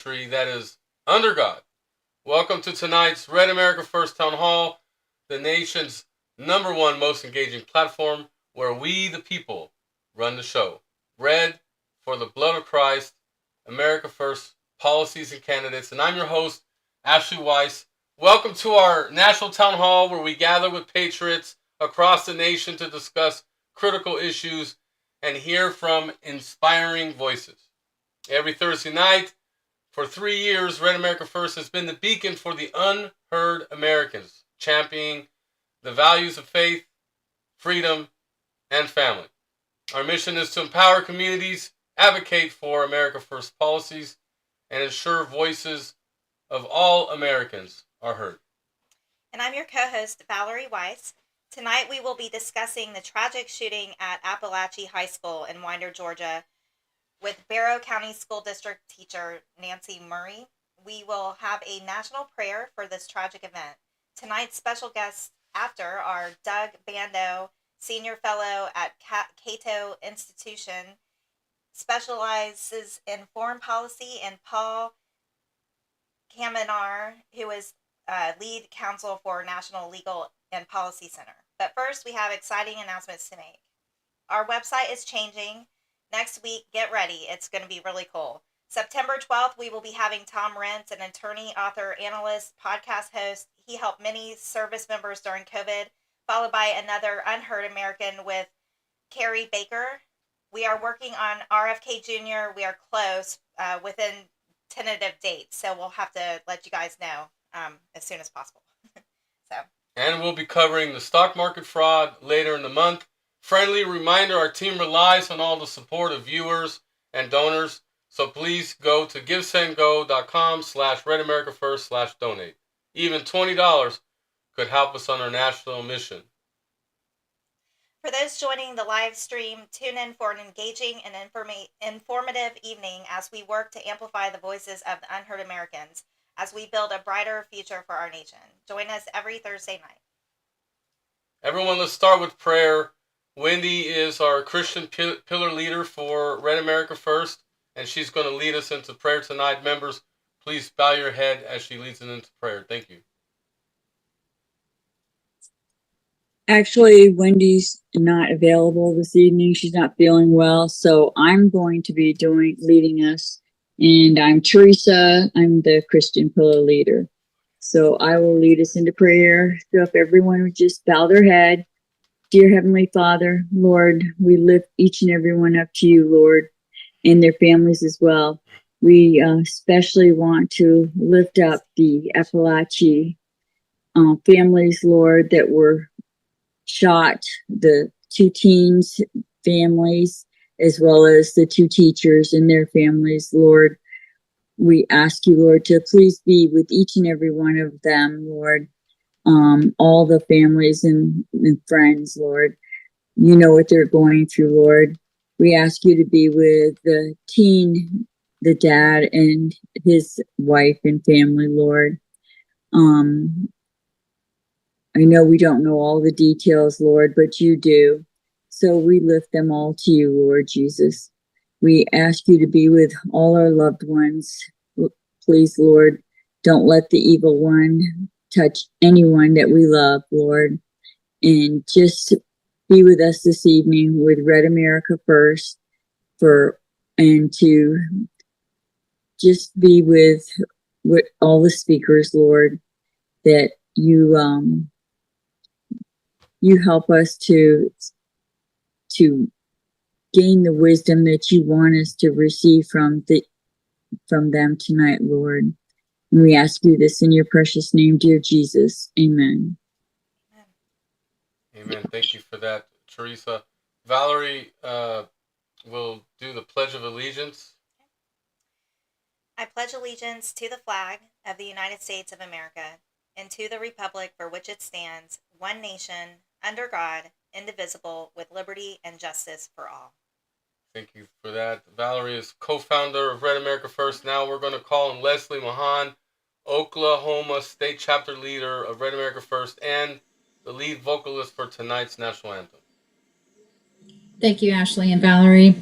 country that is under God. Welcome to tonight's Red America First Town Hall, the nation's number one most engaging platform where we, the people, run the show. Red for the blood of Christ, America First policies and candidates. And I'm your host, Ashley Weiss. Welcome to our National Town Hall where we gather with patriots across the nation to discuss critical issues and hear from inspiring voices. Every Thursday night, for 3 years, Red America First has been the beacon for the unheard Americans, championing the values of faith, freedom, and family. Our mission is to empower communities, advocate for America First policies, and ensure voices of all Americans are heard. And I'm your co-host, Valerie Weiss. Tonight we will be discussing the tragic shooting at Apalachee High School in Winder, Georgia, with Barrow County School District teacher Nancy Murray. We will have a national prayer for this tragic event. Tonight's special guests after are Doug Bando, Senior Fellow at Cato Institution, specializes in foreign policy, and Paul Kamenar, who is lead counsel for National Legal and Policy Center. But first, we have exciting announcements to make. Our website is changing. Next week, get ready. It's going to be really cool. September 12th, we will be having Tom Rentz, an attorney, author, analyst, podcast host. He helped many service members during COVID, followed by another unheard American with Carrie Baker. We are working on RFK Jr. We are close within tentative dates, so we'll have to let you guys know as soon as possible. And we'll be covering the stock market fraud later in the month. Friendly reminder, our team relies on all the support of viewers and donors, so please go to givesendgo.com/RedAmericaFirst/donate. Even $20 could help us on our national mission. For those joining the live stream, tune in for an engaging and informative evening as we work to amplify the voices of the unheard Americans as we build a brighter future for our nation. Join us every Thursday night. Everyone, let's start with prayer. Wendy is our Christian pillar leader for Red America First, and she's going to lead us into prayer tonight. Members, please bow your head as she leads us into prayer. Thank you. Actually, Wendy's not available this evening. She's not feeling well, so I'm going to be leading us. And I'm Teresa. I'm the Christian pillar leader. So I will lead us into prayer. So if everyone would just bow their head. Dear Heavenly Father, Lord, we lift each and every one up to you, Lord, and their families as well. We especially want to lift up the Apalachee families, Lord, that were shot, the 2 teens' families, as well as the 2 teachers and their families, Lord. We ask you, Lord, to please be with each and every one of them, Lord. All the families and friends, Lord. You know what they're going through, Lord. We ask you to be with the teen, the dad, and his wife and family, Lord. I know we don't know all the details, Lord, but you do. So we lift them all to you, Lord Jesus. We ask you to be with all our loved ones. Please, Lord, don't let the evil one touch anyone that we love, Lord. And just be with us this evening with Red America First and to just be with all the speakers, Lord, that you help us to gain the wisdom that you want us to receive from them tonight, Lord. And we ask you this in your precious name, dear Jesus. Amen. Amen. Thank you for that, Teresa. Valerie will do the Pledge of Allegiance. I pledge allegiance to the flag of the United States of America and to the republic for which it stands, one nation, under God, indivisible, with liberty and justice for all. Thank you for that. Valerie is co-founder of Red America First. Now we're going to call on Leslie Mahan, Oklahoma State Chapter Leader of Red America First and the lead vocalist for tonight's National Anthem. Thank you, Ashley and Valerie.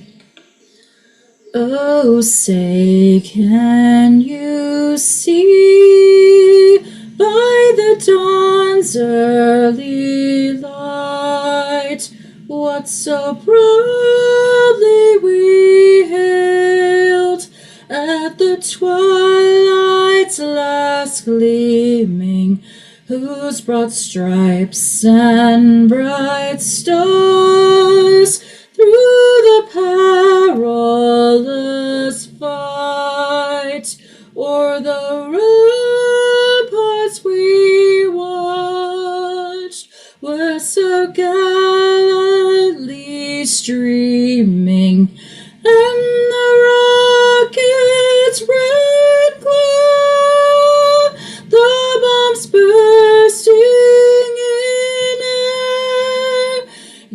Oh, say, can you see by the dawn's early light what so proudly we hailed at the twilight's last gleaming, whose broad stripes and bright stars through the perilous fight o'er the ramparts we watched were so gallantly streaming, and the rocket's red glare, the bombs bursting in air,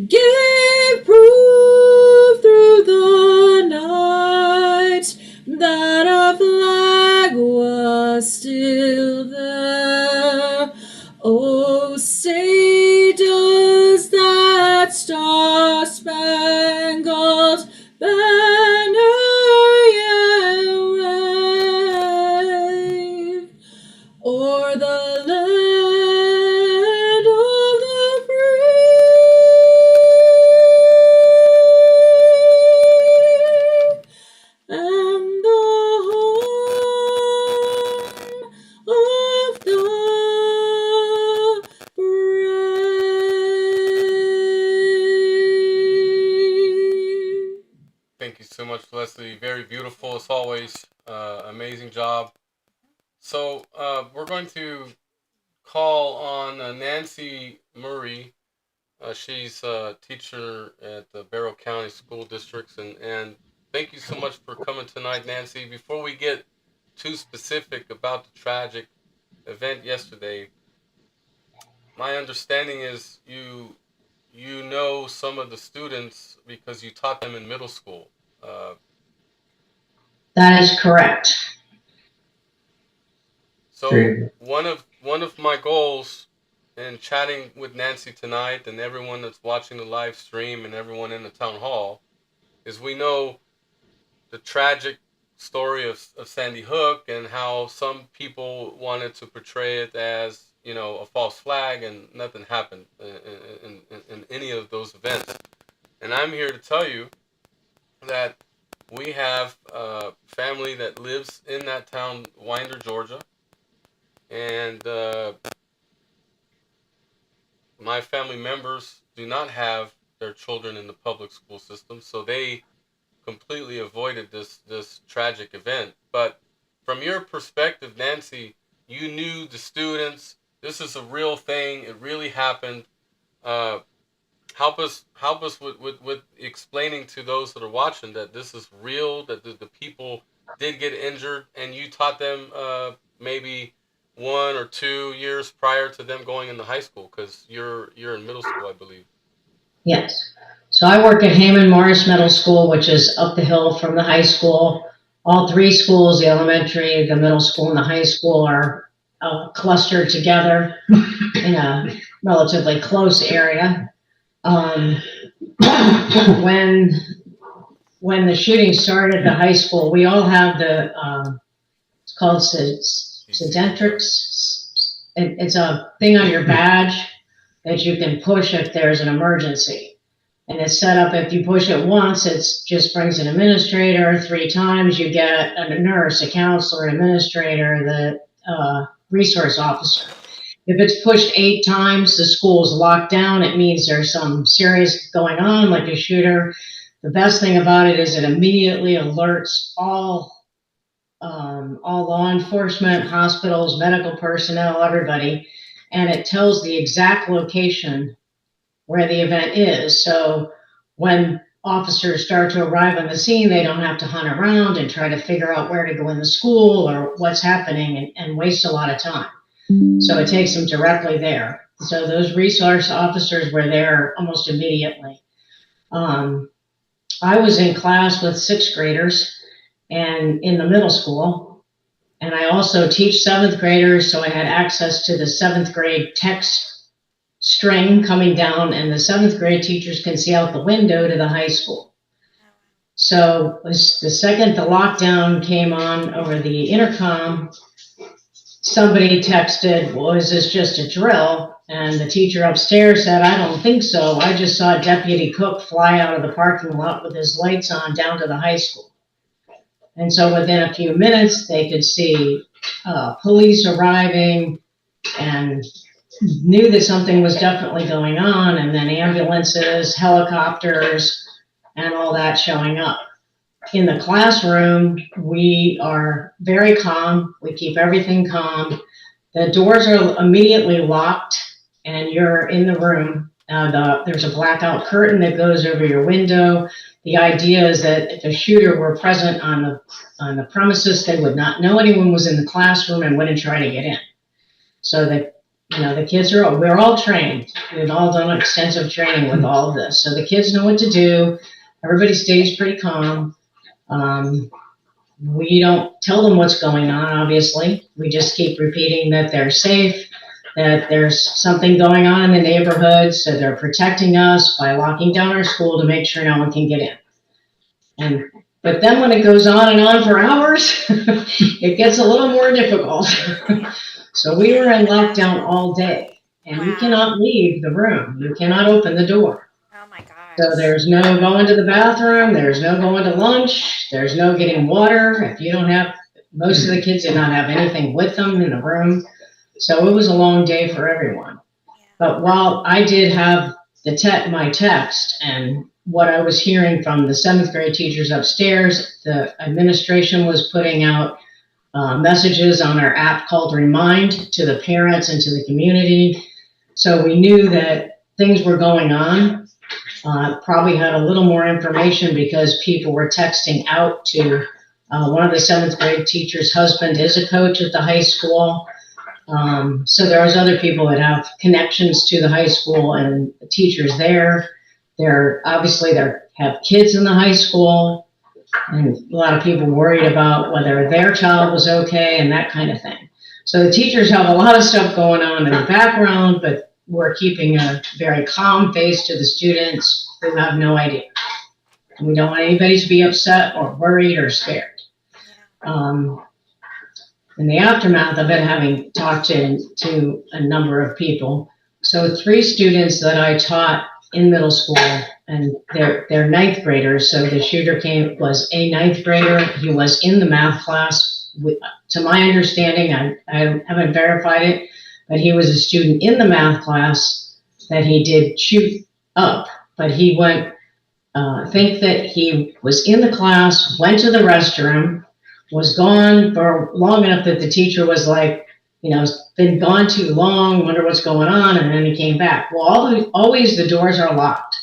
gave proof through the night that our flag was still there. Oh, say does that star-spangled banner yet wave o'er the land of the free and the home of the brave. Thank you so much, Leslie. Very beautiful as always. Amazing job. So we're going to call on Nancy Murray. She's a teacher at the Barrow County School Districts, and thank you so much for coming tonight, Nancy. Before we get too specific about the tragic event yesterday, my understanding is you know some of the students because you taught them in middle school. That is correct. So True. one of my goals in chatting with Nancy tonight and everyone that's watching the live stream and everyone in the town hall is we know the tragic story of Sandy Hook and how some people wanted to portray it as, you know, a false flag and nothing happened in any of those events. And I'm here to tell you that we have a family that lives in that town, Winder, Georgia. And my family members do not have their children in the public school system, so they completely avoided this tragic event. But from your perspective, Nancy, you knew the students. This is a real thing. It really happened. Help us with explaining to those that are watching that this is real, that the people did get injured, and you taught them maybe 1 or 2 years prior to them going into high school, because you're in middle school, I believe. Yes. So I work at Hammond Morris Middle School, which is up the hill from the high school. All three schools, the elementary, the middle school, and the high school, are clustered together in a relatively close area. When the shooting started at the high school, we all have the it's called Sedentrix. It's a thing on your badge that you can push if there's an emergency. And it's set up, if you push it once, it just brings an administrator. 3 times, you get a nurse, a counselor, an administrator, the resource officer. If it's pushed 8 times, the school's locked down. It means there's some serious going on, like a shooter. The best thing about it is it immediately alerts all law enforcement, hospitals, medical personnel, everybody, and it tells the exact location where the event is. So when officers start to arrive on the scene, they don't have to hunt around and try to figure out where to go in the school or what's happening and waste a lot of time. So it takes them directly there. So those resource officers were there almost immediately. I was in class with 6th graders and in the middle school, and I also teach 7th graders, so I had access to the 7th grade text string coming down, and the 7th grade teachers can see out the window to the high school. So the second the lockdown came on over the intercom, somebody texted, well, is this just a drill? And the teacher upstairs said, I don't think so. I just saw Deputy Cook fly out of the parking lot with his lights on down to the high school. And so within a few minutes, they could see police arriving and knew that something was definitely going on, and then ambulances, helicopters, and all that showing up. In the classroom, we are very calm. We keep everything calm. The doors are immediately locked, and you're in the room. There's a blackout curtain that goes over your window. The idea is that if a shooter were present on the premises, they would not know anyone was in the classroom and wouldn't try to get in. So that the kids we're all trained. We've all done extensive training with all of this. So the kids know what to do. Everybody stays pretty calm. We don't tell them what's going on, obviously. We just keep repeating that they're safe, that there's something going on in the neighborhood, so they're protecting us by locking down our school to make sure no one can get in. But then when it goes on and on for hours, it gets a little more difficult. So we were in lockdown all day, and you cannot leave the room. You cannot open the door. Oh my gosh. So there's no going to the bathroom, there's no going to lunch, there's no getting water. If you don't have, most of the kids did not have anything with them in the room. So it was a long day for everyone. Yeah. But while I did have my text and what I was hearing from the 7th grade teachers upstairs, the administration was putting out messages on our app called Remind to the parents and to the community. So we knew that things were going on. Probably had a little more information because people were texting out to one of the 7th grade teachers' husband is a coach at the high school. So there was other people that have connections to the high school and the teachers there. They have kids in the high school, and a lot of people worried about whether their child was okay and that kind of thing. So the teachers have a lot of stuff going on in the background, but we're keeping a very calm face to the students who have no idea. And we don't want anybody to be upset or worried or scared. In the aftermath of it, having talked to a number of people, so 3 students that I taught in middle school, and they're 9th graders. So the shooter was a 9th grader. He was in the math class. To my understanding, I haven't verified it, but he was a student in the math class that he did shoot up. But he went, think that he was in the class, went to the restroom, was gone for long enough that the teacher was like, it's been gone too long, wonder what's going on, and then he came back. Well, always the doors are locked.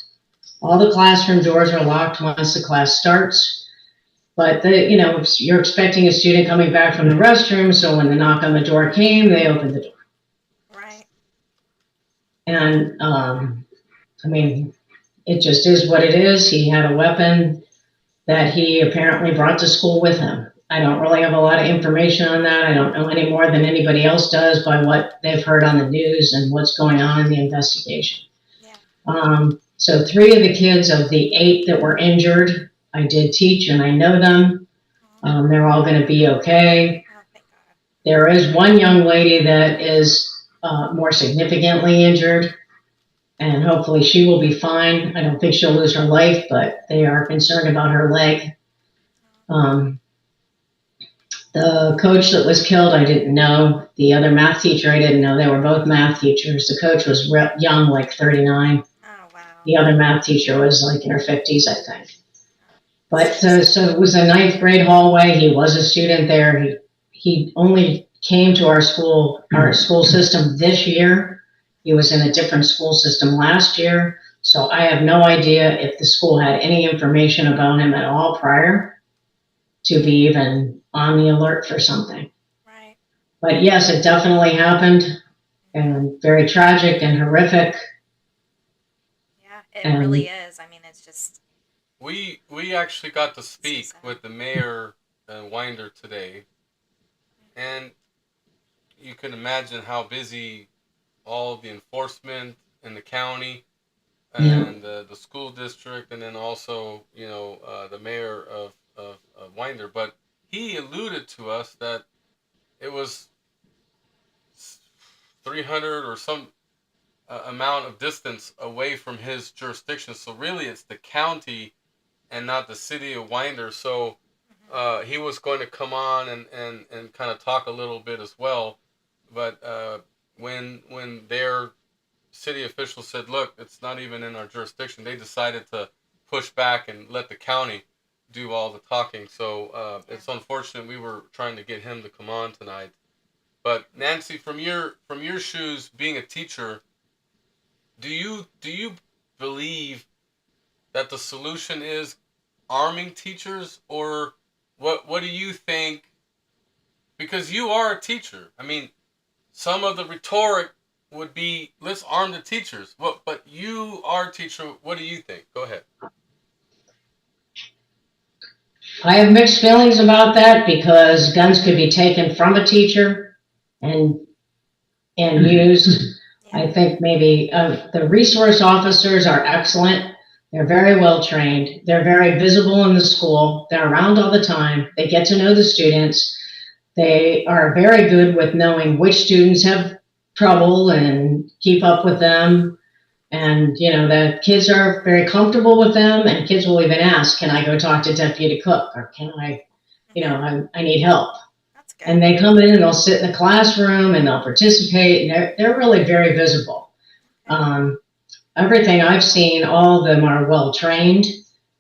All the classroom doors are locked once the class starts. But you're expecting a student coming back from the restroom, so when the knock on the door came, they opened the door. Right. And it just is what it is. He had a weapon that he apparently brought to school with him. I don't really have a lot of information on that. I don't know any more than anybody else does by what they've heard on the news and what's going on in the investigation. Yeah. So 3 of the kids of the 8 that were injured, I did teach and I know them. They're all going to be okay. Oh, thank God. There is one young lady that is more significantly injured, and hopefully she will be fine. I don't think she'll lose her life, but they are concerned about her leg. The coach that was killed, I didn't know. The other math teacher, I didn't know. They were both math teachers. The coach was young, like 39. Oh, wow. The other math teacher was like in her 50s, I think. But so it was a 9th grade hallway. He was a student there. He only came to our school system this year. He was in a different school system last year. So I have no idea if the school had any information about him at all prior to be even on the alert for something. Right. But yes, it definitely happened, and very tragic and horrific. Yeah, it really is. It's just. We actually got to speak with the mayor Winder today, and you can imagine how busy all the enforcement in the county. Yeah. and the school district, and then also, the mayor of Winder. But he alluded to us that it was 300 or some amount of distance away from his jurisdiction. So really, it's the county and not the city of Winder. So he was going to come on and kind of talk a little bit as well. But when their city officials said, "Look, it's not even in our jurisdiction," they decided to push back and let the county do all the talking. So it's unfortunate. We were trying to get him to come on tonight. But Nancy, from your shoes, being a teacher, do you believe that the solution is arming teachers, or what do you think? Because you are a teacher. I mean, some of the rhetoric would be, let's arm the teachers. But you are a teacher. What do you think? Go ahead. I have mixed feelings about that because guns could be taken from a teacher and used. I think maybe the resource officers are excellent. They're very well trained. They're very visible in the school. They're around all the time. They get to know the students. They are very good with knowing which students have trouble and keep up with them. And, the kids are very comfortable with them, and kids will even ask, can I go talk to Deputy Cook? Or can I, I need help. That's good. And they come in and they'll sit in the classroom and they'll participate, and they're really very visible. Everything I've seen, all of them are well trained.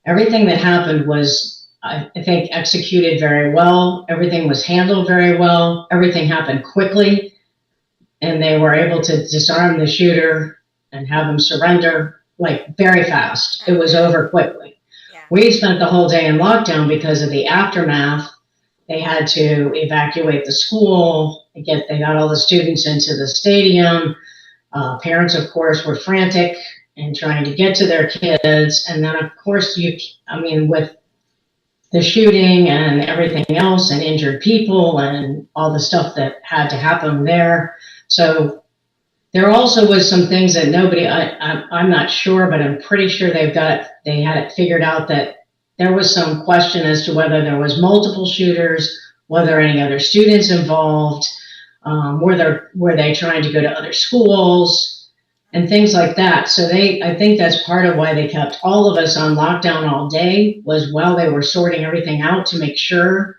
Everything that happened was, I think, executed very well. Everything was handled very well. Everything happened quickly, and they were able to disarm the shooter and have him surrender like very fast. It was over quickly. Yeah. We spent the whole day in lockdown because of the aftermath. They had to evacuate the school. They got all the students into the stadium. Parents, of course, were frantic and trying to get to their kids. And then, of course, with the shooting and everything else and injured people and all the stuff that had to happen there. So there also was some things that I'm not sure, but I'm pretty sure they had it figured out that there was some question as to whether there was multiple shooters, whether any other students involved, were they trying to go to other schools and things like that. So I think that's part of why they kept all of us on lockdown all day, was while they were sorting everything out to make sure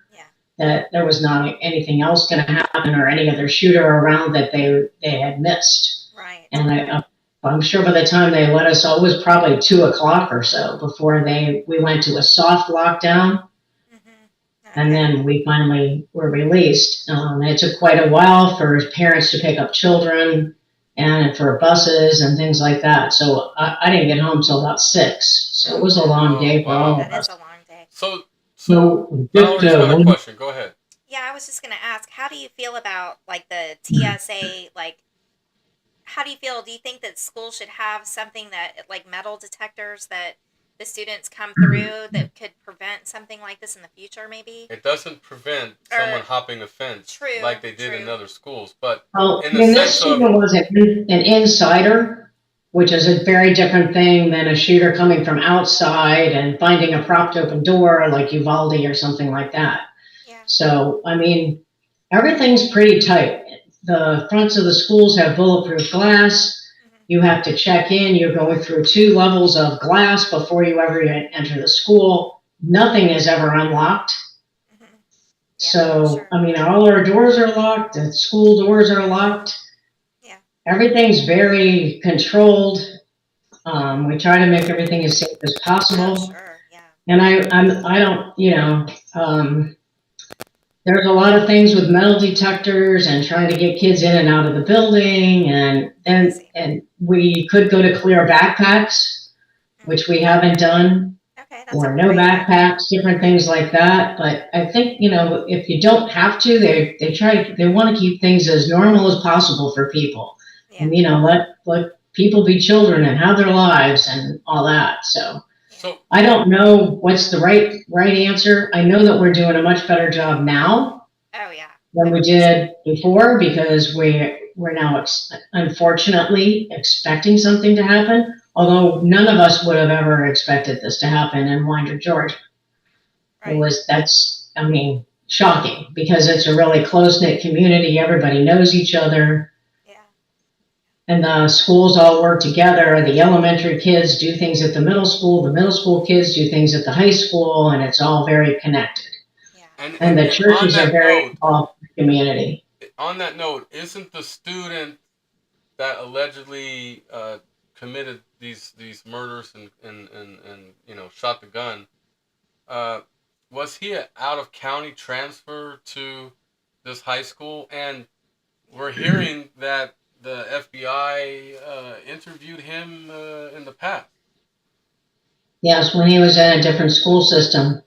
that there was not anything else going to happen or any other shooter around that they had missed. Right. And I'm sure by the time they let us all, it was probably 2:00 or so before we went to a soft lockdown. Okay. And then we finally were released. It took quite a while for parents to pick up children and for buses and things like that. So I didn't get home till about 6. So it was a long day for all of That us. is a long day. So Just Valerie's got a one question. Go ahead. Yeah, I was just going to ask, how do you feel about like the TSA, how do you feel? Do you think that schools should have something that, like metal detectors that the students come through that could prevent something like this in the future, maybe? It doesn't prevent someone hopping a fence like they did in other schools, but in the This sense of shooter was an insider, which is a very different thing than a shooter coming from outside and finding a propped open door like Uvalde or something like that. Yeah. So, everything's pretty tight. The fronts of the schools have bulletproof glass. You have to check in. You're going through 2 levels of glass before you ever enter the school. Nothing is ever unlocked. Yeah, So, sure. all our doors are locked. The school doors are locked. Yeah. Everything's very controlled. We try to make everything as safe as possible. Oh, sure, yeah. And I don't, there's a lot of things with metal detectors and trying to get kids in and out of the building, and we could go to clear backpacks, which we haven't done, Okay, that's or no backpacks, different things like that. But I think, if you don't have to, they want to keep things as normal as possible for people, Yeah. and let people be children and have their lives and all that. So I don't know what's the right answer. I know that we're doing a much better job now Oh, yeah. than we did before, because we're now unfortunately expecting something to happen. although none of us would have ever expected this to happen in Winder, Georgia. Right. That's shocking, because it's a really close-knit community. Everybody knows each other. Yeah. And the schools all work together. The elementary kids do things at the middle school kids do things at the high school, and it's all very connected. Yeah. And the on churches are that very note, involved in the community. on that note, isn't the student that allegedly committed these murders and shot the gun, was he an out of county transfer to this high school? And we're hearing that the FBI interviewed him in the past. Yes, when he was in a different school system.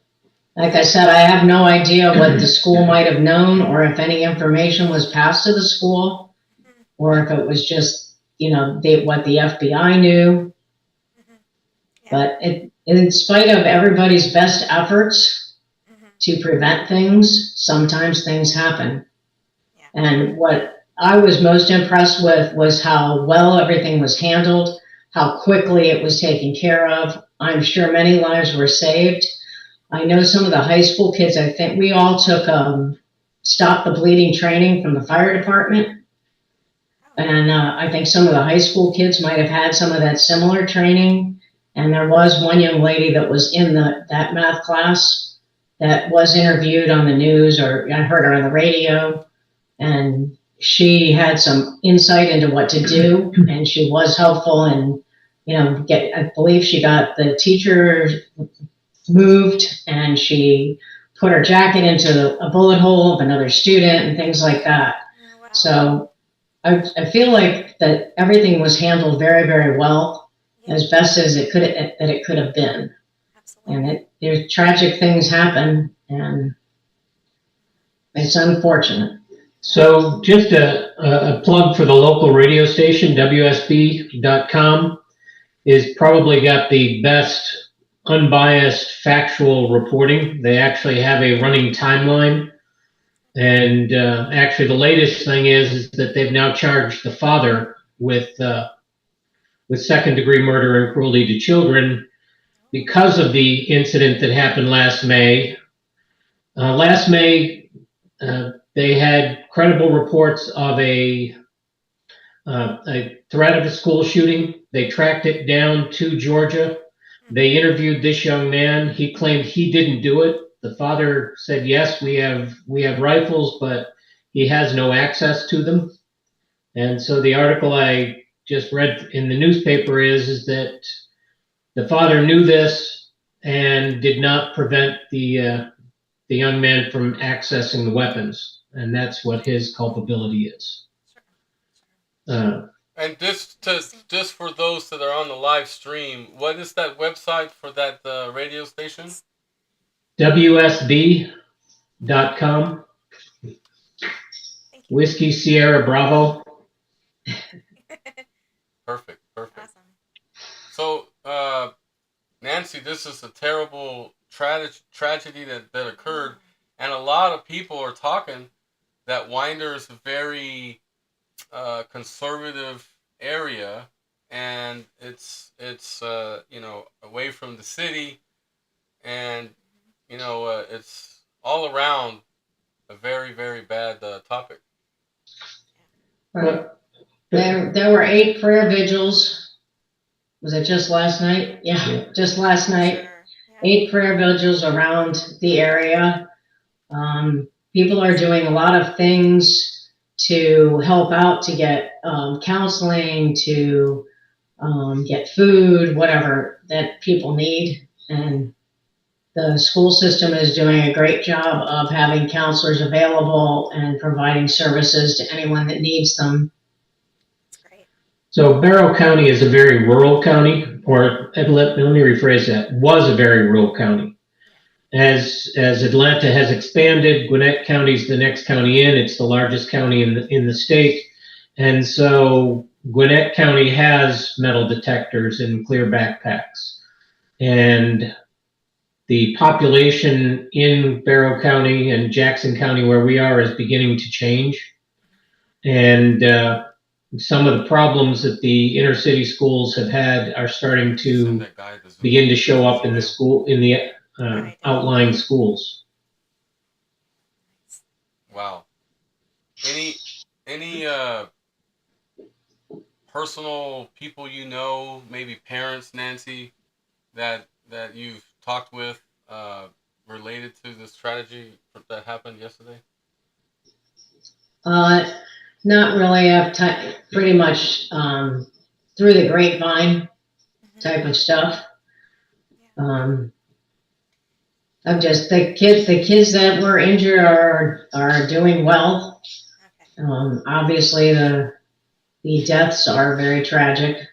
Like I said, I have no idea what the school might have known, or if any information was passed to the school, or if it was just, what the FBI knew. Yeah. But in spite of everybody's best efforts to prevent things, sometimes things happen. Yeah. And what I was most impressed with was how well everything was handled, how quickly it was taken care of. I'm sure many lives were saved. I know some of the high school kids, I think we all took Stop the Bleeding training from the fire department. And I think some of the high school kids might have had some of that similar training. And there was one young lady that was in that math class that was interviewed on the news, or I heard her on the radio. And she had some insight into what to do, and she was helpful. And, I believe she got the teacher moved, and she put her jacket into a bullet hole of another student and things like that. Oh, wow. So I feel like that everything was handled very, very well, as best as it could have been. Absolutely. And tragic things happen, and it's unfortunate. So just a plug for the local radio station, WSB.com, is probably got the best unbiased factual reporting. They actually have a running timeline. And actually, the latest thing is that they've now charged the father with second-degree murder and cruelty to children because of the incident that happened last May. Last May, they had credible reports of a threat of a school shooting. They tracked it down to Georgia. They interviewed this young man. He claimed he didn't do it. The father said, yes, we have rifles, but he has no access to them. And so the article I just read in the newspaper is that the father knew this and did not prevent the young man from accessing the weapons. And that's what his culpability is. And just for those that are on the live stream, what is that website for that radio station? WSB.com. Whiskey Sierra Bravo. Perfect. Awesome. So, Nancy, this is a terrible tragedy that occurred, and a lot of people are talking that Winder is a very conservative area, and it's away from the city, and it's all around a very, very bad topic. Right. There were 8 prayer vigils. Was it just last night? Yeah. Just last night. Sure. Yeah. 8 prayer vigils around the area. People are doing a lot of things to help out, to get counseling, to get food, whatever that people need. And the school system is doing a great job of having counselors available and providing services to anyone that needs them. That's great. So Barrow County is a very rural county, or let me rephrase that, was a very rural county. As Atlanta has expanded, Gwinnett County is the next county in. It's the largest county in the state. And so Gwinnett County has metal detectors in clear backpacks. And the population in Barrow County and Jackson County, where we are, is beginning to change. And some of the problems that the inner city schools have had are starting to begin to show up in the outlying schools. Wow. Any personal people you know, maybe parents, Nancy, that you've talked with related to this tragedy that happened yesterday? Not really. I've pretty much through the grapevine type of stuff. I've just the kids that were injured are doing well. Obviously the deaths are very tragic.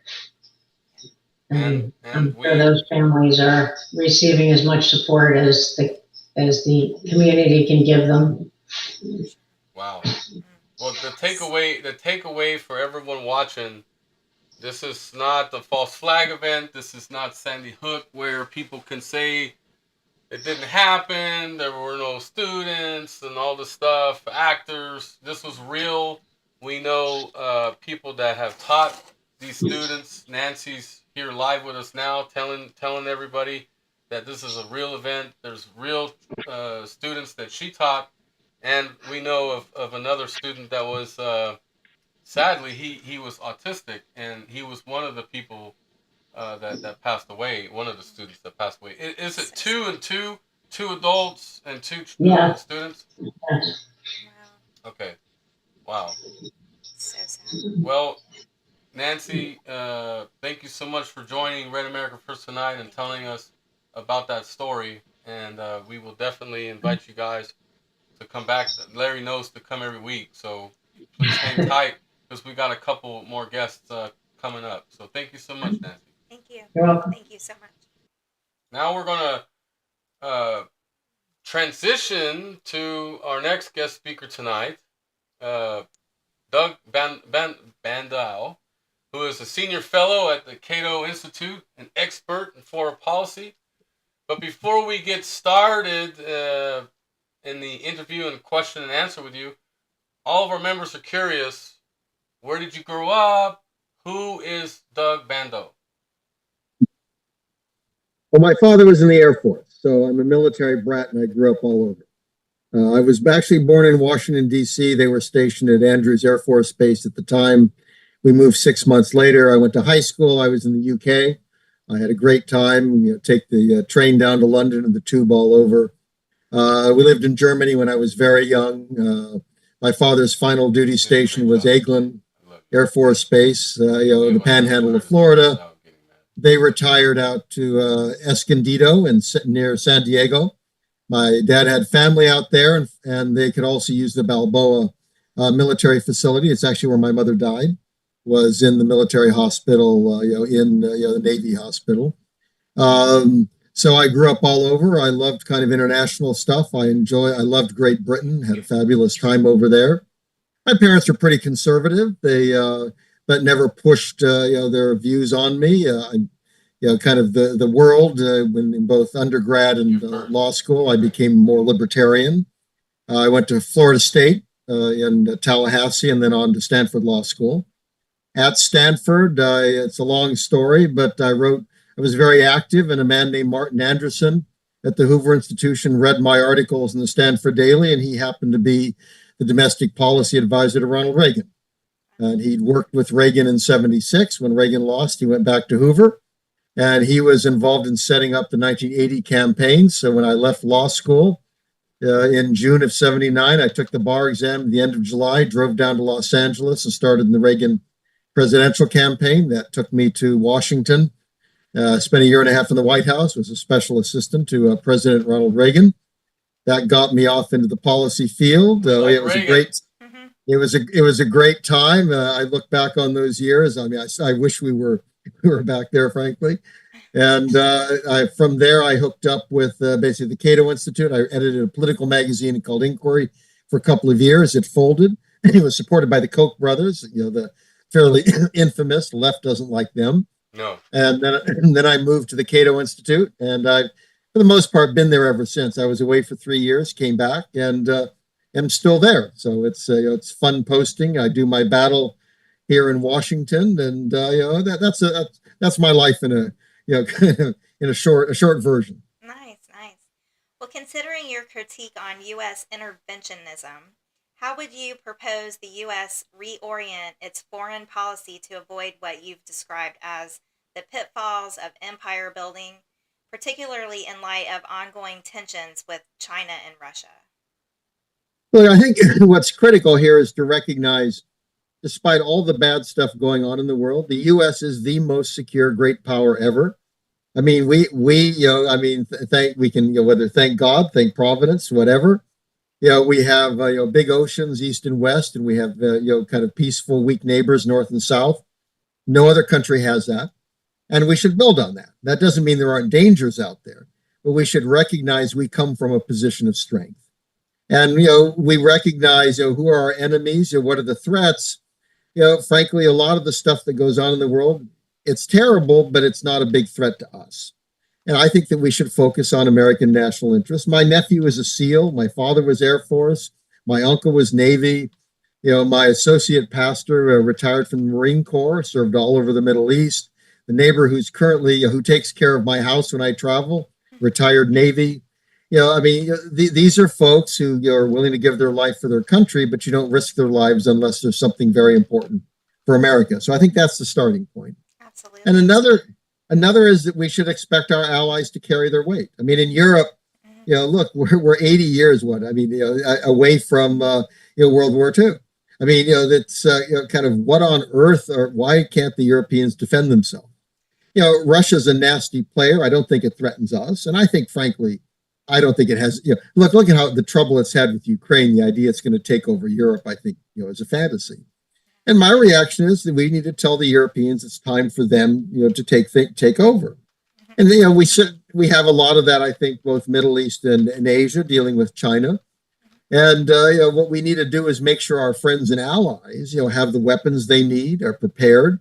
And I'm sure those families are receiving as much support as the community can give them. Wow. Well, the takeaway for everyone watching, this is not the false flag event. This is not Sandy Hook, where people can say it didn't happen, there were no students and all this stuff, actors. This was real. We know people that have taught these students. Nancy's here live with us now, telling everybody that this is a real event. There's real students that she taught, and we know of another student that was sadly he was autistic, and he was one of the people that passed away. One of the students that passed away. Is it two adults and two students? Yes. Okay. Wow. So sad. Well, Nancy, thank you so much for joining Red America First tonight and telling us about that story. And we will definitely invite you guys to come back. Larry knows to come every week, so please hang tight because we got a couple more guests coming up. So thank you so much, Nancy. Thank you. You're welcome. Thank you so much. Now we're gonna transition to our next guest speaker tonight, Doug Bandow, who is a senior fellow at the Cato Institute, an expert in foreign policy. But before we get started in the interview and question and answer with you, all of our members are curious, where did you grow up? Who is Doug Bandow? Well, my father was in the Air Force, so I'm a military brat, and I grew up all over. I was actually born in Washington, D.C. They were stationed at Andrews Air Force Base at the time. We moved 6 months later. I went to high school. I was in the UK. I had a great time. Take the train down to London and the tube all over. We lived in Germany when I was very young. My father's final duty station was Eglin Air Force Base, in the panhandle of Florida. They retired out to Escondido near San Diego. My dad had family out there, and they could also use the Balboa military facility. It's actually where my mother died, was in the military hospital, in the Navy hospital. So I grew up all over. I loved kind of international stuff. I loved Great Britain, had a fabulous time over there. My parents were pretty conservative. They but never pushed their views on me. Kind of the world when in both undergrad and law school, I became more libertarian. I went to Florida State in Tallahassee, and then on to Stanford Law School. At Stanford, it's a long story, but I was very active, and a man named Martin Anderson at the Hoover Institution read my articles in the Stanford Daily, and he happened to be the domestic policy advisor to Ronald Reagan. And he'd worked with Reagan in '76. When Reagan lost, he went back to Hoover, and he was involved in setting up the 1980 campaign. So when I left law school in June of '79, I took the bar exam at the end of July, drove down to Los Angeles and started in the Reagan presidential campaign. That took me to Washington. Spent a year and a half in the White House, was a special assistant to President Ronald Reagan. That got me off into the policy field. It was a great time. I look back on those years. I mean, I wish we were back there, frankly. And from there, I hooked up with basically the Cato Institute. I edited a political magazine called Inquiry for a couple of years. It folded. It was supported by the Koch brothers, the fairly infamous. Left doesn't like them. No. And then I moved to the Cato Institute, and I've, for the most part, been there ever since. I was away for 3 years, came back, and am still there. So it's fun posting. I do my battle here in Washington, and that's my life in a in a short version. Nice, nice. Well, considering your critique on U.S. interventionism, how would you propose the U.S. reorient its foreign policy to avoid what you've described as the pitfalls of empire building, particularly in light of ongoing tensions with China and Russia? Well, I think what's critical here is to recognize, despite all the bad stuff going on in the world, the U.S. is the most secure great power ever. I mean, whether thank God, thank Providence, whatever. We have big oceans east and west, and we have kind of peaceful, weak neighbors north and south. No other country has that, and we should build on that. That doesn't mean there aren't dangers out there, but we should recognize we come from a position of strength. And, we recognize, who are our enemies, what are the threats. Frankly, a lot of the stuff that goes on in the world, it's terrible, but it's not a big threat to us. And I think that we should focus on American national interests. My nephew is a SEAL. My father was Air Force. My uncle was Navy. My associate pastor retired from the Marine Corps, served all over the Middle East. The neighbor who takes care of my house when I travel, retired Navy. These are folks who are willing to give their life for their country, but you don't risk their lives unless there's something very important for America. So I think that's the starting point. Absolutely. And another is that we should expect our allies to carry their weight. I mean, in Europe, look, we're 80 years away from World War II. I mean, that's kind of what on earth, or why can't the Europeans defend themselves? Russia's a nasty player. I don't think it threatens us, and I think, frankly, I don't think it has. Look at how the trouble it's had with Ukraine. The idea it's going to take over Europe, I think, is a fantasy. And my reaction is that we need to tell the Europeans it's time for them, to take over. And we have a lot of that, I think, both Middle East and Asia, dealing with China. And what we need to do is make sure our friends and allies, have the weapons they need, are prepared.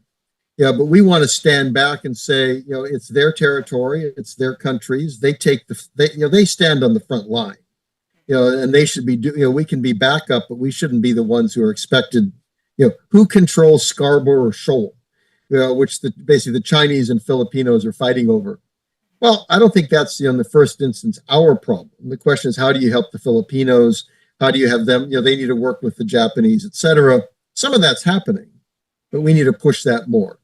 But we want to stand back and say, it's their territory, it's their countries. They they stand on the front line, and they should be we can be backup, but we shouldn't be the ones who are expected. Who controls Scarborough Shoal, which basically the Chinese and Filipinos are fighting over. Well, I don't think that's in the first instance our problem. The question is, how do you help the Filipinos? How do you have them? They need to work with the Japanese, etc. Some of that's happening, but we need to push that more.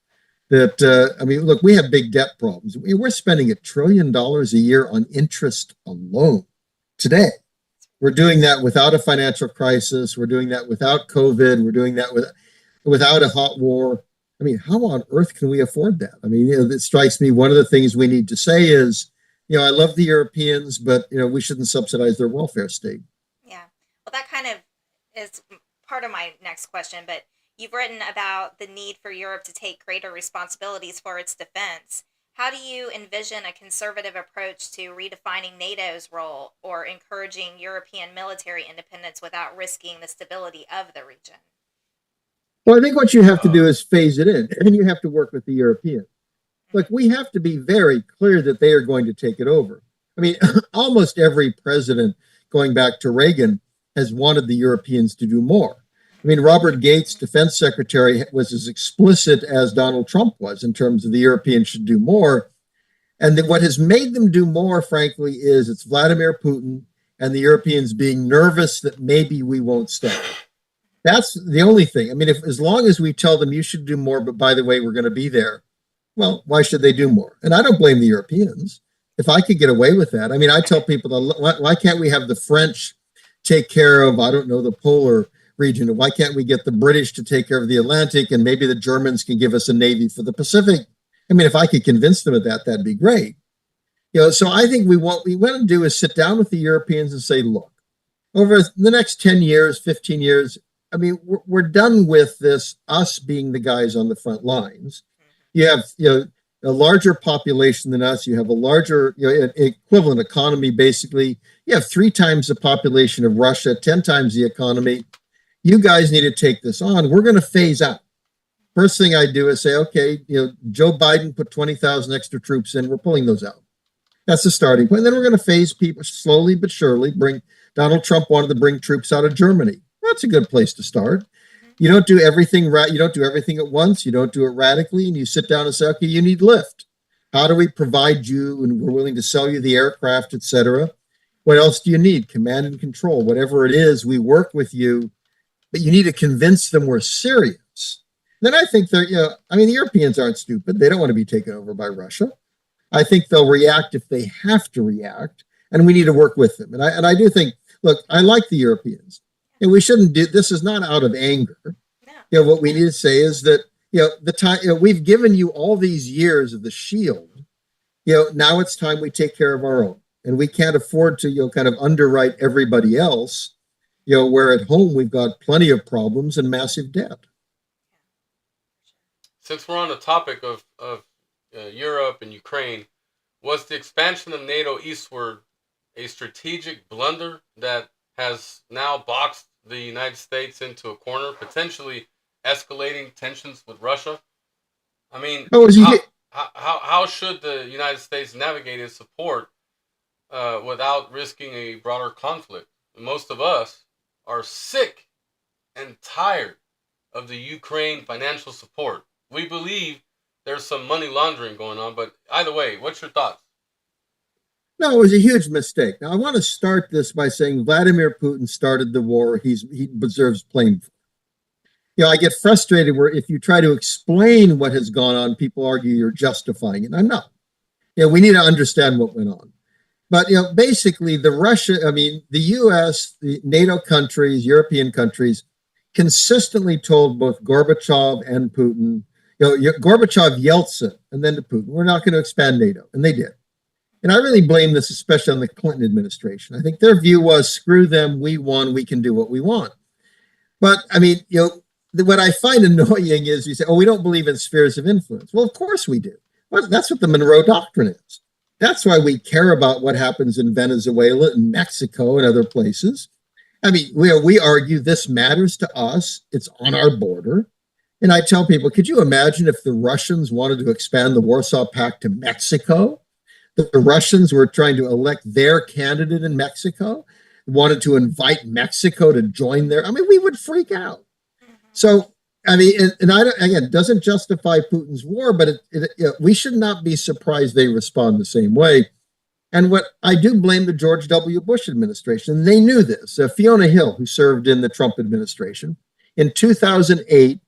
Look, we have big debt problems. We're spending $1 trillion a year on interest alone today. We're doing that without a financial crisis. We're doing that without COVID. We're doing that without a hot war. I mean, how on earth can we afford that? I mean, it strikes me one of the things we need to say is, I love the Europeans, but, we shouldn't subsidize their welfare state. Yeah. Well, that kind of is part of my next question, but you've written about the need for Europe to take greater responsibilities for its defense. How do you envision a conservative approach to redefining NATO's role or encouraging European military independence without risking the stability of the region? Well, I think what you have to do is phase it in, and you have to work with the Europeans. Look, we have to be very clear that they are going to take it over. I mean, almost every president, going back to Reagan, has wanted the Europeans to do more. I mean, Robert Gates, defense secretary, was as explicit as Donald Trump was in terms of the Europeans should do more. And what has made them do more, frankly, is it's Vladimir Putin and the Europeans being nervous that maybe we won't stay. That's the only thing. I mean, as long as we tell them you should do more, but by the way, we're going to be there, well, why should they do more? And I don't blame the Europeans. If I could get away with that, I mean, I tell people, why can't we have the French take care of, I don't know, the polar region? Why can't we get the British to take care of the Atlantic, and maybe the Germans can give us a navy for the Pacific? I mean, if I could convince them of that, that'd be great. So I think what we want to do is sit down with the Europeans and say, look, over the next 10 years, 15 years, I mean, we're done with this, us being the guys on the front lines. You have, a larger population than us. You have a larger, equivalent economy, basically. You have 3 times the population of Russia, 10 times the economy. You guys need to take this on. We're going to phase out. First thing I do is say, okay, Joe Biden put 20,000 extra troops in. We're pulling those out. That's the starting point. And then we're going to phase people slowly but surely. Donald Trump wanted to bring troops out of Germany. That's a good place to start. You don't do everything you don't do everything at once. You don't do it radically, and you sit down and say, okay, you need lift. How do we provide you, and we're willing to sell you the aircraft, etc. What else do you need? Command and control, whatever it is, we work with you, but you need to convince them we're serious. Then I think they're, the Europeans aren't stupid. They don't want to be taken over by Russia. I think they'll react if they have to react, and we need to work with them. And I do think, look, I like the Europeans, and we shouldn't do this is not out of anger. No. What we need to say is that the time we've given you all these years of the shield. Now it's time we take care of our own, and we can't afford to kind of underwrite everybody else. Where at home we've got plenty of problems and massive debt. Since we're on the topic of Europe and Ukraine, was the expansion of NATO eastward a strategic blunder that has now boxed the United States into a corner, potentially escalating tensions with Russia? I mean, how should the United States navigate its support without risking a broader conflict? Most of us are sick and tired of the Ukraine financial support. We believe there's some money laundering going on, but either way, what's your thoughts? No, it was a huge mistake. Now, I want to start this by saying Vladimir Putin started the war. He deserves blame for it. I get frustrated where if you try to explain what has gone on, people argue you're justifying it. I'm not. We need to understand what went on. But, basically the U.S., the NATO countries, European countries consistently told both Gorbachev and Putin, Gorbachev, Yeltsin, and then to Putin, we're not going to expand NATO. And they did. And I really blame this especially on the Clinton administration. I think their view was, screw them, we won, we can do what we want. But, what I find annoying is you say, we don't believe in spheres of influence. Well, of course we do. Well, that's what the Monroe Doctrine is. That's why we care about what happens in Venezuela and Mexico and other places. We argue this matters to us. It's on our border. And I tell people, could you imagine if the Russians wanted to expand the Warsaw Pact to Mexico? The Russians were trying to elect their candidate in Mexico, wanted to invite Mexico to join their, we would freak out. So, it doesn't justify Putin's war, but we should not be surprised they respond the same way. And what I do blame the George W. Bush administration. They knew this. Fiona Hill, who served in the Trump administration, in 2008,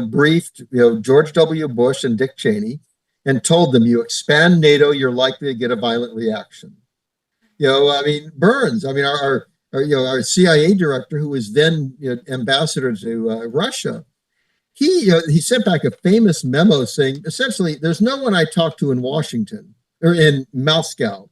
briefed George W. Bush and Dick Cheney and told them, you expand NATO, you're likely to get a violent reaction. Burns, our CIA director, who was then ambassador to Russia, he sent back a famous memo saying, essentially, there's no one I talk to in Washington or in Moscow.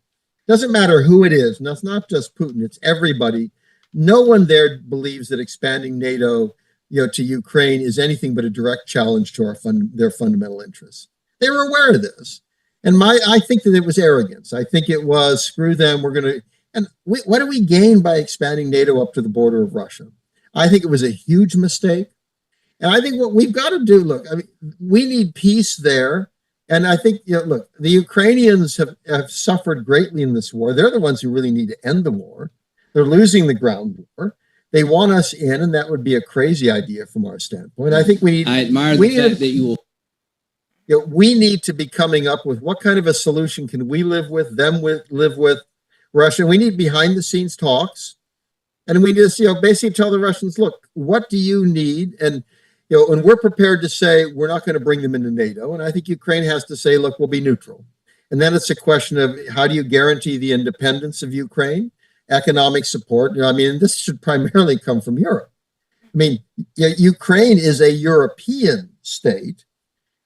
Doesn't matter who it is. And that's not just Putin. It's everybody. No one there believes that expanding NATO, to Ukraine is anything but a direct challenge to their fundamental interests. They were aware of this. And I think that it was arrogance. I think it was, screw them, we're going to, and what do we gain by expanding NATO up to the border of Russia? I think it was a huge mistake. And I think what we've got to do, we need peace there. And I think, the Ukrainians have suffered greatly in this war. They're the ones who really need to end the war. They're losing the ground war. They want us in, and that would be a crazy idea from our standpoint. I think I admire the fact that you will. We need to be coming up with what kind of a solution can we live with Russia. We need behind the scenes talks. And we just, basically tell the Russians, look, what do you need? And, and we're prepared to say, we're not going to bring them into NATO. And I think Ukraine has to say, look, we'll be neutral. And then it's a question of how do you guarantee the independence of Ukraine, economic support. This should primarily come from Europe. Ukraine is a European state.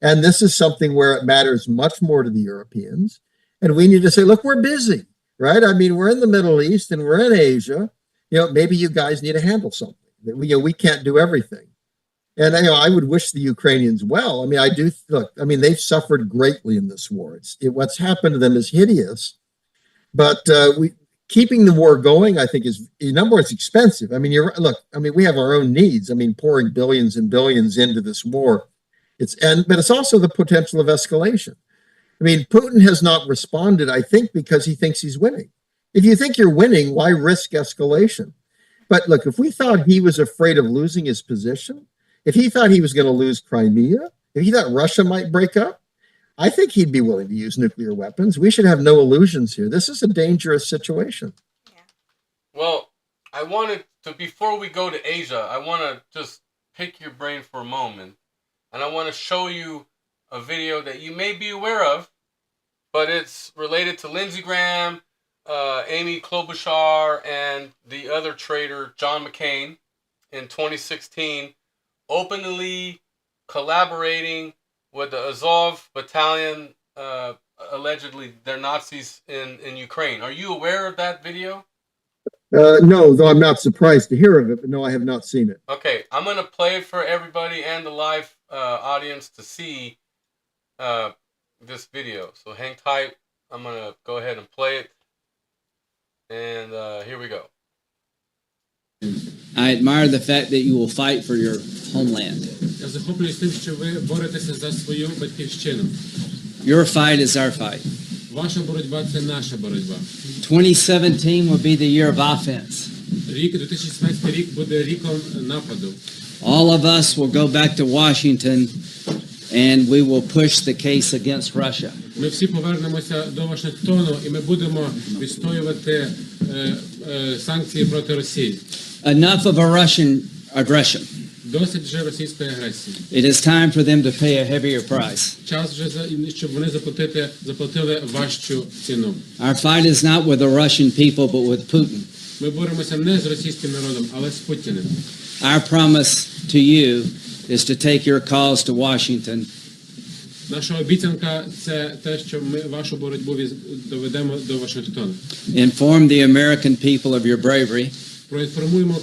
And this is something where it matters much more to the Europeans. And we need to say, look, we're busy, right? We're in the Middle East and we're in Asia. Maybe you guys need to handle something. We can't do everything. And I would wish the Ukrainians well. They've suffered greatly in this war. What's happened to them is hideous. But keeping the war going, I think, is, number one, it's expensive. We have our own needs. Pouring billions and billions into this war. But it's also the potential of escalation. Putin has not responded, I think, because he thinks he's winning. If you think you're winning, why risk escalation? But look, if we thought he was afraid of losing his position, if he thought he was going to lose Crimea, if he thought Russia might break up, I think he'd be willing to use nuclear weapons. We should have no illusions here. This is a dangerous situation. Yeah. Well, I wanted to, before we go to Asia, I want to just pick your brain for a moment. And I want to show you a video that you may be aware of, but it's related to Lindsey Graham, Amy Klobuchar, and the other traitor, John McCain, in 2016, openly collaborating with the Azov battalion, allegedly they're Nazis in Ukraine. Are you aware of that video? No, though I'm not surprised to hear of it, but no, I have not seen it. Okay, I'm going to play it for everybody and the live audience to see this video. So hang tight. I'm going to go ahead and play it. And here we go. I admire the fact that you will fight for your homeland. Я захоплююсь тим, що ви боретеся за свою батьківщину. Your fight is our fight. Ваша боротьба – це наша боротьба. 2017 will be the year of offense. Рік 2017 рік буде ріком нападу. All of us will go back to Washington and we will push the case against Russia. Ми всі повернемося до Вашингтону і ми будемо відстоювати санкції проти Росії. Enough of a Russian aggression. Досить вже російської агресії. It is time for them to pay a heavier price. Час вже, щоб вони заплатили важчу ціну. Our fight is not with the Russian people, but with Putin. Ми боремося не з російським народом, але з Путіним. Our promise to you is to take your cause to Washington. Наша обіцянка – це те, що ми вашу боротьбу доведемо до Вашингтону. Inform the American people of your bravery. Проінформуємо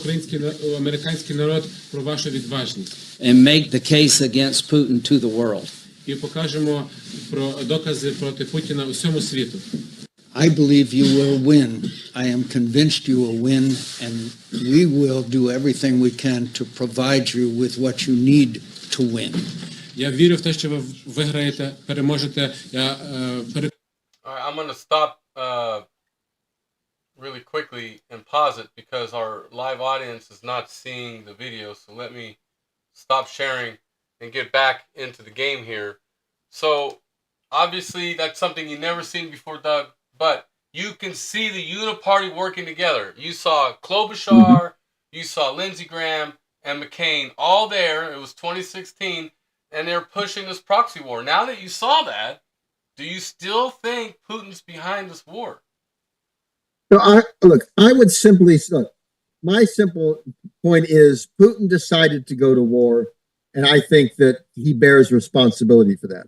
американський народ про вашу відважність. And make the case against Putin to the world. І покажемо про докази проти Путіна усьому світу. I believe you will win. I am convinced you will win, and we will do everything we can to provide you with what you need to win. Я вірю в те, що ви виграєте, переможете. I'm going to stop really quickly and pause it because our live audience is not seeing the video. So let me stop sharing and get back into the game here. So obviously that's something you've never seen before, Doug, but you can see the uniparty working together. You saw Klobuchar, you saw Lindsey Graham and McCain all there. It was 2016, and they're pushing this proxy war. Now that you saw that, do you still think Putin's behind this war? So I would simply look. My simple point is Putin decided to go to war, and I think that he bears responsibility for that.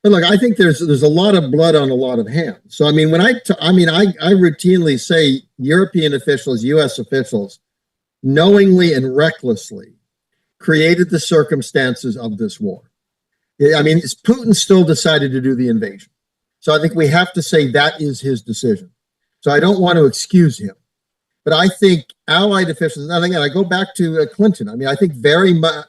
But look, I think there's a lot of blood on a lot of hands. So I mean, I routinely say European officials, U.S. officials, knowingly and recklessly created the circumstances of this war. I mean, Putin still decided to do the invasion. So I think we have to say that is his decision. So I don't want to excuse him. But I think allied officials, and again, I go back to Clinton. I mean, I think very much,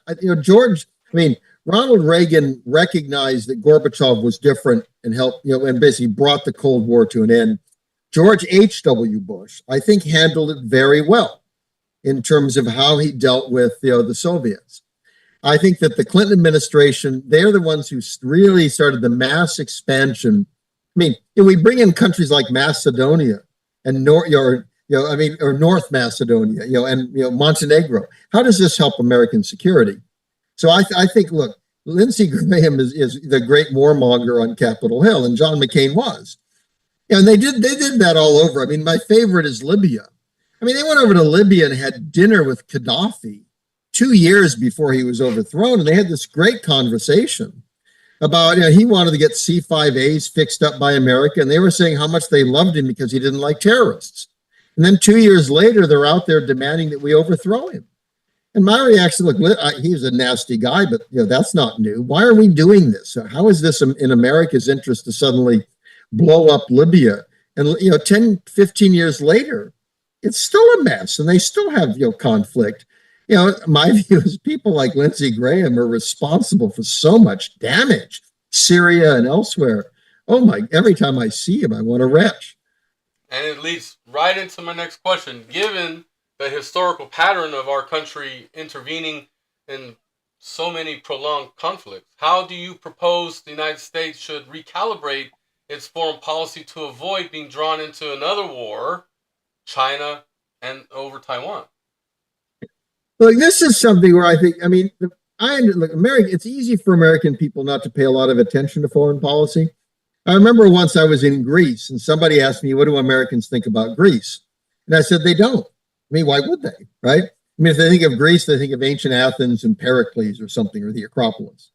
Ronald Reagan recognized that Gorbachev was different and helped, and basically brought the Cold War to an end. George H.W. Bush, I think, handled it very well in terms of how he dealt with, the Soviets. I think that the Clinton administration, they're the ones who really started the mass expansion. I mean, we bring in countries like Macedonia and North Macedonia, and Montenegro. How does this help American security? So I think, look, Lindsey Graham is the great warmonger on Capitol Hill, and John McCain was. And they did that all over. I mean, my favorite is Libya. I mean, they went over to Libya and had dinner with Gaddafi 2 years before he was overthrown, and they had this great conversation about, he wanted to get C-5As fixed up by America, and they were saying how much they loved him because he didn't like terrorists. And then 2 years later, they're out there demanding that we overthrow him. And my reaction, look, he's a nasty guy, but that's not new. Why are we doing this? How is this in America's interest to suddenly blow up Libya? And 10, 15 years later, it's still a mess, and they still have conflict. My view is people like Lindsey Graham are responsible for so much damage, Syria and elsewhere. Oh my! Every time I see him, I want to retch. And it leads right into my next question. Given the historical pattern of our country intervening in so many prolonged conflicts? How do you propose the United States should recalibrate its foreign policy to avoid being drawn into another war, China and over Taiwan? Look, this is something where I think, I mean, it's easy for American people not to pay a lot of attention to foreign policy. I remember once I was in Greece and somebody asked me, what do Americans think about Greece? And I said, they don't. I mean, why would they, right? I mean, if they think of Greece, they think of ancient Athens and Pericles or something, or the Acropolis.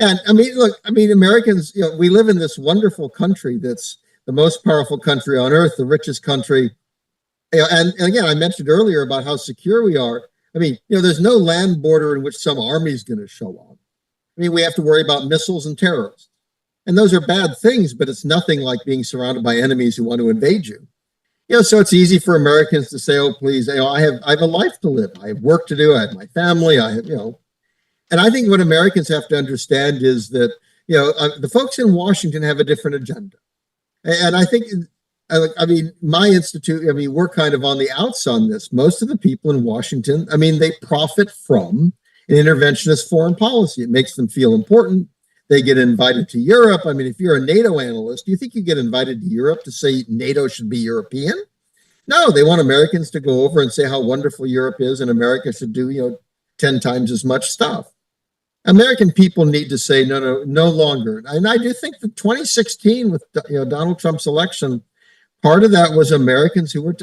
And I mean, look, I mean, Americans, we live in this wonderful country that's the most powerful country on earth, the richest country. And again, I mentioned earlier about how secure we are. I mean, there's no land border in which some army is going to show up. I mean, we have to worry about missiles and terrorists. And those are bad things, but it's nothing like being surrounded by enemies who want to invade you. So it's easy for Americans to say, oh, please, I have a life to live. I have work to do. I have my family. I have, and I think what Americans have to understand is that, the folks in Washington have a different agenda. And I think, I mean, my institute, I mean, we're kind of on the outs on this. Most of the people in Washington, I mean, they profit from an interventionist foreign policy. It makes them feel important. They get invited to Europe. I mean, if you're a NATO analyst, do you think you get invited to Europe to say NATO should be European? No, they want Americans to go over and say how wonderful Europe is and America should do, 10 times as much stuff. American people need to say, no longer. And I do think that 2016 with, Donald Trump's election, part of that was Americans who were,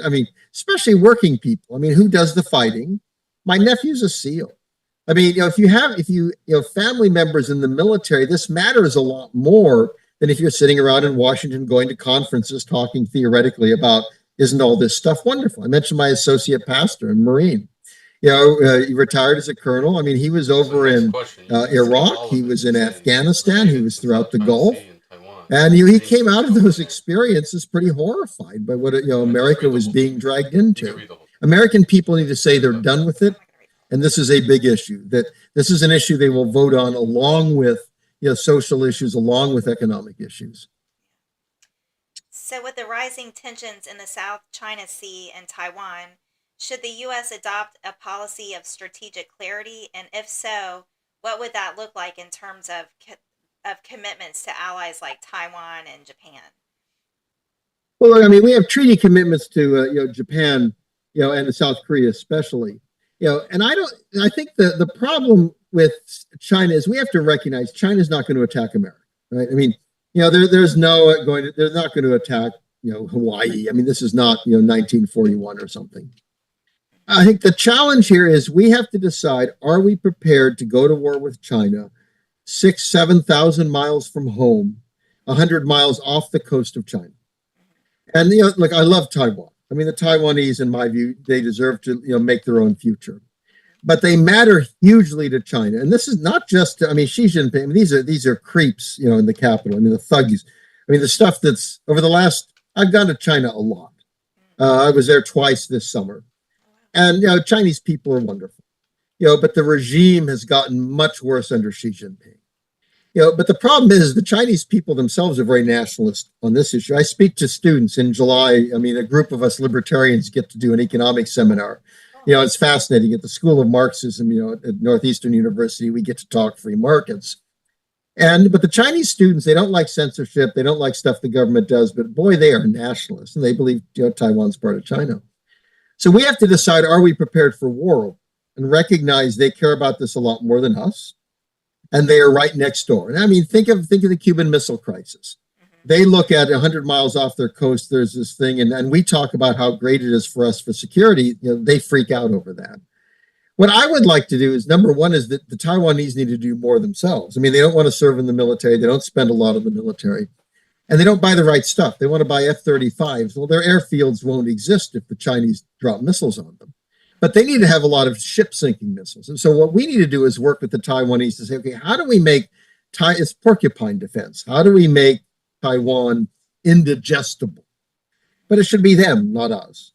especially working people. I mean, who does the fighting? My nephew's a SEAL. I mean, if you have family members in the military, this matters a lot more than if you're sitting around in Washington going to conferences talking theoretically about, isn't all this stuff wonderful? I mentioned my associate pastor in Marine. He retired as a colonel. I mean, he was over in Iraq. He was in Afghanistan. He was throughout the Gulf. And he came out of those experiences pretty horrified by what America was being dragged into. American people need to say they're done with it. And this is a big issue, that this is an issue they will vote on along with social issues, along with economic issues. So with the rising tensions in the South China Sea and Taiwan, should the U.S. adopt a policy of strategic clarity? And if so, what would that look like in terms of commitments to allies like Taiwan and Japan? Well, I mean, we have treaty commitments to Japan, and South Korea especially. And I think the problem with China is we have to recognize China's not going to attack America, right? I mean, they're not going to attack, Hawaii. I mean, this is not, 1941 or something. I think the challenge here is we have to decide, are we prepared to go to war with China 7,000 miles from home, 100 miles off the coast of China? And, look, I love Taiwan. I mean, the Taiwanese, in my view, they deserve to, make their own future. But they matter hugely to China. And this is not just, Xi Jinping. I mean, these are creeps, in the capital. I mean, the thugs. I mean, the stuff that's over the last, I've gone to China a lot. I was there twice this summer. And, Chinese people are wonderful. But the regime has gotten much worse under Xi Jinping. But the problem is the Chinese people themselves are very nationalist on this issue. I speak to students in July. I mean, a group of us libertarians get to do an economics seminar. It's fascinating. At the School of Marxism, at Northeastern University, we get to talk free markets. But the Chinese students, they don't like censorship. They don't like stuff the government does. But boy, they are nationalists, and they believe Taiwan's part of China. So we have to decide, are we prepared for war? And recognize they care about this a lot more than us. And they are right next door. And I mean, think of the Cuban Missile Crisis. They look at 100 miles off their coast, there's this thing, and we talk about how great it is for us for security. They freak out over that. What I would like to do is, number one, is that the Taiwanese need to do more themselves. I mean, they don't want to serve in the military. They don't spend a lot in the military. And they don't buy the right stuff. They want to buy F-35s. Well, their airfields won't exist if the Chinese drop missiles on them. But they need to have a lot of ship-sinking missiles. And so what we need to do is work with the Taiwanese to say, okay, how do we make it's porcupine defense? How do we make Taiwan indigestible? But it should be them, not us.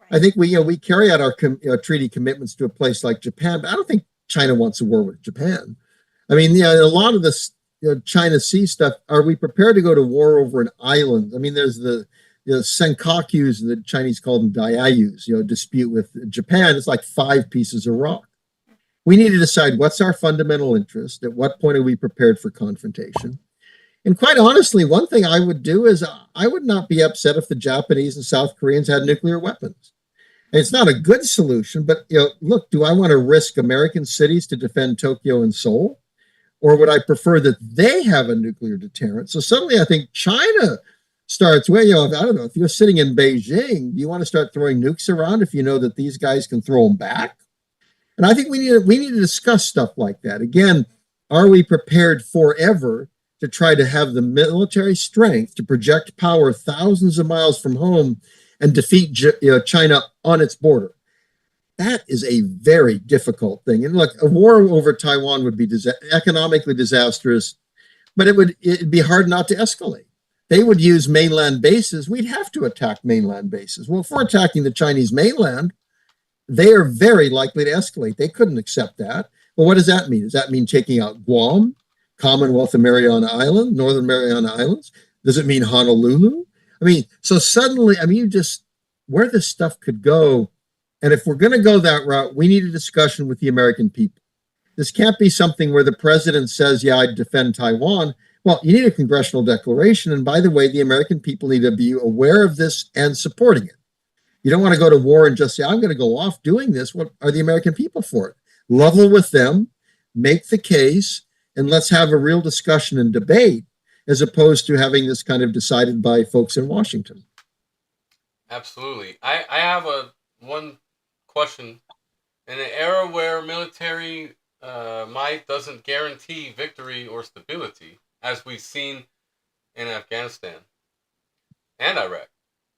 Right. I think we carry out our treaty commitments to a place like Japan, but I don't think China wants a war with Japan. I mean, a lot of this China Sea stuff, are we prepared to go to war over an island? I mean, there's the senkakus, the Chinese call them diayus, dispute with Japan. It's like 5 pieces of rock. We need to decide what's our fundamental interest, at what point are we prepared for confrontation. And quite honestly, one thing I would do is I would not be upset if the Japanese and South Koreans had nuclear weapons. And it's not a good solution, but look, do I want to risk American cities to defend Tokyo and Seoul? Or would I prefer that they have a nuclear deterrent? So suddenly I think China starts, well, I don't know, if you're sitting in Beijing, do you want to start throwing nukes around if you know that these guys can throw them back? And I think we need to discuss stuff like that. Again, are we prepared forever to try to have the military strength to project power thousands of miles from home and defeat China on its border? That is a very difficult thing. And look, a war over Taiwan would be economically disastrous, but it'd be hard not to escalate. They would use mainland bases. We'd have to attack mainland bases. Well, if we're attacking the Chinese mainland, they are very likely to escalate. They couldn't accept that. Well, what does that mean? Does that mean taking out Guam, Commonwealth of Mariana Island, Northern Mariana Islands? Does it mean Honolulu? I mean, so suddenly, where this stuff could go. And if we're going to go that route, we need a discussion with the American people. This can't be something where the president says, yeah, I'd defend Taiwan. Well, you need a congressional declaration. And by the way, the American people need to be aware of this and supporting it. You don't want to go to war and just say, I'm going to go off doing this. What are the American people for it? Level with them, make the case, and let's have a real discussion and debate as opposed to having this kind of decided by folks in Washington. Absolutely. I have one question. In an era where military might doesn't guarantee victory or stability, as we've seen in Afghanistan and Iraq,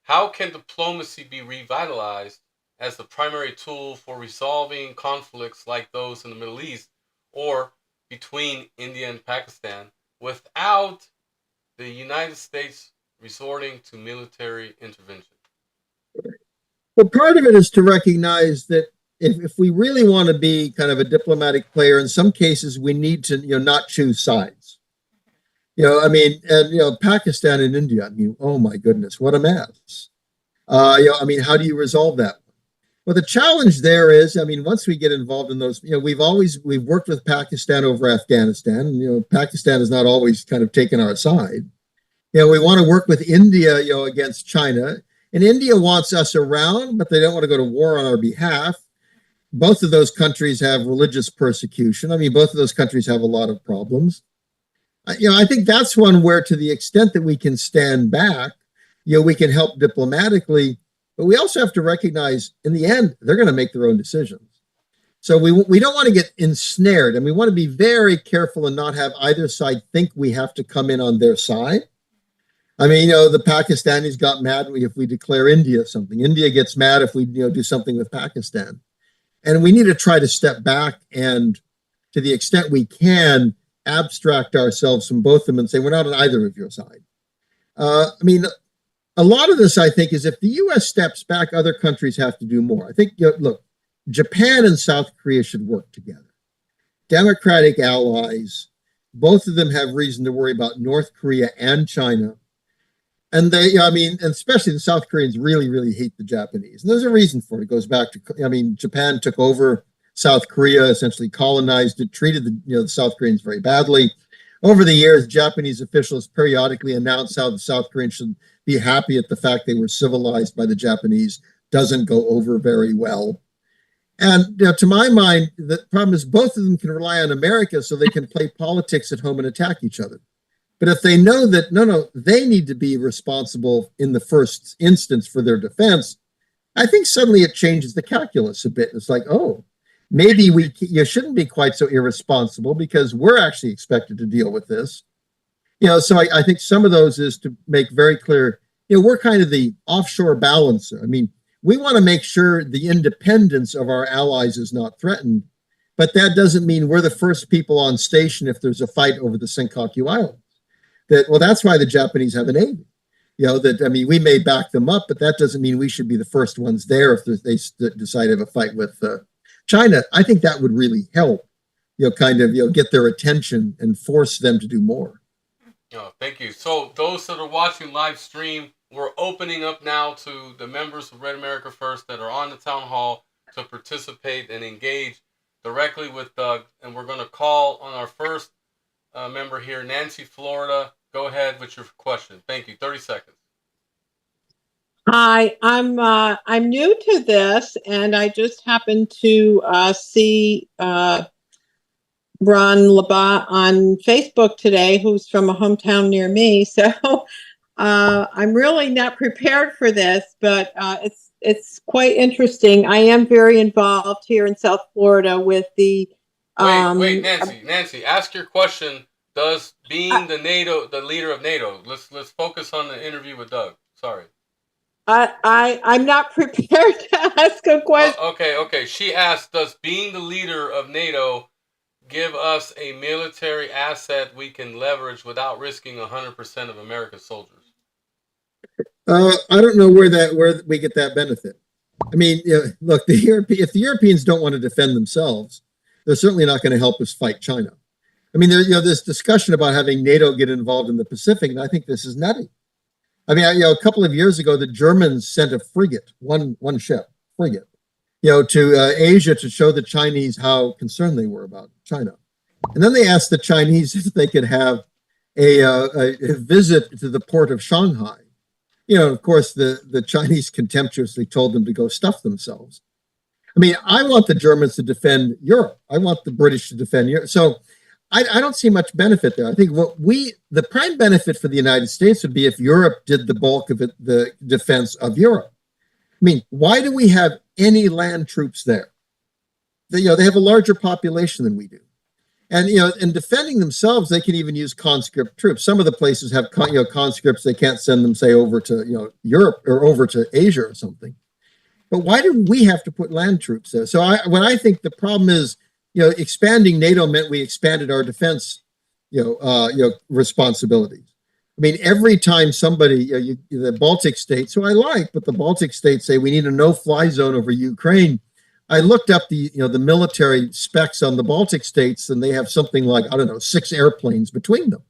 how can diplomacy be revitalized as the primary tool for resolving conflicts like those in the Middle East or between India and Pakistan without the United States resorting to military intervention? Well, part of it is to recognize that if we really want to be kind of a diplomatic player, in some cases we need to, not choose sides. Pakistan and India, oh my goodness, what a mess. How do you resolve that? Well, the challenge there is, once we get involved in those, we've worked with Pakistan over Afghanistan. Pakistan has not always kind of taken our side. We want to work with India, against China. And India wants us around, but they don't want to go to war on our behalf. Both of those countries have religious persecution. Both of those countries have a lot of problems. I think that's one where, to the extent that we can stand back, we can help diplomatically, but we also have to recognize, in the end, they're going to make their own decisions. So we don't want to get ensnared, and we want to be very careful and not have either side think we have to come in on their side. The Pakistanis got mad if we declare India something. India gets mad if we do something with Pakistan. And we need to try to step back and, to the extent we can, abstract ourselves from both of them and say, we're not on either of your side. A lot of this, I think, is if the U.S. steps back, other countries have to do more. I think, look, Japan and South Korea should work together. Democratic allies, both of them have reason to worry about North Korea and China. And they, especially the South Koreans really, really hate the Japanese. And there's a reason for it. It goes back to, Japan took over South Korea, essentially colonized it, treated the South Koreans very badly. Over the years, Japanese officials periodically announced how the South Koreans should be happy at the fact they were civilized by the Japanese. Doesn't go over very well. And to my mind, the problem is both of them can rely on America so they can play politics at home and attack each other. But if they know that, they need to be responsible in the first instance for their defense, I think suddenly it changes the calculus a bit. It's like, oh, maybe you shouldn't be quite so irresponsible because we're actually expected to deal with this. So I think some of those is to make very clear, we're kind of the offshore balancer. We want to make sure the independence of our allies is not threatened, but that doesn't mean we're the first people on station if there's a fight over the Senkaku Islands. That's why the Japanese have a navy. We may back them up, but that doesn't mean we should be the first ones there if they decide to have a fight with China. I think that would really help, get their attention and force them to do more. Oh, thank you. So those that are watching live stream, we're opening up now to the members of Red America First that are on the town hall to participate and engage. directly with Doug, and we're going to call on our first member here, Nancy, Florida. Go ahead with your question. Thank you. 30 seconds. Hi, I'm new to this, and I just happened to see Ron Labat on Facebook today, who's from a hometown near me. So I'm really not prepared for this, but it's quite interesting. I am very involved here in South Florida with the. Wait, Nancy, ask your question. Does being the leader of NATO? Let's focus on the interview with Doug. Sorry. I'm not prepared to ask a question. Okay. She asked, does being the leader of NATO give us a military asset we can leverage without risking 100% of America's soldiers? I don't know where we get that benefit. I mean, look, if the Europeans don't want to defend themselves, they're certainly not going to help us fight China. I mean, there's this discussion about having NATO get involved in the Pacific, and I think this is nutty. I mean, a couple of years ago, the Germans sent a frigate, one ship, frigate, to Asia to show the Chinese how concerned they were about China. And then they asked the Chinese if they could have a visit to the port of Shanghai. Of course, the Chinese contemptuously told them to go stuff themselves. I mean, I want the Germans to defend Europe. I want the British to defend Europe. So I don't see much benefit there. I think the prime benefit for the United States would be if Europe did the bulk of it, the defense of Europe. I mean, why do we have any land troops there? They have a larger population than we do. And, in defending themselves, they can even use conscript troops. Some of the places have, conscripts. They can't send them, say, over to, Europe or over to Asia or something. But why do we have to put land troops there? So when I think the problem is, expanding NATO meant we expanded our defense, responsibilities. I mean, every time somebody, the Baltic states, who I like, but the Baltic states say we need a no-fly zone over Ukraine. I looked up the military specs on the Baltic states, and they have something like, 6 airplanes between them.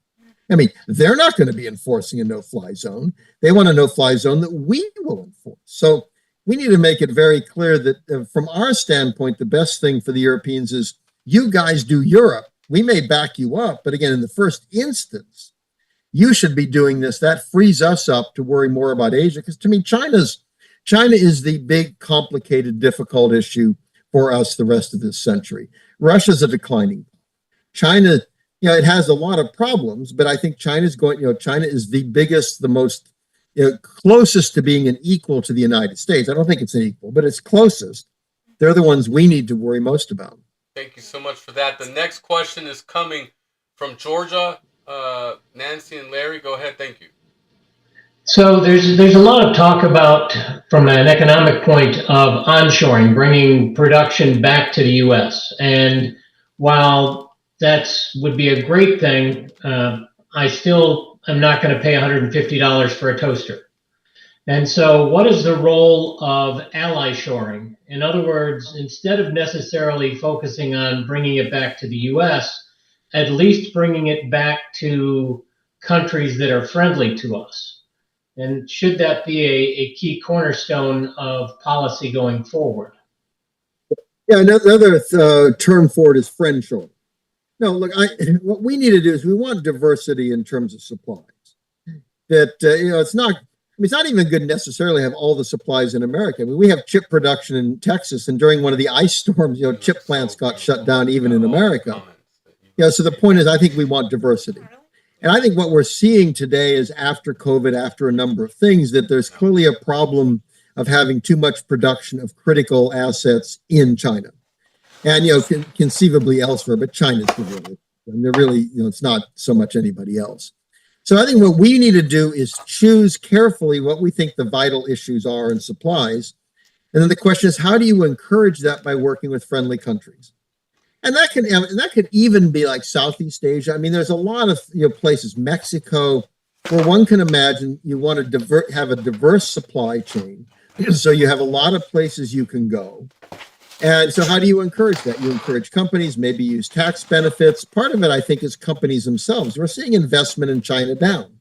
I mean, they're not going to be enforcing a no-fly zone. They want a no-fly zone that we will enforce. So we need to make it very clear that from our standpoint, the best thing for the Europeans is you guys do Europe. We may back you up, but again, in the first instance, you should be doing this. That frees us up to worry more about Asia, because to me, China is the big, complicated, difficult issue for us the rest of this century. Russia's a declining. China, it has a lot of problems, but I think China is the biggest, the most closest to being an equal to the United States. I don't think it's an equal, but it's closest. They're the ones we need to worry most about. Thank you so much for that. The next question is coming from Georgia. Nancy and Larry, go ahead. Thank you. So there's a lot of talk about, from an economic point, of onshoring, bringing production back to the U.S. And while that would be a great thing, I still am not going to pay $150 for a toaster. And so what is the role of ally shoring? In other words, instead of necessarily focusing on bringing it back to the U.S., at least bringing it back to countries that are friendly to us. And should that be a key cornerstone of policy going forward? Yeah, another term for it is friendshoring. No, look, what we need to do is we want diversity in terms of supplies. That, it's not even good necessarily to have all the supplies in America. I mean, we have chip production in Texas, and during one of the ice storms, chip plants got shut down even in America. So the point is, I think we want diversity. And I think what we're seeing today is after COVID, after a number of things, that there's clearly a problem of having too much production of critical assets in China. And, conceivably elsewhere, but China's the real, and they're really, it's not so much anybody else. So I think what we need to do is choose carefully what we think the vital issues are in supplies. And then the question is, how do you encourage that by working with friendly countries? And that could even be like Southeast Asia. I mean, there's a lot of places, Mexico, where one can imagine you want to have a diverse supply chain. So you have a lot of places you can go. And so how do you encourage that? You encourage companies, maybe use tax benefits. Part of it, I think, is companies themselves. We're seeing investment in China down.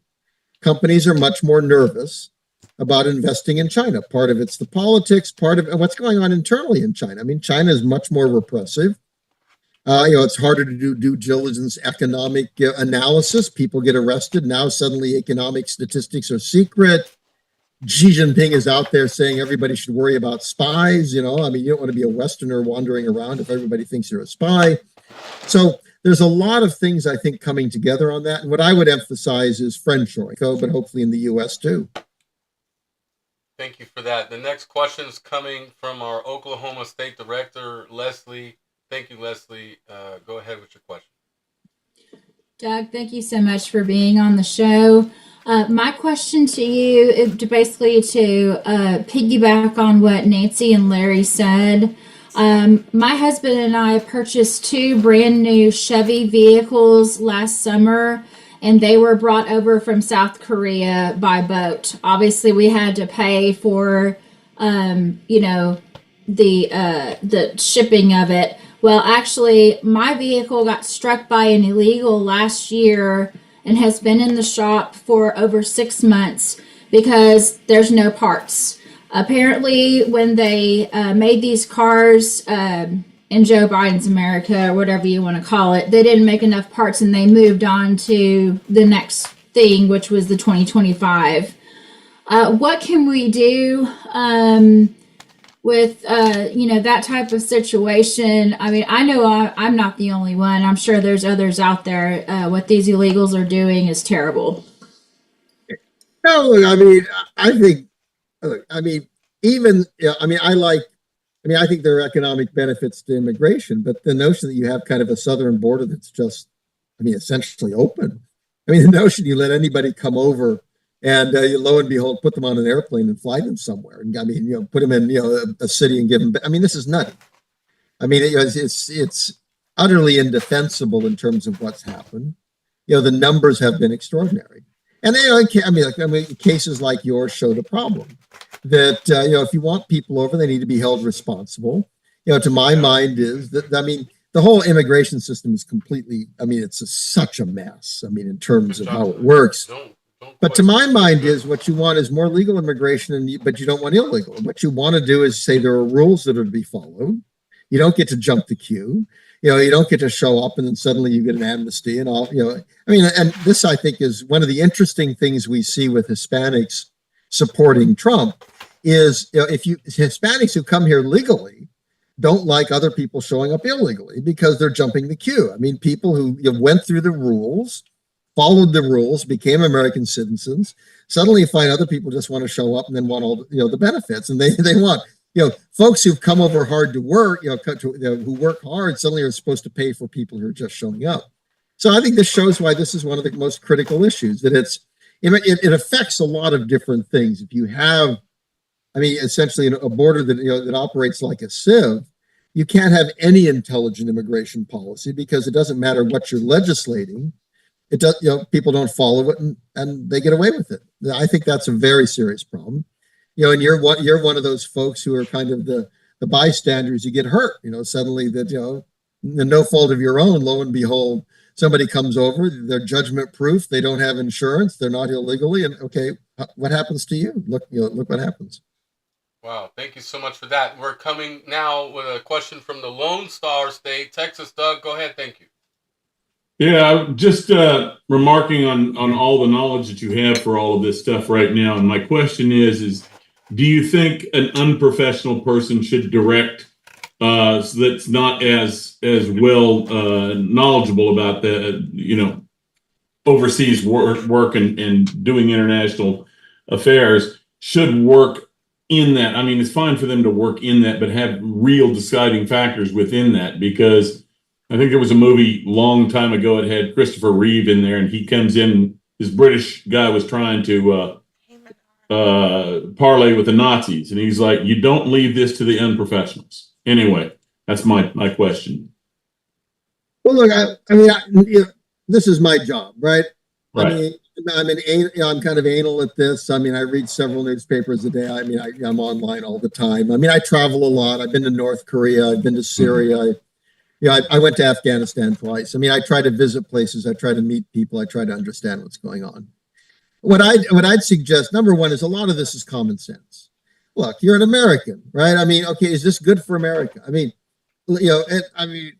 Companies are much more nervous about investing in China. Part of it's the politics, part of what's going on internally in China. I mean, China is much more repressive. It's harder to do due diligence economic analysis. People get arrested. Now suddenly economic statistics are secret. Xi Jinping is out there saying everybody should worry about spies. You don't want to be a Westerner wandering around if everybody thinks you're a spy. So there's a lot of things, I think, coming together on that. And what I would emphasize is friendshoring, but hopefully in the U.S. too. Thank you for that. The next question is coming from our Oklahoma State Director, Leslie. Thank you, Leslie. Go ahead with your question. Doug, thank you so much for being on the show. My question to you is basically to piggyback on what Nancy and Larry said. My husband and I purchased 2 brand new Chevy vehicles last summer, and they were brought over from South Korea by boat. Obviously, we had to pay for, the shipping of it. Well, actually, my vehicle got struck by an illegal last year and has been in the shop for over 6 months because there's no parts. Apparently, when they made these cars in Joe Biden's America, or whatever you want to call it, they didn't make enough parts and they moved on to the next thing, which was the 2025. What can we do with that type of situation? I mean, I know I'm not the only one. I'm sure there's others out there. What these illegals are doing is terrible. No, I mean, I think, I think there are economic benefits to immigration, but the notion that you have kind of a southern border that's just, essentially open. The notion you let anybody come over and lo and behold, put them on an airplane and fly them somewhere. And put them in, a city and give them, this is nutty. It's utterly indefensible in terms of what's happened. The numbers have been extraordinary. And cases like yours show the problem that, if you want people over, they need to be held responsible. To my mind is that, the whole immigration system is completely, it's such a mess. In terms of how it works. But to my mind is what you want is more legal immigration, but you don't want illegal. What you want to do is say there are rules that are to be followed. You don't get to jump the queue. You don't get to show up and then suddenly you get an amnesty and all, and this I think is one of the interesting things we see with Hispanics supporting Trump is, if Hispanics who come here legally don't like other people showing up illegally because they're jumping the queue. People who went through the rules, followed the rules, became American citizens, suddenly find other people just want to show up and then want all the benefits. And they want, folks who've come over hard to work, who work hard suddenly are supposed to pay for people who are just showing up. So I think this shows why this is one of the most critical issues, that it affects a lot of different things. If you have, essentially a border that operates like a sieve, you can't have any intelligent immigration policy because it doesn't matter what you're legislating. It does, people don't follow it and they get away with it. I think that's a very serious problem. And you're one of those folks who are kind of the bystanders. You get hurt, suddenly that, no fault of your own, lo and behold, somebody comes over, they're judgment proof, they don't have insurance, they're not illegally, and okay, what happens to you? Look what happens. Wow, thank you so much for that. We're coming now with a question from the Lone Star State, Texas. Doug, go ahead. Thank you. Yeah, just remarking on all the knowledge that you have for all of this stuff right now. And my question is do you think an unprofessional person should direct so that's not as well knowledgeable about the, overseas work and doing international affairs should work in that? It's fine for them to work in that, but have real deciding factors within that, because I think there was a movie long time ago. It had Christopher Reeve in there, and he comes in. This British guy was trying to parlay with the Nazis, and he's like, "You don't leave this to the unprofessionals." Anyway, that's my question. Well, look, this is my job, right? Right. I'm kind of anal at this. I read several newspapers a day. I'm online all the time. I travel a lot. I've been to North Korea. I've been to Syria. I went to Afghanistan twice. I try to visit places. I try to meet people. I try to understand what's going on. What I'd suggest, number one, is a lot of this is common sense. Look, you're an American, right? Okay, is this good for America? I mean,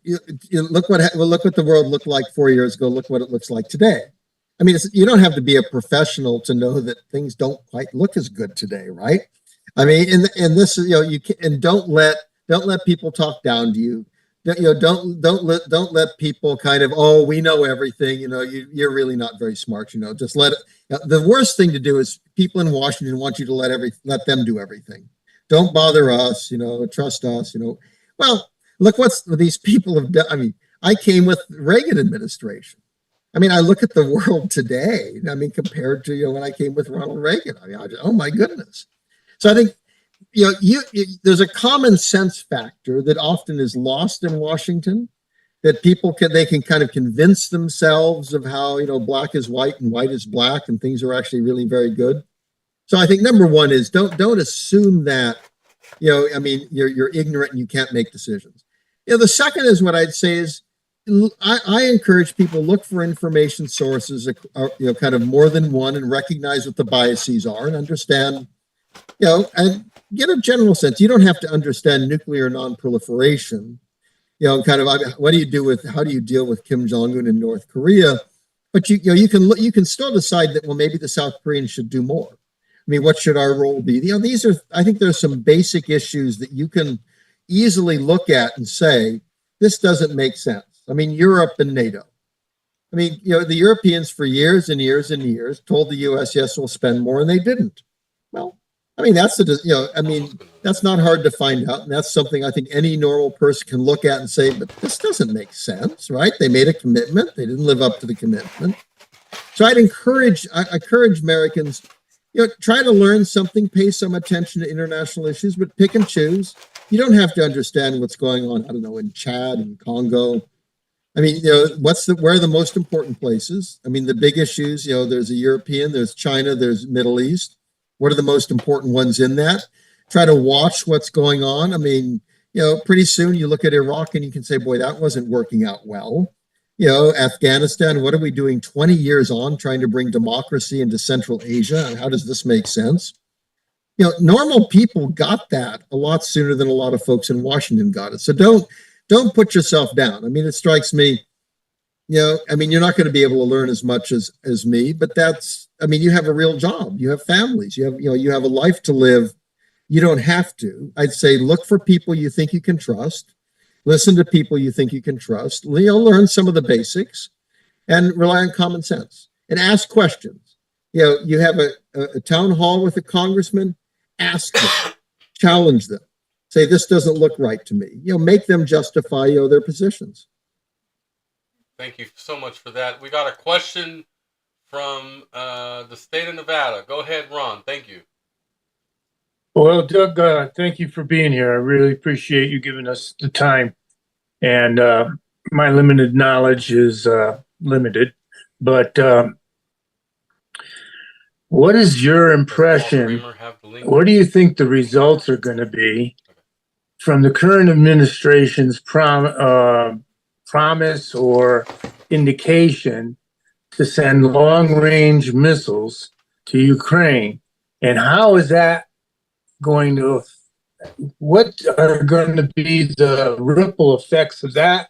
look what the world looked like 4 years ago. Look what it looks like today. I mean, you don't have to be a professional to know that things don't quite look as good today, right? I mean, in this, you can, and don't let people talk down to you. Don't let people kind of, oh, we know everything. You're really not very smart. Just let it. The worst thing to do is people in Washington want you to let them do everything. Don't bother us. Trust us. Well, look what these people have done. I mean, I came with Reagan administration. I mean, I look at the world today. I mean, compared to when I came with Ronald Reagan. I mean, oh my goodness. So I think there's a common sense factor that often is lost in Washington, that people can kind of convince themselves of how black is white and white is black and things are actually really very good. So I think number one is don't assume that I mean you're ignorant and you can't make decisions. The second is what I'd say is I encourage people look for information sources, kind of more than one, and recognize what the biases are and understand, and get a general sense. You don't have to understand nuclear non-proliferation, kind of how do you deal with Kim Jong-un in North Korea? But you can still decide that, well, maybe the South Koreans should do more. I mean, what should our role be? I think there's some basic issues that you can easily look at and say, this doesn't make sense. I mean, Europe and NATO. I mean, the Europeans for years and years and years told the US, yes, we'll spend more, and they didn't. Well, I mean, that's not hard to find out. And that's something I think any normal person can look at and say, but this doesn't make sense, right? They made a commitment. They didn't live up to the commitment. So I encourage Americans, try to learn something, pay some attention to international issues, but pick and choose. You don't have to understand what's going on, I don't know, in Chad and Congo. I mean, where are the most important places? I mean, the big issues, there's a European, there's China, there's Middle East. What are the most important ones in that? Try to watch what's going on. I mean, pretty soon you look at Iraq and you can say, boy, that wasn't working out well. Afghanistan, what are we doing 20 years on trying to bring democracy into Central Asia? And how does this make sense? Normal people got that a lot sooner than a lot of folks in Washington got it. So don't put yourself down. I mean, it strikes me, I mean, you're not going to be able to learn as much as me, but you have a real job. You have families. You have a life to live. You don't have to. I'd say look for people you think you can trust. Listen to people you think you can trust. Learn some of the basics and rely on common sense and ask questions. You have a town hall with a congressman, ask them, challenge them. Say, this doesn't look right to me. Make them justify their positions. Thank you so much for that. We got a question from the state of Nevada. Go ahead, Ron. Thank you. Well, Doug, thank you for being here. I really appreciate you giving us the time. And my limited knowledge is limited. But what is your impression? What do you think the results are going to be from the current administration's promise or indication to send long-range missiles to Ukraine? And how is that going to, what are going to be the ripple effects of that?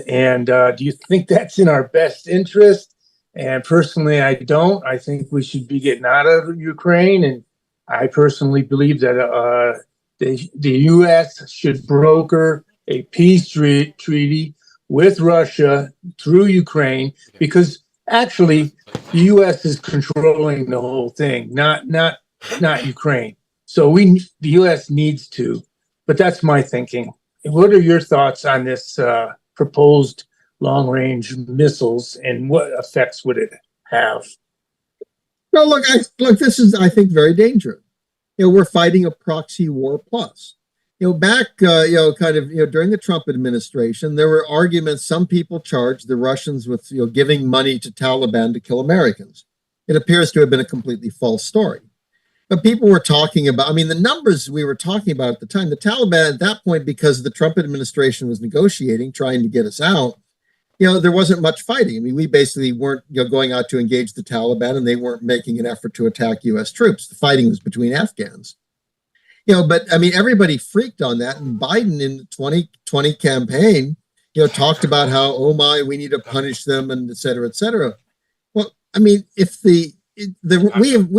And do you think that's in our best interest? And personally, I don't. I think we should be getting out of Ukraine. And I personally believe that the U.S. should broker a peace treaty with Russia through Ukraine, because actually the U.S. is controlling the whole thing, not Ukraine. So the U.S. needs to, but that's my thinking. What are your thoughts on this proposed long-range missiles, and what effects would it have? No, look, this is, I think, very dangerous. We're fighting a proxy war plus. Back, during the Trump administration, there were arguments. Some people charged the Russians with, giving money to Taliban to kill Americans. It appears to have been a completely false story. But people were talking about, the numbers we were talking about at the time, the Taliban at that point, because the Trump administration was negotiating, trying to get us out, there wasn't much fighting. We basically weren't going out to engage the Taliban, and they weren't making an effort to attack U.S. troops. The fighting was between Afghans. But I mean, everybody freaked on that. And Biden in the 2020 campaign, talked about how, oh my, we need to punish them and et cetera, et cetera. Well, I mean, if we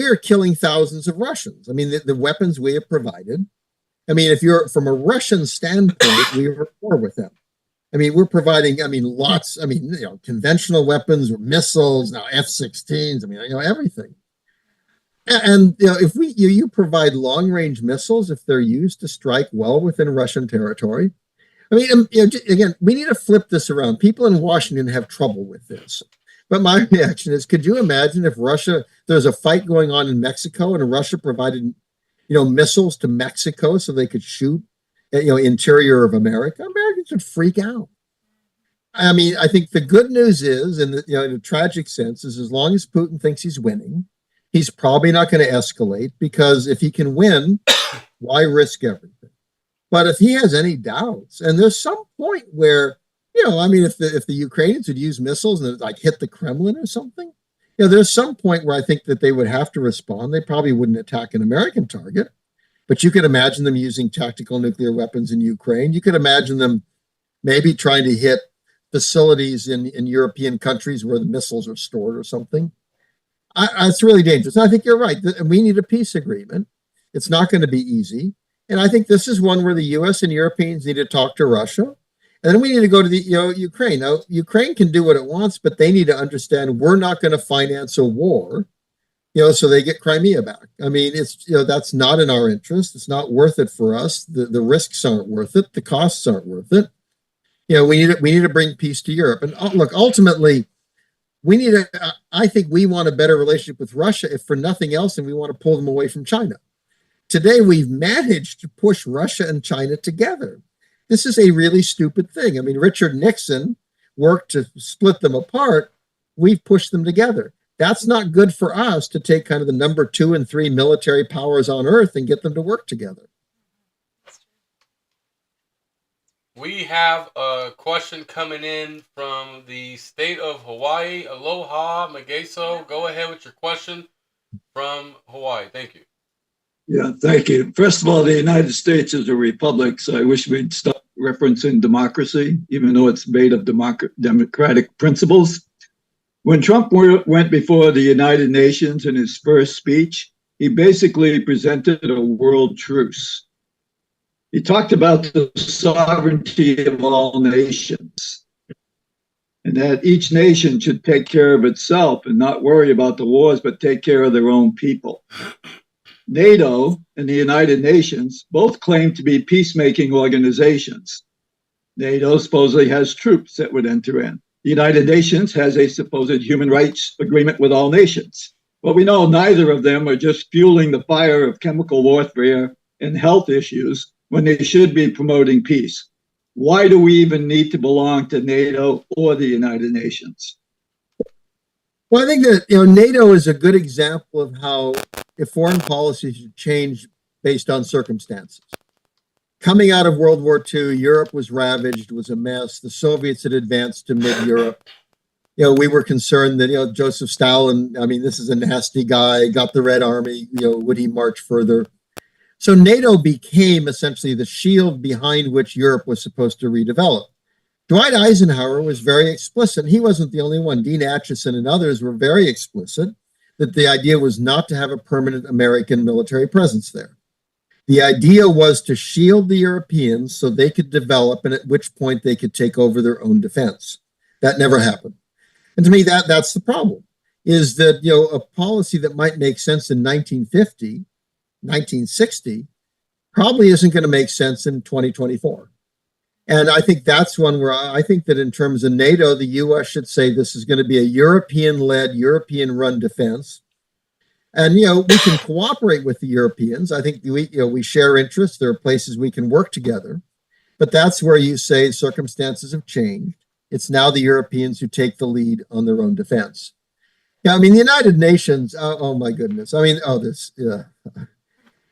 are killing thousands of Russians. I mean, the weapons we have provided. I mean, if you're from a Russian standpoint, we are at war with them. I mean, we're providing, lots, conventional weapons or missiles, now F-16s, everything. And if you provide long-range missiles, if they're used to strike well within Russian territory, I mean, again, we need to flip this around. People in Washington have trouble with this. But my reaction is, could you imagine if there's a fight going on in Mexico and Russia provided, missiles to Mexico so they could shoot, interior of America? Americans would freak out. I mean, I think the good news is, in a tragic sense, is as long as Putin thinks he's winning, he's probably not going to escalate, because if he can win, why risk everything? But if he has any doubts, and there's some point where, if the Ukrainians would use missiles and like hit the Kremlin or something, there's some point where I think that they would have to respond. They probably wouldn't attack an American target, but you could imagine them using tactical nuclear weapons in Ukraine. You could imagine them maybe trying to hit facilities in European countries where the missiles are stored or something. It's really dangerous. And I think you're right. We need a peace agreement. It's not going to be easy. And I think this is one where the U.S. and Europeans need to talk to Russia. And then we need to go to the Ukraine. Now, Ukraine can do what it wants, but they need to understand we're not going to finance a war, so they get Crimea back. I mean, it's that's not in our interest. It's not worth it for us. The risks aren't worth it. The costs aren't worth it. We need to bring peace to Europe. And look, ultimately, I think we want a better relationship with Russia, if for nothing else, and we want to pull them away from China. Today, we've managed to push Russia and China together. This is a really stupid thing. I mean, Richard Nixon worked to split them apart. We've pushed them together. That's not good for us to take kind of the number 2 and 3 military powers on earth and get them to work together. We have a question coming in from the state of Hawaii. Aloha, Mageso. Go ahead with your question from Hawaii. Thank you. Yeah, thank you. First of all, the United States is a republic, so I wish we'd stop referencing democracy, even though it's made of democratic principles. When Trump went before the United Nations in his first speech, he basically presented a world truce. He talked about the sovereignty of all nations, and that each nation should take care of itself and not worry about the wars, but take care of their own people. NATO and the United Nations both claim to be peacemaking organizations. NATO supposedly has troops that would enter in. The United Nations has a supposed human rights agreement with all nations. But we know neither of them are just fueling the fire of chemical warfare and health issues when they should be promoting peace. Why do we even need to belong to NATO or the United Nations? Well, I think that NATO is a good example of how if foreign policy should change based on circumstances. Coming out of World War II, Europe was ravaged, was a mess. The Soviets had advanced to mid-Europe. We were concerned that Joseph Stalin, this is a nasty guy, got the Red Army, would he march further? So NATO became essentially the shield behind which Europe was supposed to redevelop. Dwight Eisenhower was very explicit. He wasn't the only one. Dean Acheson and others were very explicit that the idea was not to have a permanent American military presence there. The idea was to shield the Europeans so they could develop, and at which point they could take over their own defense. That never happened. And to me, that's the problem, is that a policy that might make sense in 1950, 1960, probably isn't going to make sense in 2024. And I think that's one where I think that in terms of NATO, the U.S. should say this is going to be a European-led, European-run defense. And, we can cooperate with the Europeans. I think we share interests. There are places we can work together. But that's where you say circumstances have changed. It's now the Europeans who take the lead on their own defense. Yeah, the United Nations, oh my goodness.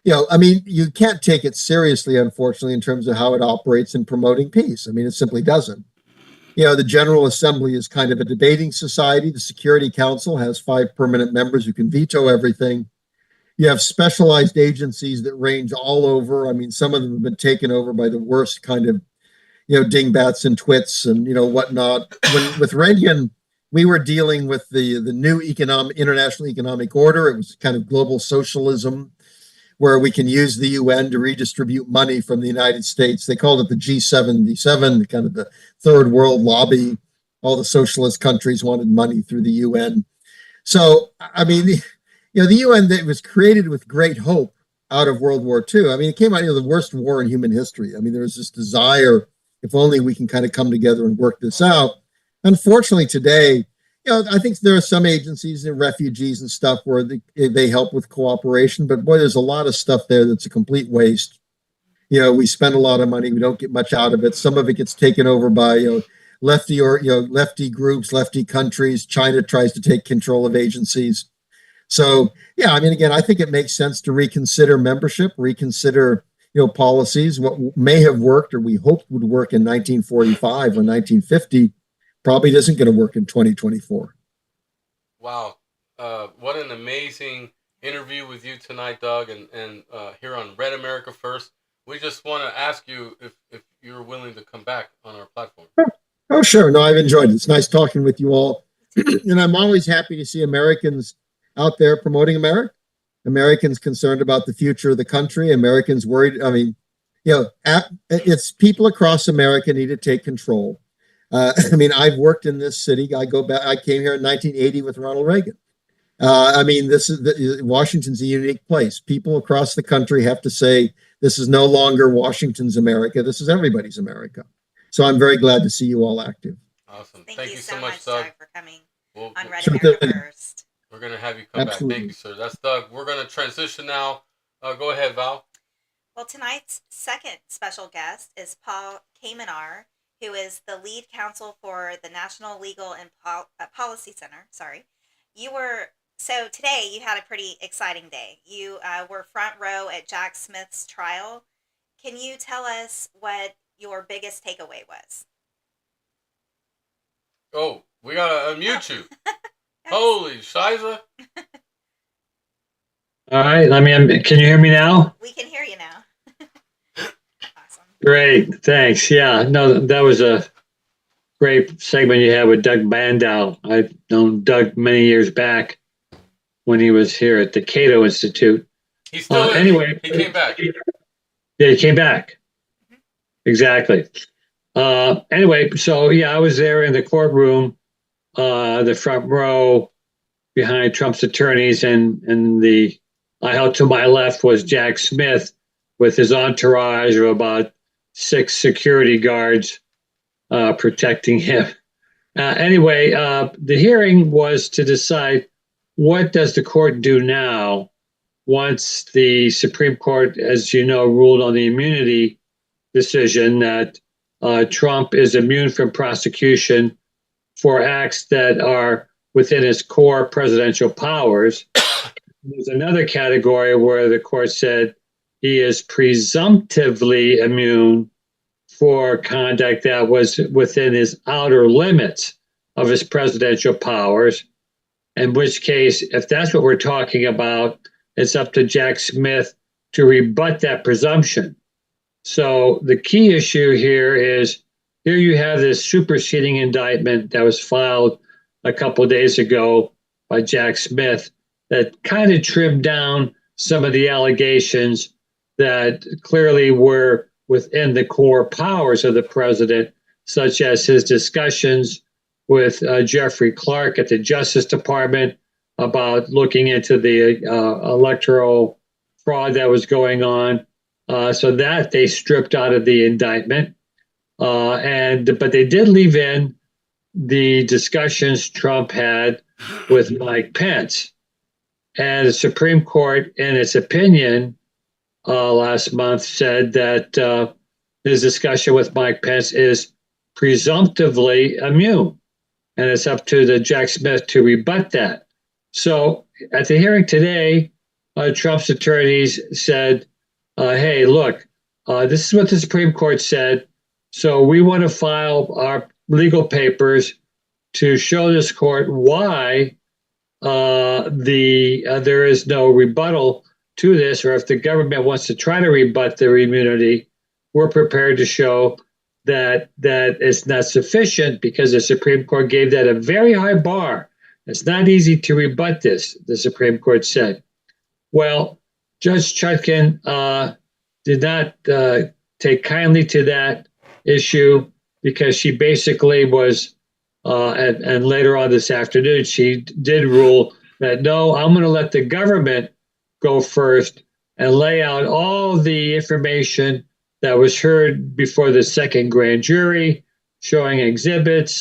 You can't take it seriously, unfortunately, in terms of how it operates in promoting peace. It simply doesn't. The General Assembly is kind of a debating society. The Security Council has 5 permanent members who can veto everything. You have specialized agencies that range all over. I mean, some of them have been taken over by the worst kind of, dingbats and twits and, whatnot. With Reagan, we were dealing with the new international economic order. It was kind of global socialism, where we can use the UN to redistribute money from the United States. They called it the G77, kind of the third world lobby. All the socialist countries wanted money through the UN. So, I mean, the UN that was created with great hope out of World War II. I mean, it came out of the worst war in human history. I mean, there was this desire, if only we can kind of come together and work this out. Unfortunately, today, I think there are some agencies and refugees and stuff where they help with cooperation, but boy, there's a lot of stuff there that's a complete waste. We spend a lot of money, we don't get much out of it. Some of it gets taken over by lefty groups, lefty countries. China tries to take control of agencies. So yeah, I mean, again, I think it makes sense to reconsider membership, reconsider policies. What may have worked or we hoped would work in 1945 or 1950 probably isn't going to work in 2024. Wow. What an amazing interview with you tonight, Doug, and here on Red America First. We just want to ask you if you're willing to come back on our platform. Oh, sure. No, I've enjoyed it. It's nice talking with you all. And I'm always happy to see Americans out there promoting America. Americans concerned about the future of the country. Americans worried. I mean, it's people across America need to take control. I mean, I've worked in this city. I came here in 1980 with Ronald Reagan. I mean, Washington's a unique place. People across the country have to say, this is no longer Washington's America. This is everybody's America. So I'm very glad to see you all active. Awesome. Thank you so much, Doug, for coming on Red America First. We're going to have you come Absolutely. back. Thank you, sir. That's Doug. We're going to transition now. Go ahead, Val. Well, tonight's second special guest is Paul Kamenar, who is the lead counsel for the National Legal and Policy Center. So today you had a pretty exciting day. You were front row at Jack Smith's trial. Can you tell us what your biggest takeaway was? Oh, we got to unmute you. Holy shiza. All right, can you hear me now? We can hear you now. Awesome. Great, thanks. Yeah, no, that was a great segment you had with Doug Bandow. I've known Doug many years back when he was here at the Cato Institute. He's still anyway. He came back. Yeah, he came back. Exactly. Anyway, so yeah, I was there in the courtroom, the front row behind Trump's attorneys, and the aisle to my left was Jack Smith with his entourage of about 6 security guards protecting him. Anyway, the hearing was to decide what does the court do now once the Supreme Court, as you know, ruled on the immunity decision that Trump is immune from prosecution for acts that are within his core presidential powers. There's another category where the court said he is presumptively immune for conduct that was within his outer limits of his presidential powers, in which case, if that's what we're talking about, it's up to Jack Smith to rebut that presumption. So the key issue here is, here you have this superseding indictment that was filed a couple of days ago by Jack Smith that kind of trimmed down some of the allegations that clearly were within the core powers of the president, such as his discussions with Jeffrey Clark at the Justice Department about looking into the electoral fraud that was going on. So that they stripped out of the indictment. But they did leave in the discussions Trump had with Mike Pence. And the Supreme Court, in its opinion last month, said that his discussion with Mike Pence is presumptively immune. And it's up to the Jack Smith to rebut that. So at the hearing today, Trump's attorneys said, hey, look, this is what the Supreme Court said. So we want to file our legal papers to show this court why there is no rebuttal to this, or if the government wants to try to rebut their immunity, we're prepared to show that it's not sufficient because the Supreme Court gave that a very high bar. It's not easy to rebut this, the Supreme Court said. Well, Judge Chutkan did not take kindly to that issue because she basically was, and later on this afternoon, she did rule that no, I'm going to let the government go first and lay out all the information that was heard before the second grand jury, showing exhibits,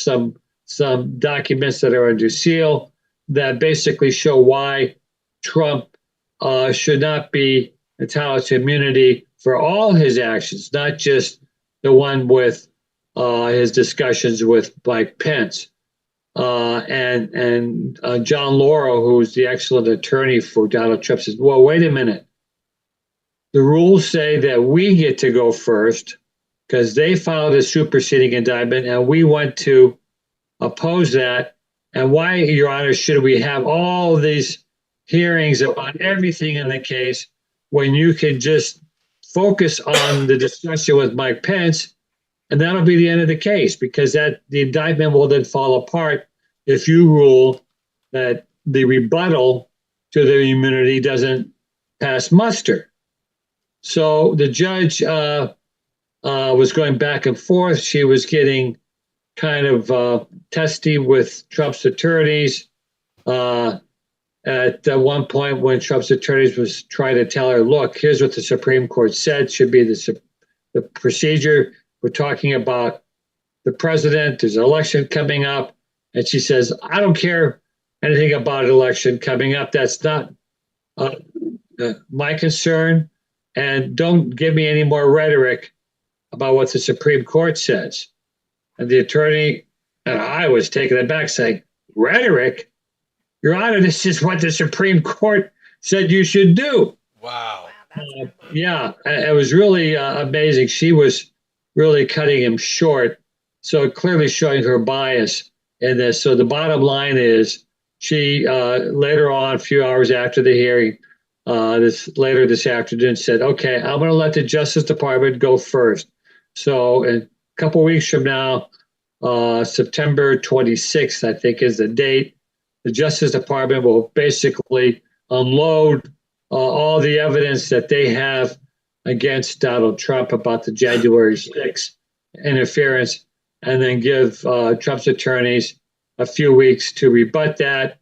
some documents that are under seal that basically show why Trump should not be entitled to immunity for all his actions, not just the one with his discussions with Mike Pence. And John Lauro, who's the excellent attorney for Donald Trump, says, well, wait a minute. The rules say that we get to go first because they filed a superseding indictment and we want to oppose that. And why, Your Honor, should we have all these hearings about everything in the case when you can just focus on the discussion with Mike Pence, and that'll be the end of the case, because the indictment will then fall apart if you rule that the rebuttal to the immunity doesn't pass muster. So the judge was going back and forth. She was getting kind of testy with Trump's attorneys. At one point when Trump's attorneys was trying to tell her, look, here's what the Supreme Court said should be the procedure. We're talking about the president. There's an election coming up. And she says, I don't care anything about an election coming up. That's not my concern. And don't give me any more rhetoric about what the Supreme Court says. And the attorney, and I was taken aback, saying, rhetoric? Your Honor, this is what the Supreme Court said you should do. Wow. Yeah, it was really amazing. She was really cutting him short, so clearly showing her bias in this. So the bottom line is she later on, a few hours after the hearing, later this afternoon, said, okay, I'm going to let the Justice Department go first. So in a couple weeks from now, September 26th, I think is the date, the Justice Department will basically unload all the evidence that they have against Donald Trump about the January 6th interference, and then give Trump's attorneys a few weeks to rebut that.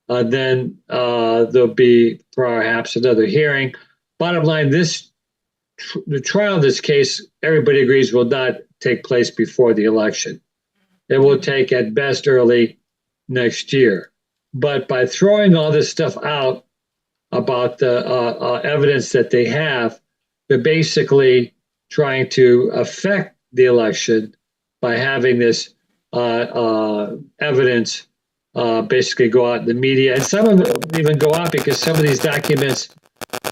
Then there'll be perhaps another hearing. Bottom line, the trial of this case, everybody agrees, will not take place before the election. It will take at best early next year. But by throwing all this stuff out about the evidence that they have, they're basically trying to affect the election by having this evidence basically go out in the media. And some of them even go out because some of these documents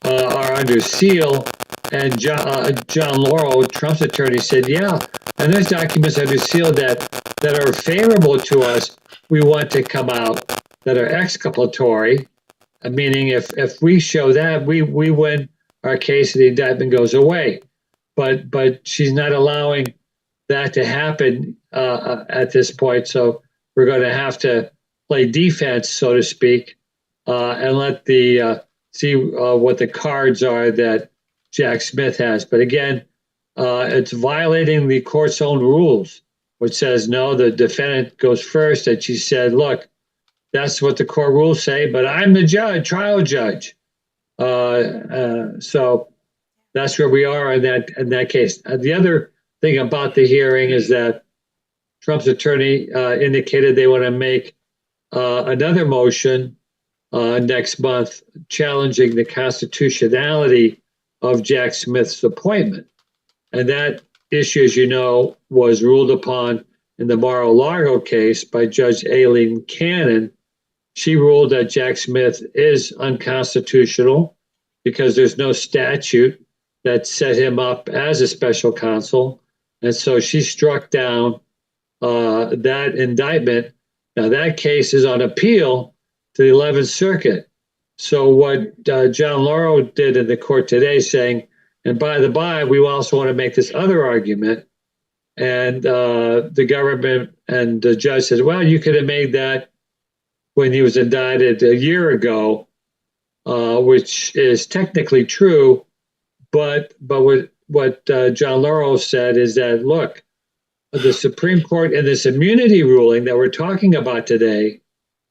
are under seal. And John Lauro, Trump's attorney, said, yeah, and there's documents under seal that are favorable to us. We want to come out that are exculpatory, meaning if we show that, we win our case and the indictment goes away. But she's not allowing that to happen at this point. So we're going to have to play defense, so to speak, and let the see what the cards are that Jack Smith has. But again, it's violating the court's own rules, which says, no, the defendant goes first. And she said, look, that's what the court rules say, but I'm the judge, trial judge. So that's where we are in that case. The other thing about the hearing is that Trump's attorney indicated they want to make another motion next month challenging the constitutionality of Jack Smith's appointment. And that issue, as you know, was ruled upon in the Mar-a-Lago case by Judge Aileen Cannon. She ruled that Jack Smith is unconstitutional because there's no statute that set him up as a special counsel. And so she struck down that indictment. Now, that case is on appeal to the 11th Circuit. So what John Lauro did in the court today, saying, and by the by, we also want to make this other argument. And the government and the judge said, well, you could have made that when he was indicted a year ago, which is technically true. But what John Lauro said is that, look, the Supreme Court in this immunity ruling that we're talking about today,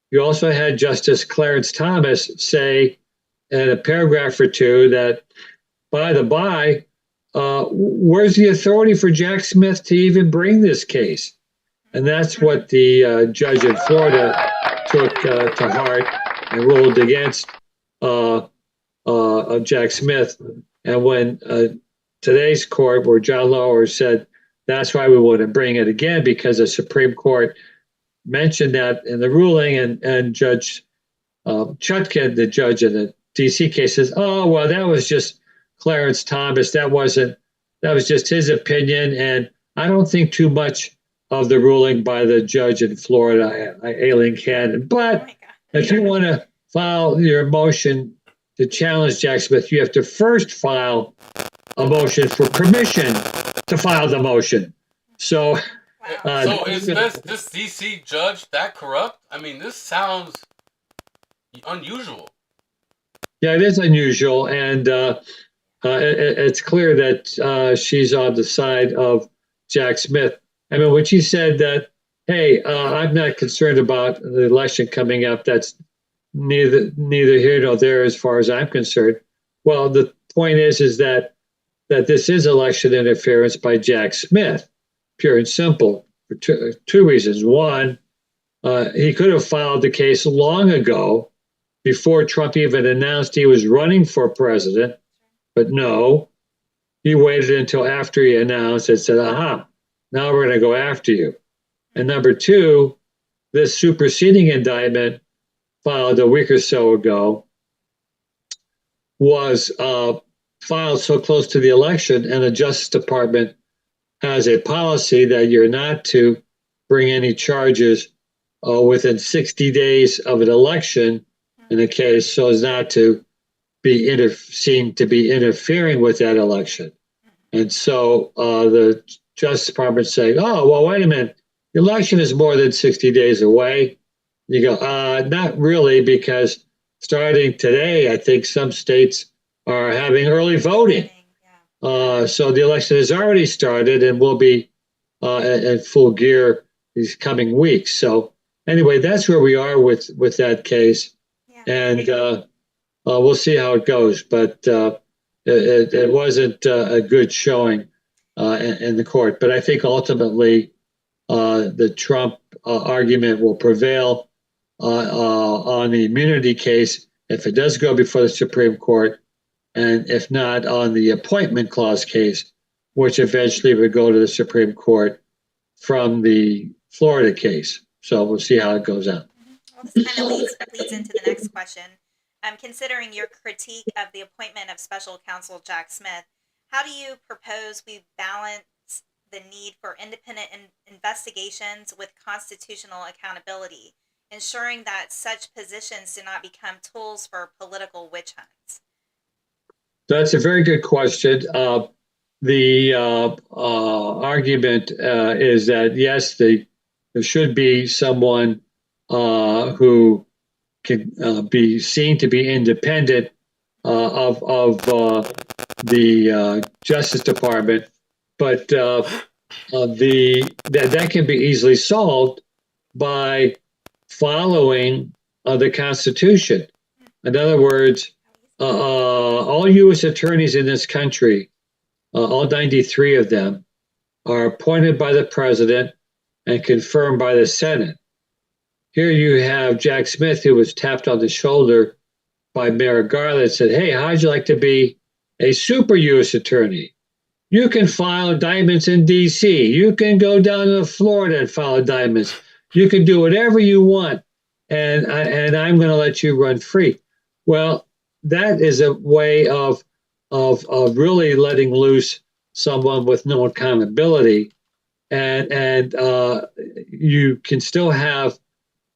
you also had Justice Clarence Thomas say in a paragraph or two that, by the by, where's the authority for Jack Smith to even bring this case? And that's what the judge in Florida took to heart and ruled against Jack Smith. And when today's court, where John Lauro said, that's why we want to bring it again, because the Supreme Court mentioned that in the ruling, and Judge Chutkin, the judge in the DC case, says, oh, well, that was just Clarence Thomas. That was just his opinion. And I don't think too much of the ruling by the judge in Florida, Aileen Cannon. But if you want to file your motion to challenge Jack Smith, you have to first file a motion for permission to file the motion. So, so is this DC judge that corrupt? I mean, this sounds unusual. Yeah, it is unusual, and it's clear that she's on the side of Jack Smith. I mean, when she said that, hey, I'm not concerned about the election coming up, that's neither here nor there as far as I'm concerned. Well, the point is that this is election interference by Jack Smith, pure and simple, for two reasons. One, he could have filed the case long ago, before Trump even announced he was running for president. But no, he waited until after he announced and said, aha, now we're going to go after you. And number two, this superseding indictment filed a week or so ago was filed so close to the election, and the Justice Department has a policy that you're not to bring any charges within 60 days of an election in a case, so as not to be seen to be interfering with that election. And so the Justice Department saying, oh, well, wait a minute, the election is more than 60 days away. You go, not really, because starting today, I think some states are having early voting. So the election has already started and will be in full gear these coming weeks. So anyway, that's where we are with that case. And we'll see how it goes. But it wasn't a good showing in the court. But I think ultimately the Trump argument will prevail on the immunity case if it does go before the Supreme Court, and if not, on the appointment clause case, which eventually would go to the Supreme Court from the Florida case. So we'll see how it goes out. Well, this kind of leads into the next question. Considering your critique of the appointment of Special Counsel Jack Smith, how do you propose we balance the need for independent investigations with constitutional accountability, ensuring that such positions do not become tools for political witch hunts? That's a very good question. The argument is that, yes, there should be someone who can be seen to be independent of the Justice Department, but that can be easily solved by following the Constitution. In other words, all U.S. attorneys in this country, all 93 of them, are appointed by the president and confirmed by the Senate. Here you have Jack Smith, who was tapped on the shoulder by Merrick Garland, said, hey, how'd you like to be a super U.S. attorney? You can file indictments in D.C. You can go down to Florida and file indictments. You can do whatever you want, and I'm going to let you run free. Well, that is a way of really letting loose someone with no accountability, and you can still have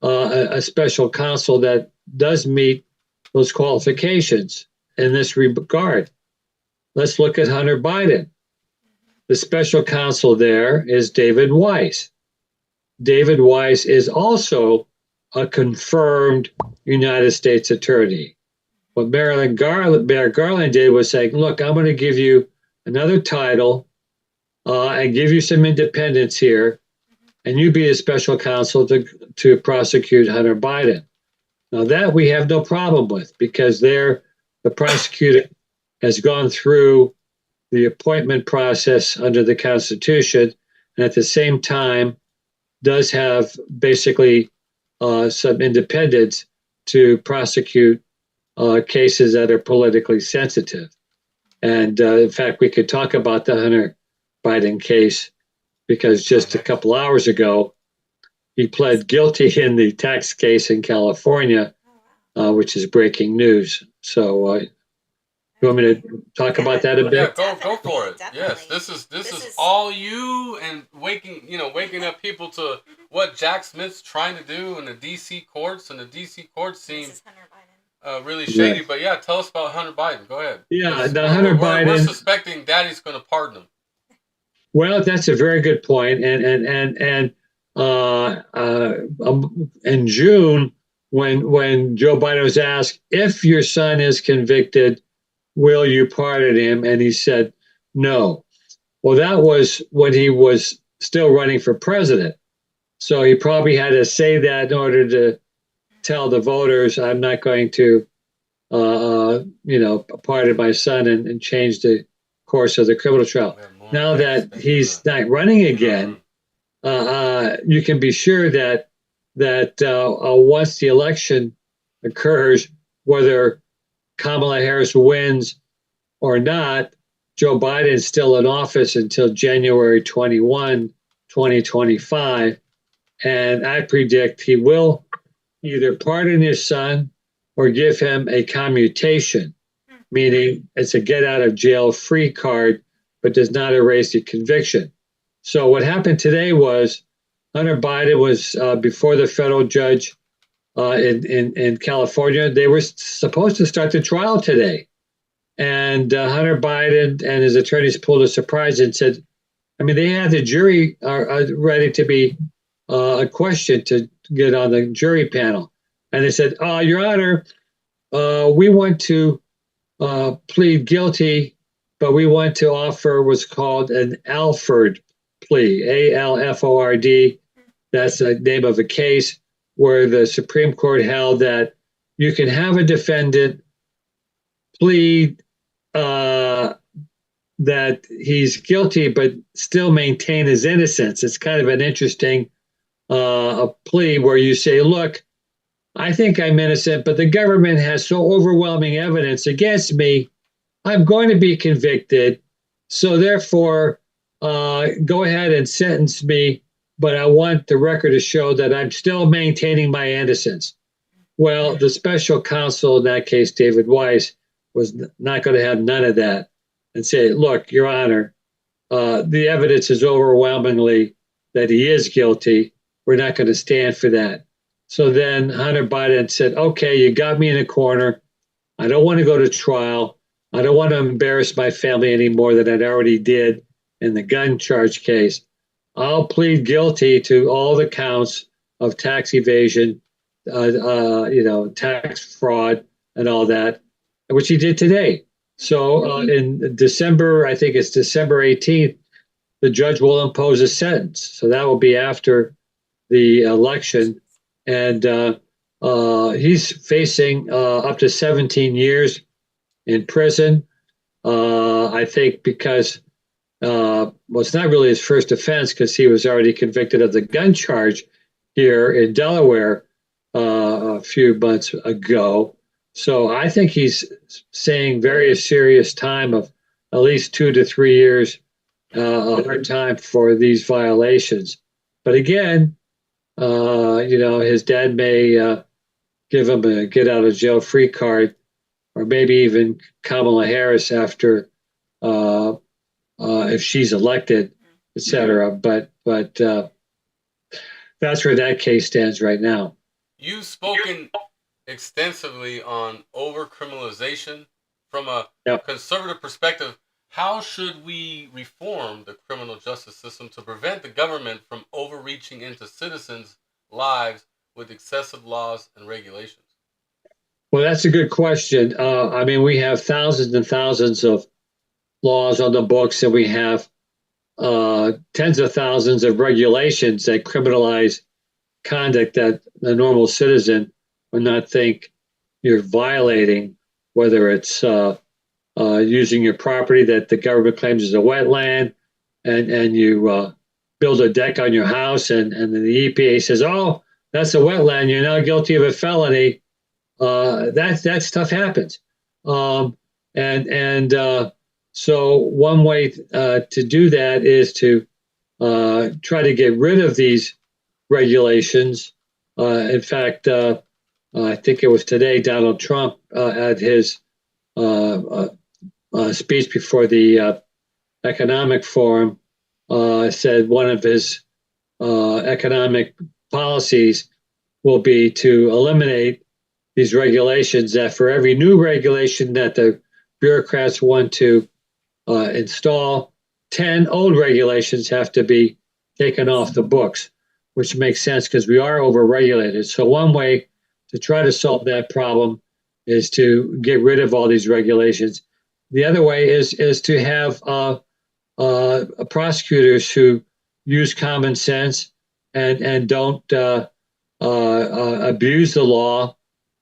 a special counsel that does meet those qualifications in this regard. Let's look at Hunter Biden. The special counsel there is David Weiss. David Weiss is also a confirmed United States attorney. What Mayor Garland did was say, look, I'm going to give you another title and give you some independence here, and you be a special counsel to prosecute Hunter Biden. Now that we have no problem with, because the prosecutor has gone through the appointment process under the Constitution, and at the same time does have basically some independence to prosecute cases that are politically sensitive. And in fact, we could talk about the Hunter Biden case, because just a couple hours ago, he pled guilty in the tax case in California, which is breaking news. So you want me to talk about that a bit? Yeah, go for it. Definitely. Yes, this is all you, and waking up people to what Jack Smith's trying to do in the D.C. courts, and the D.C. courts seem really shady. Yeah. But yeah, tell us about Hunter Biden. Go ahead. Yeah, the Hunter Biden. We're suspecting Daddy's going to pardon him. Well, that's a very good point. And in June, when Joe Biden was asked, if your son is convicted, will you pardon him? And he said, no. Well, that was when he was still running for president. So he probably had to say that in order to tell the voters, I'm not going to, pardon my son and change the course of the criminal trial. Now that he's not running again, you can be sure that once the election occurs, whether Kamala Harris wins or not, Joe Biden is still in office until January 21, 2025. And I predict he will either pardon his son or give him a commutation, meaning it's a get out of jail free card, but does not erase the conviction. So what happened today was Hunter Biden was before the federal judge in California. They were supposed to start the trial today. And Hunter Biden and his attorneys pulled a surprise and said, they had the jury ready to be questioned to get on the jury panel. And they said, Your Honor, we want to plead guilty, but we want to offer what's called an Alford plea, ALFORD. That's the name of a case where the Supreme Court held that you can have a defendant plead that he's guilty, but still maintain his innocence. It's kind of an interesting plea where you say, look, I think I'm innocent, but the government has so overwhelming evidence against me, I'm going to be convicted. So therefore, go ahead and sentence me, but I want the record to show that I'm still maintaining my innocence. Well, the special counsel in that case, David Weiss, was not going to have none of that and say, look, Your Honor, the evidence is overwhelmingly that he is guilty. We're not going to stand for that. So then Hunter Biden said, okay, you got me in a corner. I don't want to go to trial. I don't want to embarrass my family any more than I already did in the gun charge case. I'll plead guilty to all the counts of tax evasion, tax fraud and all that, which he did today. So in December, I think it's December 18th, the judge will impose a sentence. So that will be after the election. And he's facing up to 17 years in prison. I think because, it's not really his first offense because he was already convicted of the gun charge here in Delaware a few months ago. So I think he's saying very serious time of at least 2 to 3 years, a hard time for these violations. But again, his dad may give him a get out of jail free card, or maybe even Kamala Harris after if she's elected, et cetera. But that's where that case stands right now. you've spoken extensively on over-criminalization from a conservative perspective. How should we reform the criminal justice system to prevent the government from overreaching into citizens' lives with excessive laws and regulations? Well, that's a good question. I mean, we have thousands and thousands of laws on the books, and we have tens of thousands of regulations that criminalize conduct that the normal citizen would not think you're violating, whether it's using your property that the government claims is a wetland, and you build a deck on your house, and then the EPA says, "Oh, that's a wetland. You're now guilty of a felony." That stuff happens, so one way to do that is to try to get rid of these regulations. In fact, I think it was today, Donald Trump at his speech before the Economic Forum said one of his economic policies will be to eliminate these regulations, that for every new regulation that the bureaucrats want to install, 10 old regulations have to be taken off the books, which makes sense because we are overregulated. So one way to try to solve that problem is to get rid of all these regulations. The other way is to have prosecutors who use common sense and don't abuse the law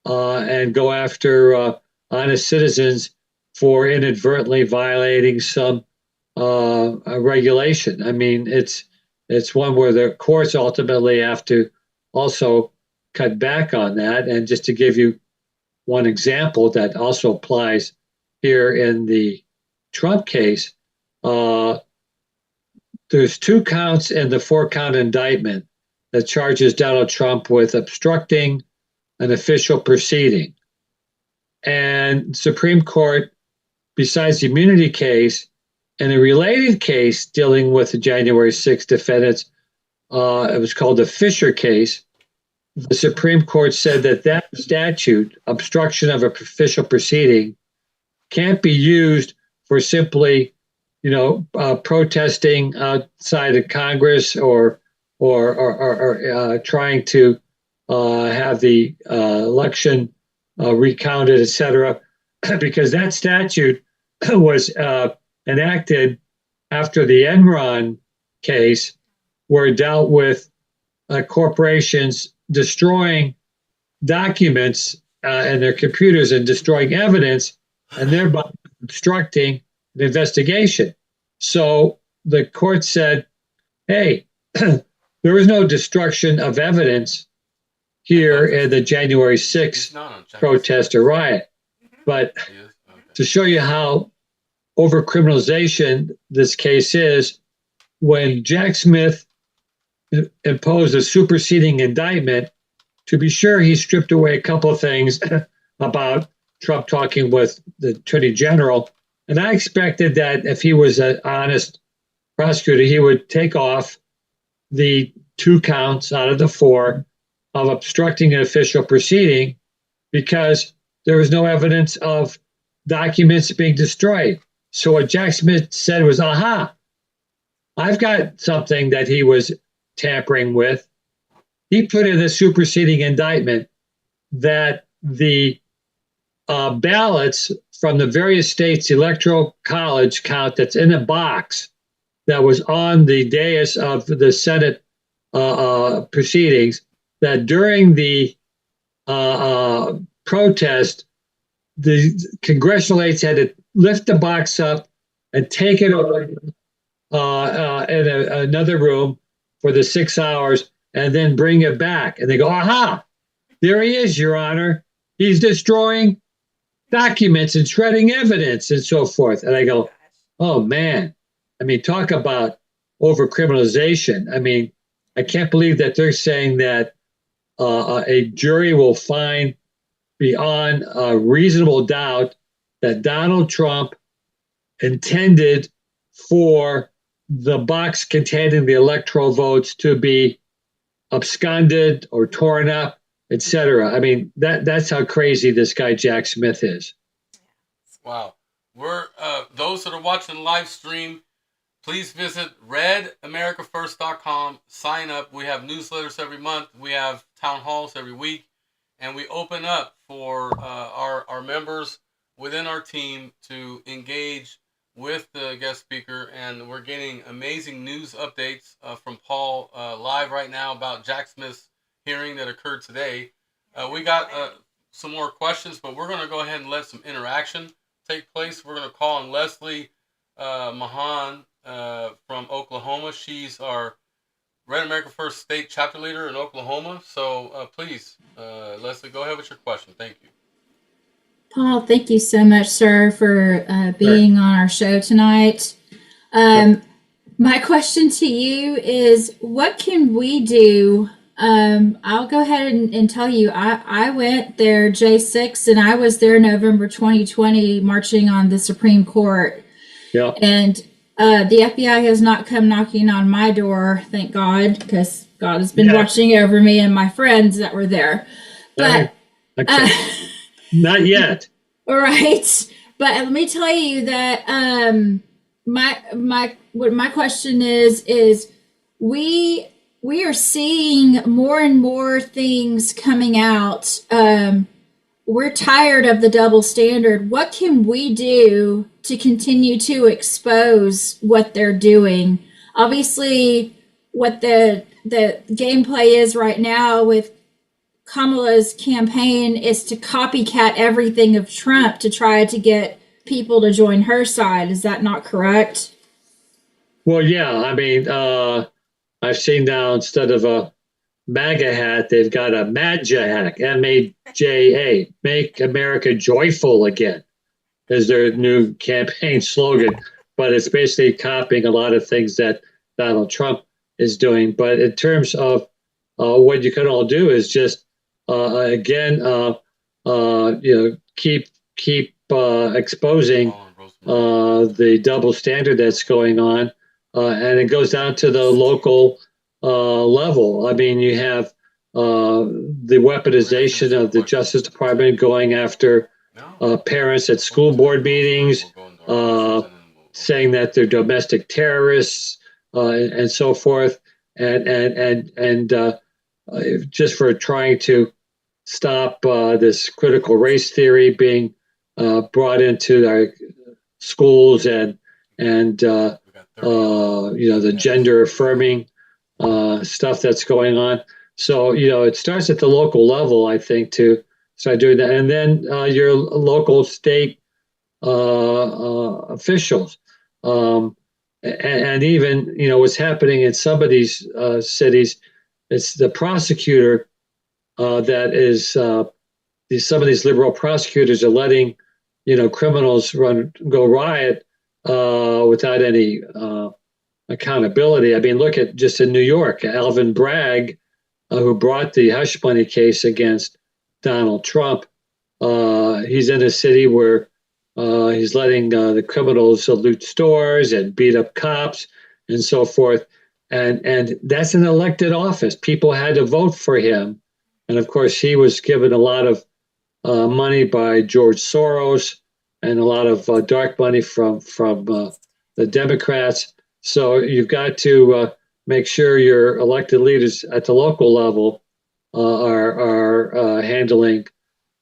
and go after honest citizens for inadvertently violating some regulation. I mean, it's one where the courts ultimately have to also cut back on that. And just to give you one example that also applies here in the Trump case, there's 2 counts in the 4-count indictment that charges Donald Trump with obstructing an official proceeding. And Supreme Court, besides the immunity case, in a related case dealing with the January 6th defendants, it was called the Fisher case. The Supreme Court said that statute, obstruction of an official proceeding, can't be used for simply, protesting outside of Congress or trying to have the election recounted, etc., because that statute was enacted after the Enron case, where it dealt with corporations destroying documents and their computers and destroying evidence, and thereby obstructing the investigation. So the court said, hey, there was no destruction of evidence here in the January 6th protest or riot. But to show you how over-criminalization this case is, when Jack Smith imposed a superseding indictment, to be sure, he stripped away a couple of things about Trump talking with the Attorney General. And I expected that if he was an honest prosecutor, he would take off the 2 counts out of the 4 of obstructing an official proceeding, because there was no evidence of documents being destroyed. So what Jack Smith said was, aha, I've got something that he was tampering with. He put in a superseding indictment that the ballots from the various states' electoral college count that's in a box that was on the dais of the Senate proceedings, that during the protest, the congressional aides had to lift the box up and take it over in another room for the 6 hours and then bring it back. And they go, aha, there he is, Your Honor. He's destroying documents and shredding evidence and so forth. And I go, oh, man. I mean, talk about over-criminalization. I mean, I can't believe that they're saying that a jury will find beyond a reasonable doubt that Donald Trump intended for the box containing the electoral votes to be absconded or torn up etc. I mean, that's how crazy this guy Jack Smith is. Wow. We're those that are watching the live stream, please visit RedAmericaFirst.com. Sign up. We have newsletters every month. We have town halls every week, and we open up for our members within our team to engage with the guest speaker. And we're getting amazing news updates from Paul live right now about Jack Smith's hearing that occurred today. We got some more questions, but we're going to go ahead and let some interaction take place. We're going to call on Leslie Mahan from Oklahoma. She's our Red America First state chapter leader in Oklahoma. So please, Leslie, go ahead with your question. Thank you. Paul, thank you so much, sir, for being on our show tonight. My question to you is, what can we do? I'll go ahead and tell you, I went there J6 and I was there November 2020 marching on the Supreme Court. Yeah. And the FBI has not come knocking on my door, thank God, because God has been watching over me and my friends that were there. But not yet. Right. But let me tell you that my question is we are seeing more and more things coming out. We're tired of the double standard. What can we do to continue to expose what they're doing? Obviously, what the gameplay is right now with Kamala's campaign is to copycat everything of Trump to try to get people to join her side. Is that not correct? Well, yeah. I mean, I've seen now instead of a MAGA hat, they've got a MAJA hat, M-A-J-A, Make America Joyful Again, is their new campaign slogan. But it's basically copying a lot of things that Donald Trump is doing. But in terms of what you can all do is just, keep exposing the double standard that's going on. And it goes down to the local level. I mean, you have the weaponization of the Justice Department going after parents at school board meetings, saying that they're domestic terrorists and so forth, and just for trying to stop this critical race theory being brought into our schools and the gender affirming stuff that's going on. So, it starts at the local level, I think, to start doing that. And then your local state officials. And even, what's happening in some of these cities, it's the prosecutor that is, some of these liberal prosecutors are letting, criminals go riot without any accountability. I mean, look at just in New York, Alvin Bragg, who brought the hush money case against Donald Trump. He's in a city where he's letting the criminals loot stores and beat up cops and so forth. And that's an elected office. People had to vote for him. And of course, he was given a lot of money by George Soros and a lot of dark money from the Democrats. So you've got to make sure your elected leaders at the local level are handling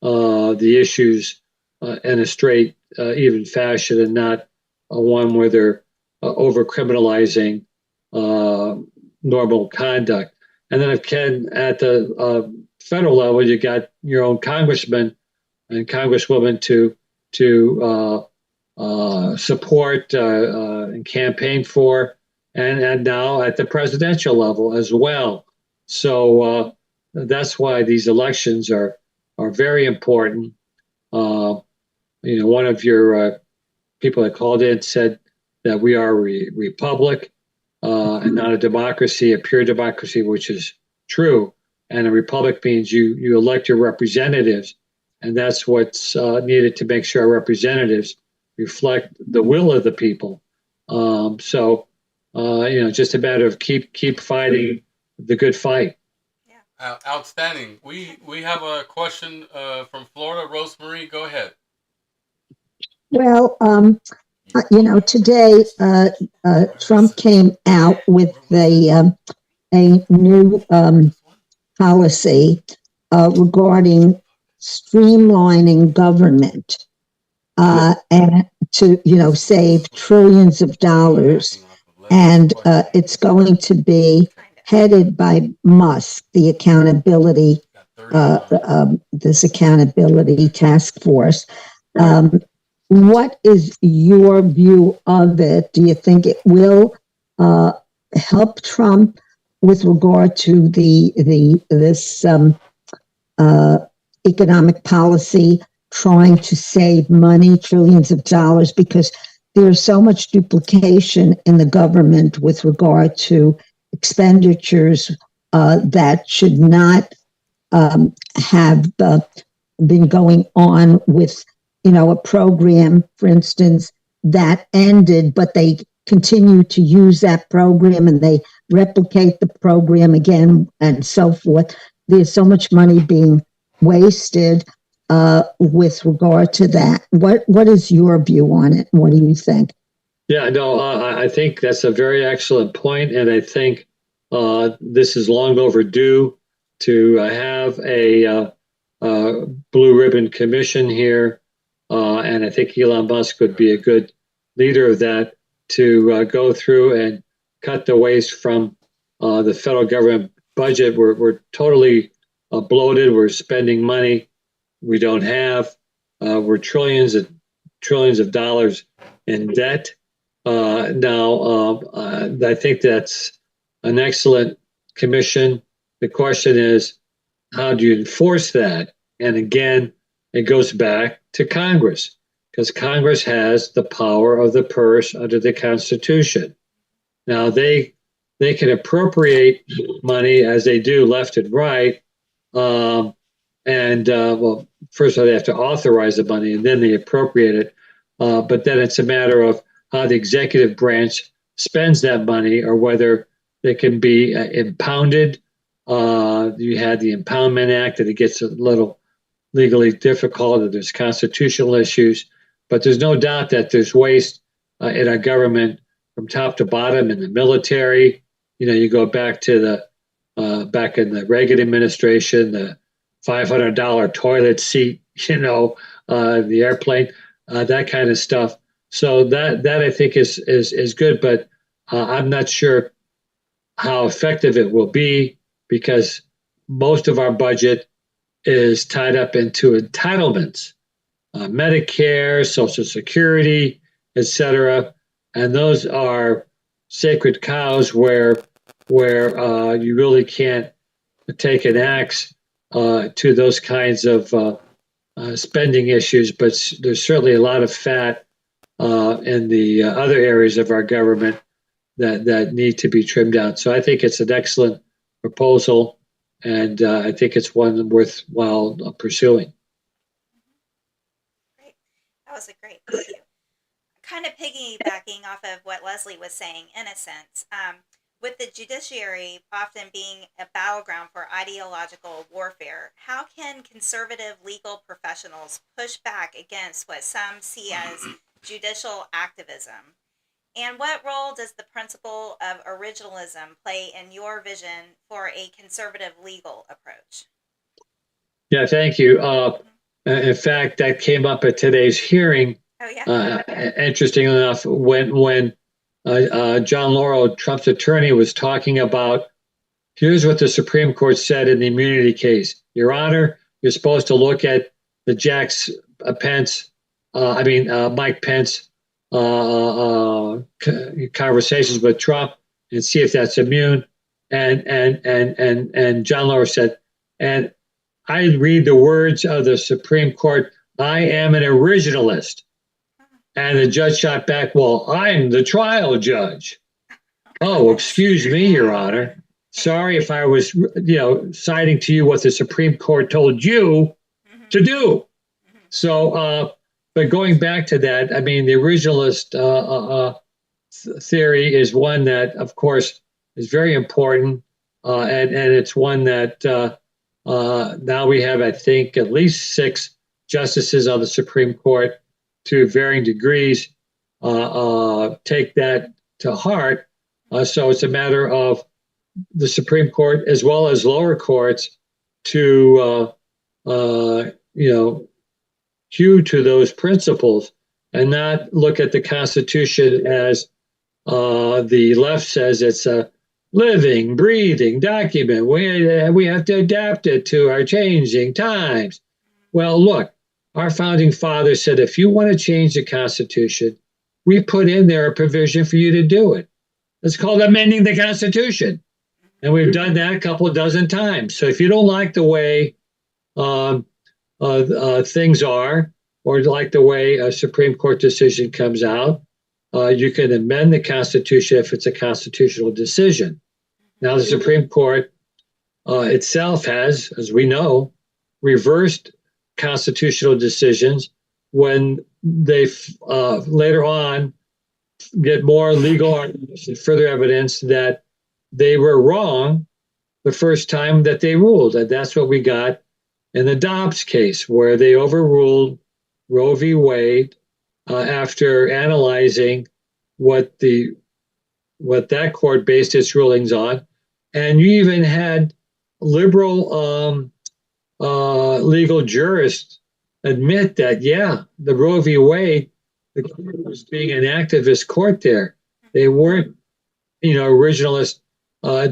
the issues in a straight, even fashion, and not one where they're over criminalizing normal conduct. And then at the federal level, you got your own congressman and congresswoman to support and campaign for, and now at the presidential level as well. So that's why these elections are very important. One of your people that called in said that we are a republic and not a democracy, a pure democracy, which is true. And a republic means you elect your representatives, and that's what's needed to make sure our representatives reflect the will of the people. Just a matter of keep fighting the good fight. Yeah. Outstanding. We have a question from Florida. Rosemarie, go ahead. Well, today Trump came out with a new policy regarding streamlining government and to save trillions of dollars, and it's going to be headed by Musk, the accountability this accountability task force. What is your view of it? Do you think it will help Trump with regard to this economic policy, trying to save money, trillions of dollars, because there's so much duplication in the government with regard to expenditures that should not have been going on with, a program, for instance, that ended, but they continue to use that program and they replicate the program again and so forth. There's so much money being wasted with regard to that. What is your view on it? What do you think? Yeah, no, I think that's a very excellent point, and I think this is long overdue to have a blue ribbon commission here, and I think Elon Musk would be a good leader of that to go through and cut the waste from the federal government budget. We're totally bloated. We're spending money we don't have. We're trillions of dollars in debt. Now, I think that's an excellent commission. The question is, how do you enforce that? And again, it goes back to Congress, because Congress has the power of the purse under the Constitution. Now, they can appropriate money as they do left and right. Well, first of all, they have to authorize the money and then they appropriate it. But then it's a matter of how the executive branch spends that money, or whether they can be impounded. You had the Impoundment Act, and it gets a little legally difficult, and there's constitutional issues. But there's no doubt that there's waste in our government from top to bottom. In the military, you go back to back in the Reagan administration, the $500 toilet seat, the airplane, that kind of stuff. So that I think is good, but I'm not sure how effective it will be, because most of our budget is tied up into entitlements, Medicare, Social Security, etc., and those are sacred cows where you really can't take an axe to those kinds of spending issues. But there's certainly a lot of fat in the other areas of our government that need to be trimmed down. So I think it's an excellent proposal, and I think it's one worthwhile pursuing. Great. That was a great thank you. Kind of piggybacking off of what Leslie was saying, in a sense, with the judiciary often being a battleground for ideological warfare, how can conservative legal professionals push back against what some see as judicial activism? And what role does the principle of originalism play in your vision for a conservative legal approach? Yeah, thank you. In fact, that came up at today's hearing. Oh, yeah. Interesting enough, when John Laurel, Trump's attorney, was talking about, here's what the Supreme Court said in the immunity case. Your Honor, you're supposed to look at the Mike Pence conversations with Trump and see if that's immune. And John Laurel said, and I read the words of the Supreme Court, I am an originalist. And the judge shot back, well, I'm the trial judge. Oh, excuse me, Your Honor. Sorry if I was, citing to you what the Supreme Court told you to do. So, but going back to that, I mean, the originalist theory is one that, of course, is very important. and it's one that now we have, I think, at least 6 justices on the Supreme Court to varying degrees take that to heart. So it's a matter of the Supreme Court as well as lower courts to hew to those principles and not look at the Constitution as the left says it's a living, breathing document. We have to adapt it to our changing times. Well, look, our founding fathers said if you want to change the Constitution, we put in there a provision for you to do it. It's called amending the Constitution. And we've done that a couple of dozen times. So if you don't like the way things are, or like the way a Supreme Court decision comes out, you can amend the Constitution if it's a constitutional decision. Now, the Supreme Court itself has, as we know, reversed constitutional decisions when they later on get more legal arguments and further evidence that they were wrong the first time that they ruled. And that's what we got in the Dobbs case, where they overruled Roe v. Wade after analyzing what that court based its rulings on. And you even had liberal legal jurists admit that, yeah, the Roe v. Wade, the court was being an activist court there. They weren't, originalist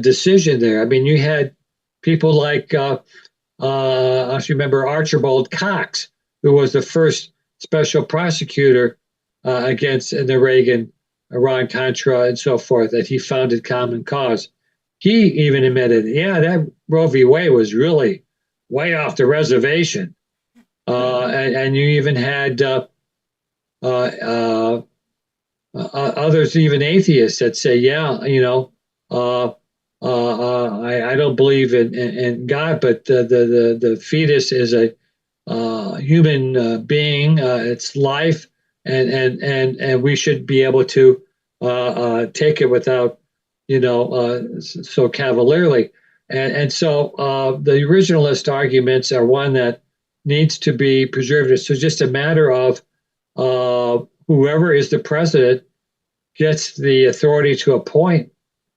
decision there. I mean, you had people like, I remember Archibald Cox, who was the first special prosecutor against the Reagan, Iran-Contra, and so forth, that he founded Common Cause. He even admitted, yeah, that Roe v. Wade was really way off the reservation. And you even had others, even atheists, that say, yeah, I don't believe in God, but the fetus is a human being. It's life, and we should be able to take it without, so cavalierly. And so the originalist arguments are one that needs to be preserved. It's just a matter of whoever is the president gets the authority to appoint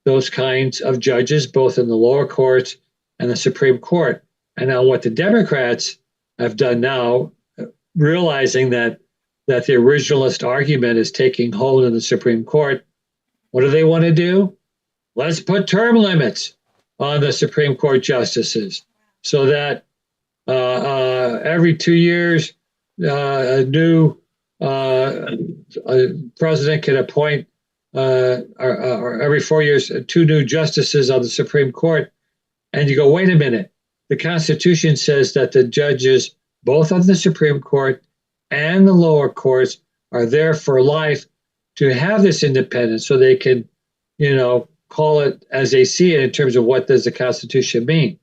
those kinds of judges, both in the lower courts and the Supreme Court. And now what the Democrats have done now, realizing that the originalist argument is taking hold in the Supreme Court, what do they want to do? Let's put term limits on the Supreme Court justices so that every 2 years, a new president can appoint, or every 4 years, 2 new justices on the Supreme Court. And you go, wait a minute. The Constitution says that the judges, both on the Supreme Court and the lower courts, are there for life to have this independence so they can, call it as they see it in terms of what does the Constitution mean.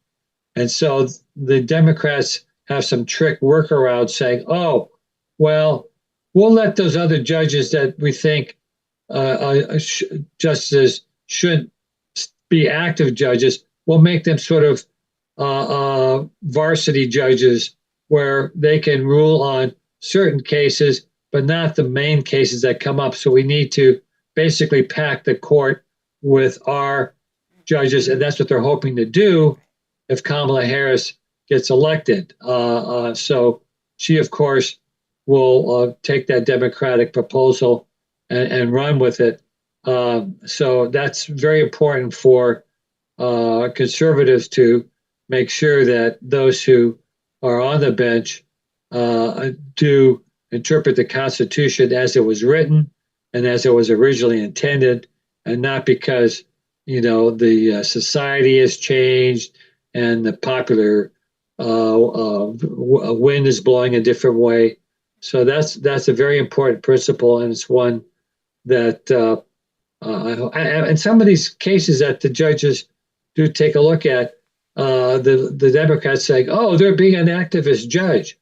And so the Democrats have some trick workaround saying, oh, well, we'll let those other judges that we think justices should be active judges, we'll make them sort of varsity judges where they can rule on certain cases, but not the main cases that come up. So we need to basically pack the court with our judges, and that's what they're hoping to do if Kamala Harris gets elected. So she, of course, will take that Democratic proposal and run with it. So that's very important for conservatives to make sure that those who are on the bench do interpret the Constitution as it was written and as it was originally intended, and not because the society has changed and the popular wind is blowing a different way. So that's a very important principle, and it's one that and some of these cases that the judges do take a look at, the Democrats saying, oh, they're being an activist judge.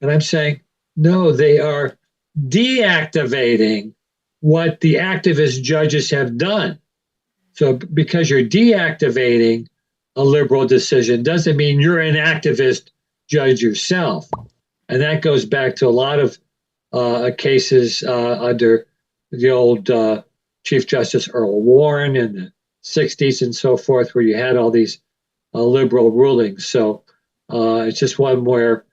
And I'm saying, no, they are deactivating what the activist judges have done. So because you're deactivating a liberal decision doesn't mean you're an activist judge yourself. And that goes back to a lot of cases under the old Chief Justice Earl Warren in the 60s and so forth, where you had all these liberal rulings. So it's just one where,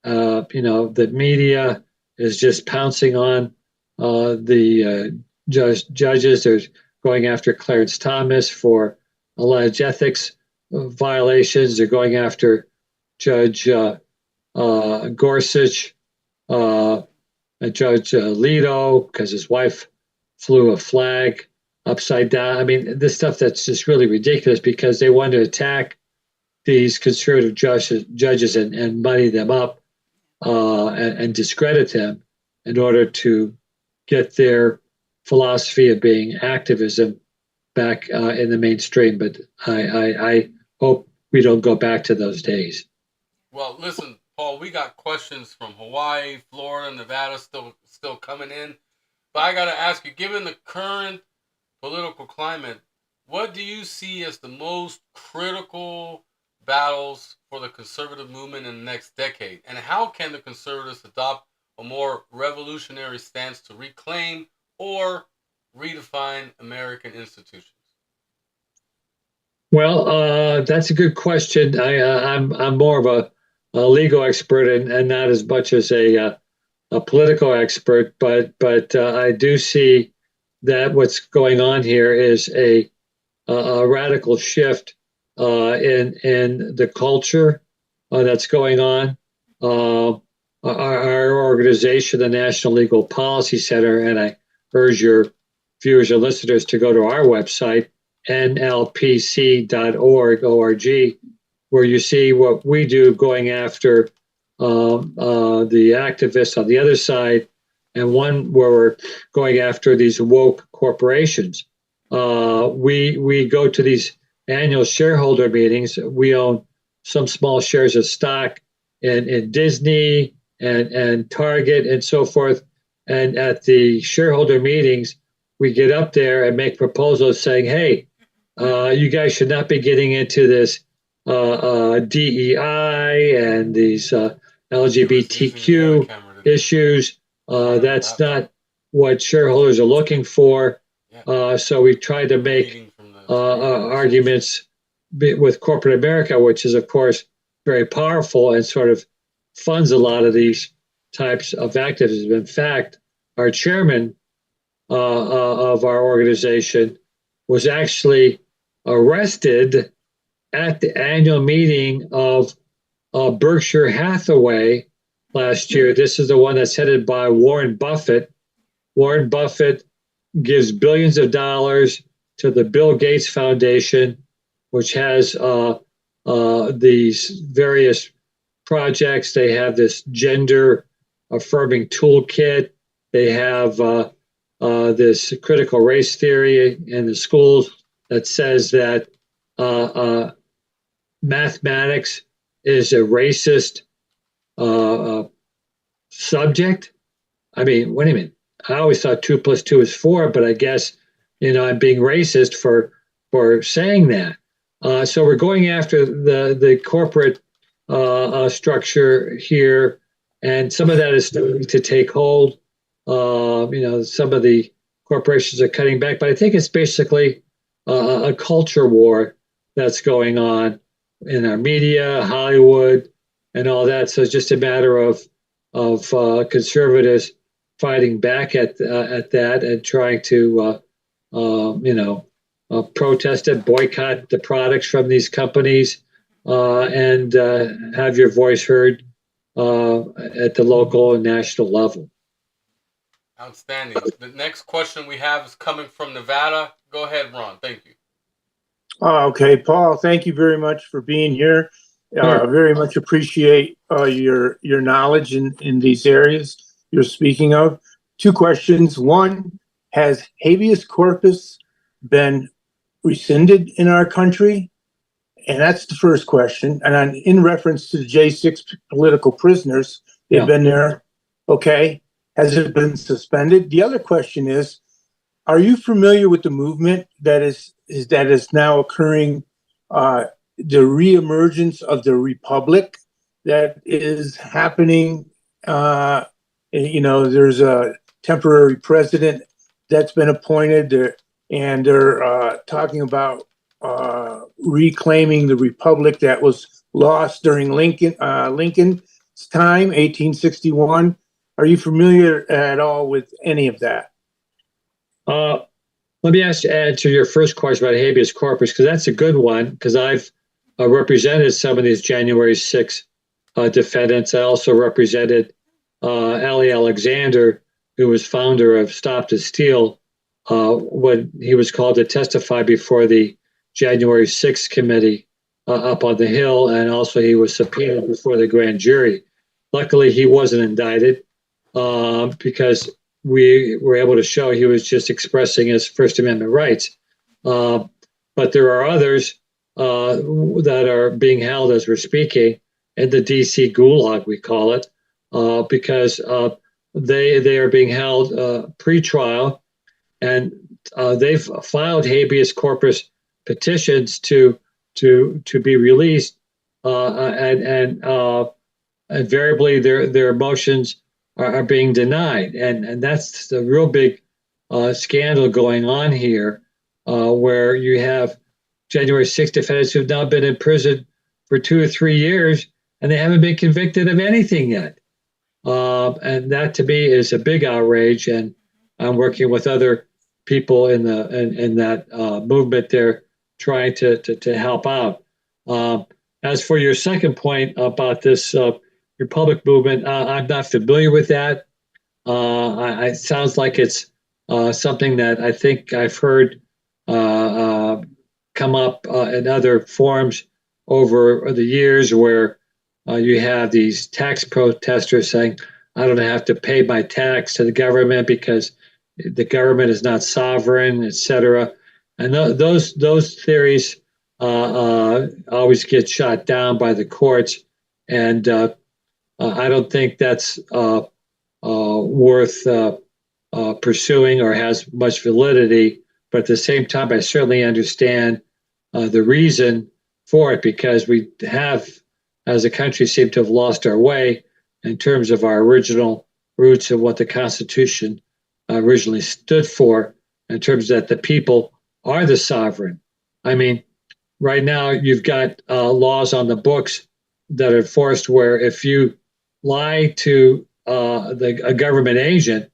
the media is just pouncing on the judges. They're going after Clarence Thomas for alleged ethics violations. They're going after Judge Gorsuch, Judge Alito, because his wife flew a flag upside down. I mean, this stuff that's just really ridiculous because they want to attack these conservative judges and muddy them up and discredit them in order to get their philosophy of being activism back in the mainstream. But I hope we don't go back to those days. Well, listen, Paul, we got questions from Hawaii, Florida, Nevada still coming in. But I got to ask you, given the current political climate, what do you see as the most critical battles for the conservative movement in the next decade? And how can the conservatives adopt a more revolutionary stance to reclaim or redefine American institutions? Well, that's a good question. I'm more of a legal expert and not as much as a political expert, but I do see that what's going on here is a radical shift in the culture that's going on. Our organization, the National Legal Policy Center, and I urge your viewers or listeners to go to our website, nlpc.org, where you see what we do going after the activists on the other side, and one where we're going after these woke corporations. We go to these annual shareholder meetings. We own some small shares of stock in Disney and Target and so forth. And at the shareholder meetings, we get up there and make proposals saying, hey, you guys should not be getting into this DEI and these LGBTQ issues. That's not what shareholders are looking for. So we try to make arguments with corporate America, which is, of course, very powerful and sort of funds a lot of these types of activism. In fact, our chairman of our organization was actually arrested at the annual meeting of Berkshire Hathaway last year. This is the one that's headed by Warren Buffett. Warren Buffett gives billions of dollars to the Bill Gates Foundation, which has these various projects. They have this gender affirming toolkit. They have this critical race theory in the schools that says that mathematics is a racist subject. I mean, wait a minute. I always thought 2 + 2 is 4, but I guess, I'm being racist for saying that. So we're going after the corporate structure here, and some of that is starting to take hold. Some of the corporations are cutting back, but I think it's basically a culture war that's going on in our media, Hollywood, and all that. So it's just a matter of conservatives fighting back at that and trying to protest it, boycott the products from these companies, and have your voice heard at the local and national level. Outstanding. The next question we have is coming from Nevada. Go ahead, Ron. Thank you. Okay, Paul, thank you very much for being here. I very much appreciate your knowledge in these areas you're speaking of. 2 questions. One, has habeas corpus been rescinded in our country? And that's the first question. And in reference to the J6 political prisoners, they've been there. Okay. Has it been suspended? The other question is, are you familiar with the movement that is that is now occurring, the reemergence of the republic that is happening. There's a temporary president that's been appointed there, and they're talking about reclaiming the republic that was lost during Lincoln's time, 1861. Are you familiar at all with any of that? Let me add to your first question about habeas corpus, because that's a good one, because I've represented some of these January 6 defendants. I also represented Ali Alexander, who was founder of Stop the Steal, when he was called to testify before the January 6th committee up on the Hill, and also he was subpoenaed before the grand jury. Luckily, he wasn't indicted because we were able to show he was just expressing his First Amendment rights. But there are others that are being held as we're speaking in the DC gulag, we call it, because they are being held pre-trial, and they've filed habeas corpus petitions to be released, and invariably their motions are being denied, and that's the real big scandal going on here, where you have January 6 defendants who've now been in prison for 2 or 3 years, and they haven't been convicted of anything yet. And that to me is a big outrage, and I'm working with other people in that movement there, trying to help out. As for your second point about this Republic movement, I'm not familiar with that. It sounds like it's something that I think I've heard come up in other forums over the years, where you have these tax protesters saying, I don't have to pay my tax to the government because the government is not sovereign, etc. And those theories always get shot down by the courts, and I don't think that's worth pursuing or has much validity. But at the same time, I certainly understand the reason for it, because we have, as a country, seem to have lost our way in terms of our original roots and what the Constitution originally stood for, in terms that the people are the sovereign. I mean, right now you've got laws on the books that are enforced where if you lie to a government agent,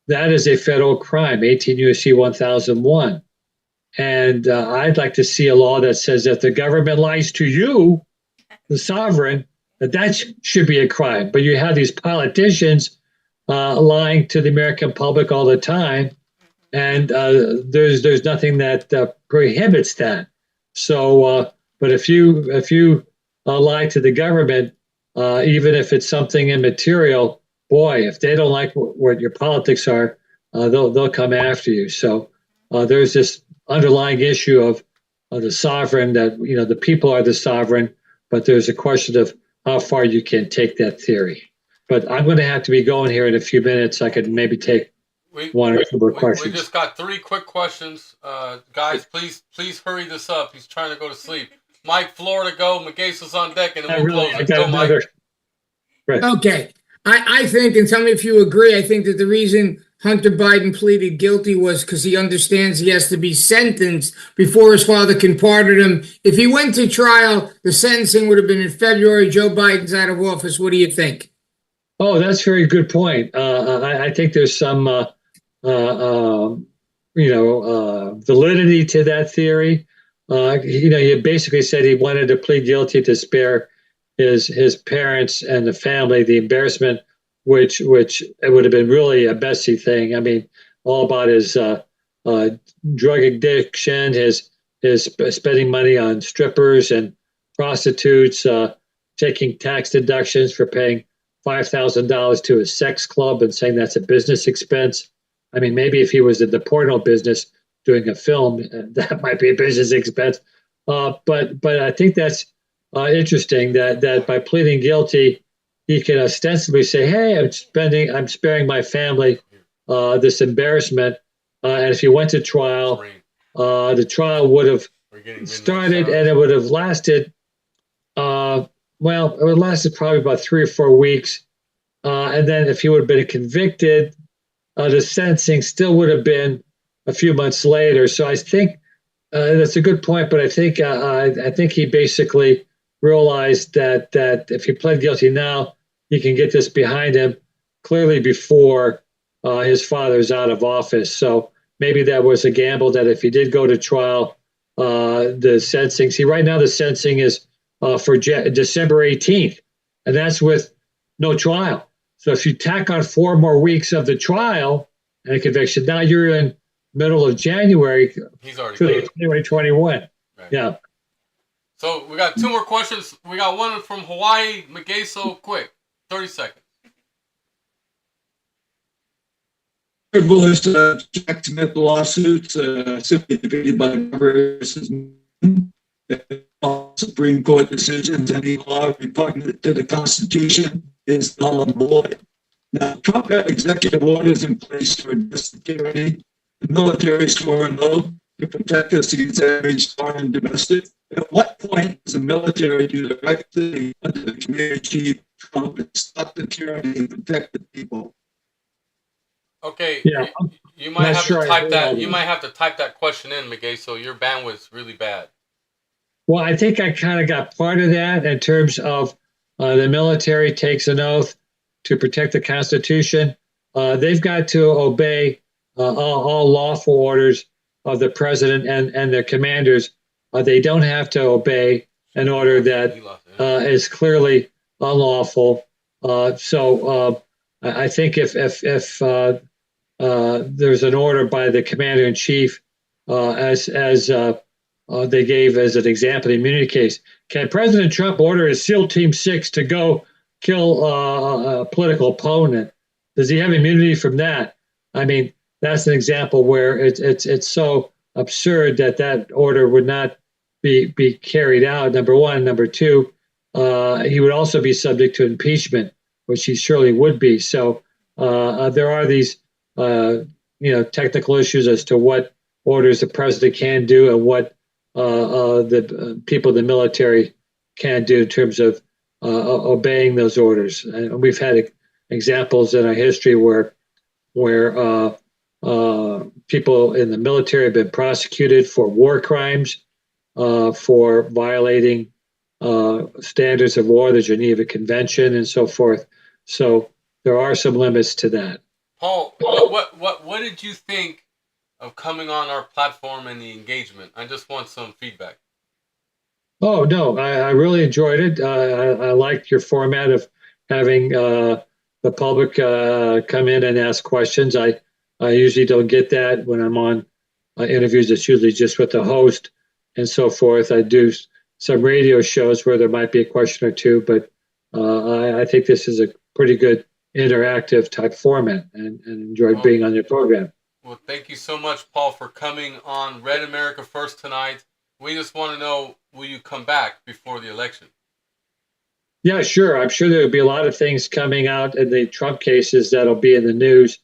that is a federal crime, 18 U.S.C. 1001. And I'd like to see a law that says if the government lies to you, the sovereign, that should be a crime. But you have these politicians lying to the American public all the time, and there's nothing that prohibits that. So, but if you lie to the government, even if it's something immaterial, boy, if they don't like what your politics are, they'll come after you. So there's this underlying issue of the sovereign, that the people are the sovereign, but there's a question of how far you can take that theory. But I'm going to have to be going here in a few minutes. I could maybe take one or two more questions. We just got 3 quick questions. Guys, please hurry this up. He's trying to go to sleep. Mike, Florida, go. McGasel's on deck, and then we'll close it. Go, Mike. Right. Okay. I think, and tell me if you agree, I think that the reason Hunter Biden pleaded guilty was because he understands he has to be sentenced before his father can pardon him. If he went to trial, the sentencing would have been in February. Joe Biden's out of office. What do you think? Oh, that's a very good point. I think there's some, validity to that theory. He basically said he wanted to plead guilty to spare his parents and the family the embarrassment, which it would have been really a messy thing. I mean, all about his drug addiction, his spending money on strippers and prostitutes, taking tax deductions for paying $5,000 to a sex club and saying that's a business expense. I mean, maybe if he was in the porno business doing a film, that might be a business expense. But I think that's interesting that by pleading guilty, he can ostensibly say, "Hey, I'm sparing my family this embarrassment." And if he went to trial, the trial would have started and it would have lasted, it would lasted probably about 3 or 4 weeks. And then if he would have been convicted, the sentencing still would have been a few months later. So I think that's a good point, but I think he basically realized that if he pled guilty now, he can get this behind him clearly before his father's out of office. So maybe that was a gamble that if he did go to trial, the sentencing. See, right now the sentencing is for December 18th, and that's with no trial. So if you tack on 4 more weeks of the trial and a conviction, now you're in middle of January. He's already 2021. Right. Yeah. So we got 2 more questions. We got one from Hawaii. Megeso, quick, 30 seconds. Third was Jack Smith lawsuits simply defeated by Supreme Court decisions. Any law repugnant to the Constitution is null and void. Now, Trump had executive orders in place to address security. The military swore an oath to protect us against enemies, foreign and domestic. At what point does the military do the right thing under the commander in chief Trump and stop the tyranny and protect the people? Okay, yeah, you might have to type that. You might have to type that question in, Miguel. So your bandwidth's really bad. Well, I think I kind of got part of that in terms of the military takes an oath to protect the Constitution. They've got to obey all lawful orders of the president and their commanders. They don't have to obey an order that is clearly unlawful. So I think if there's an order by the commander in chief, as they gave as an example, the immunity case, can President Trump order his SEAL Team 6 to go kill a political opponent? Does he have immunity from that? I mean, that's an example where it's so absurd that order would not be carried out. Number one. Number two, he would also be subject to impeachment, which he surely would be. So there are these technical issues as to what orders the president can do and what the people in the military can do in terms of obeying those orders. And we've had examples in our history where people in the military have been prosecuted for war crimes, for violating standards of war, the Geneva Convention, and so forth. So there are some limits to that. Paul, what did you think of coming on our platform and the engagement? I just want some feedback. Oh, no, I really enjoyed it. I liked your format of having the public come in and ask questions. I usually don't get that when I'm on interviews. It's usually just with the host and so forth. I do some radio shows where there might be a question or two, but I think this is a pretty good interactive type format and enjoyed being on your program. Well, thank you so much, Paul, for coming on Red America First tonight. We just want to know, will you come back before the election? Yeah, sure. I'm sure there'll be a lot of things coming out in the Trump cases that'll be in the news,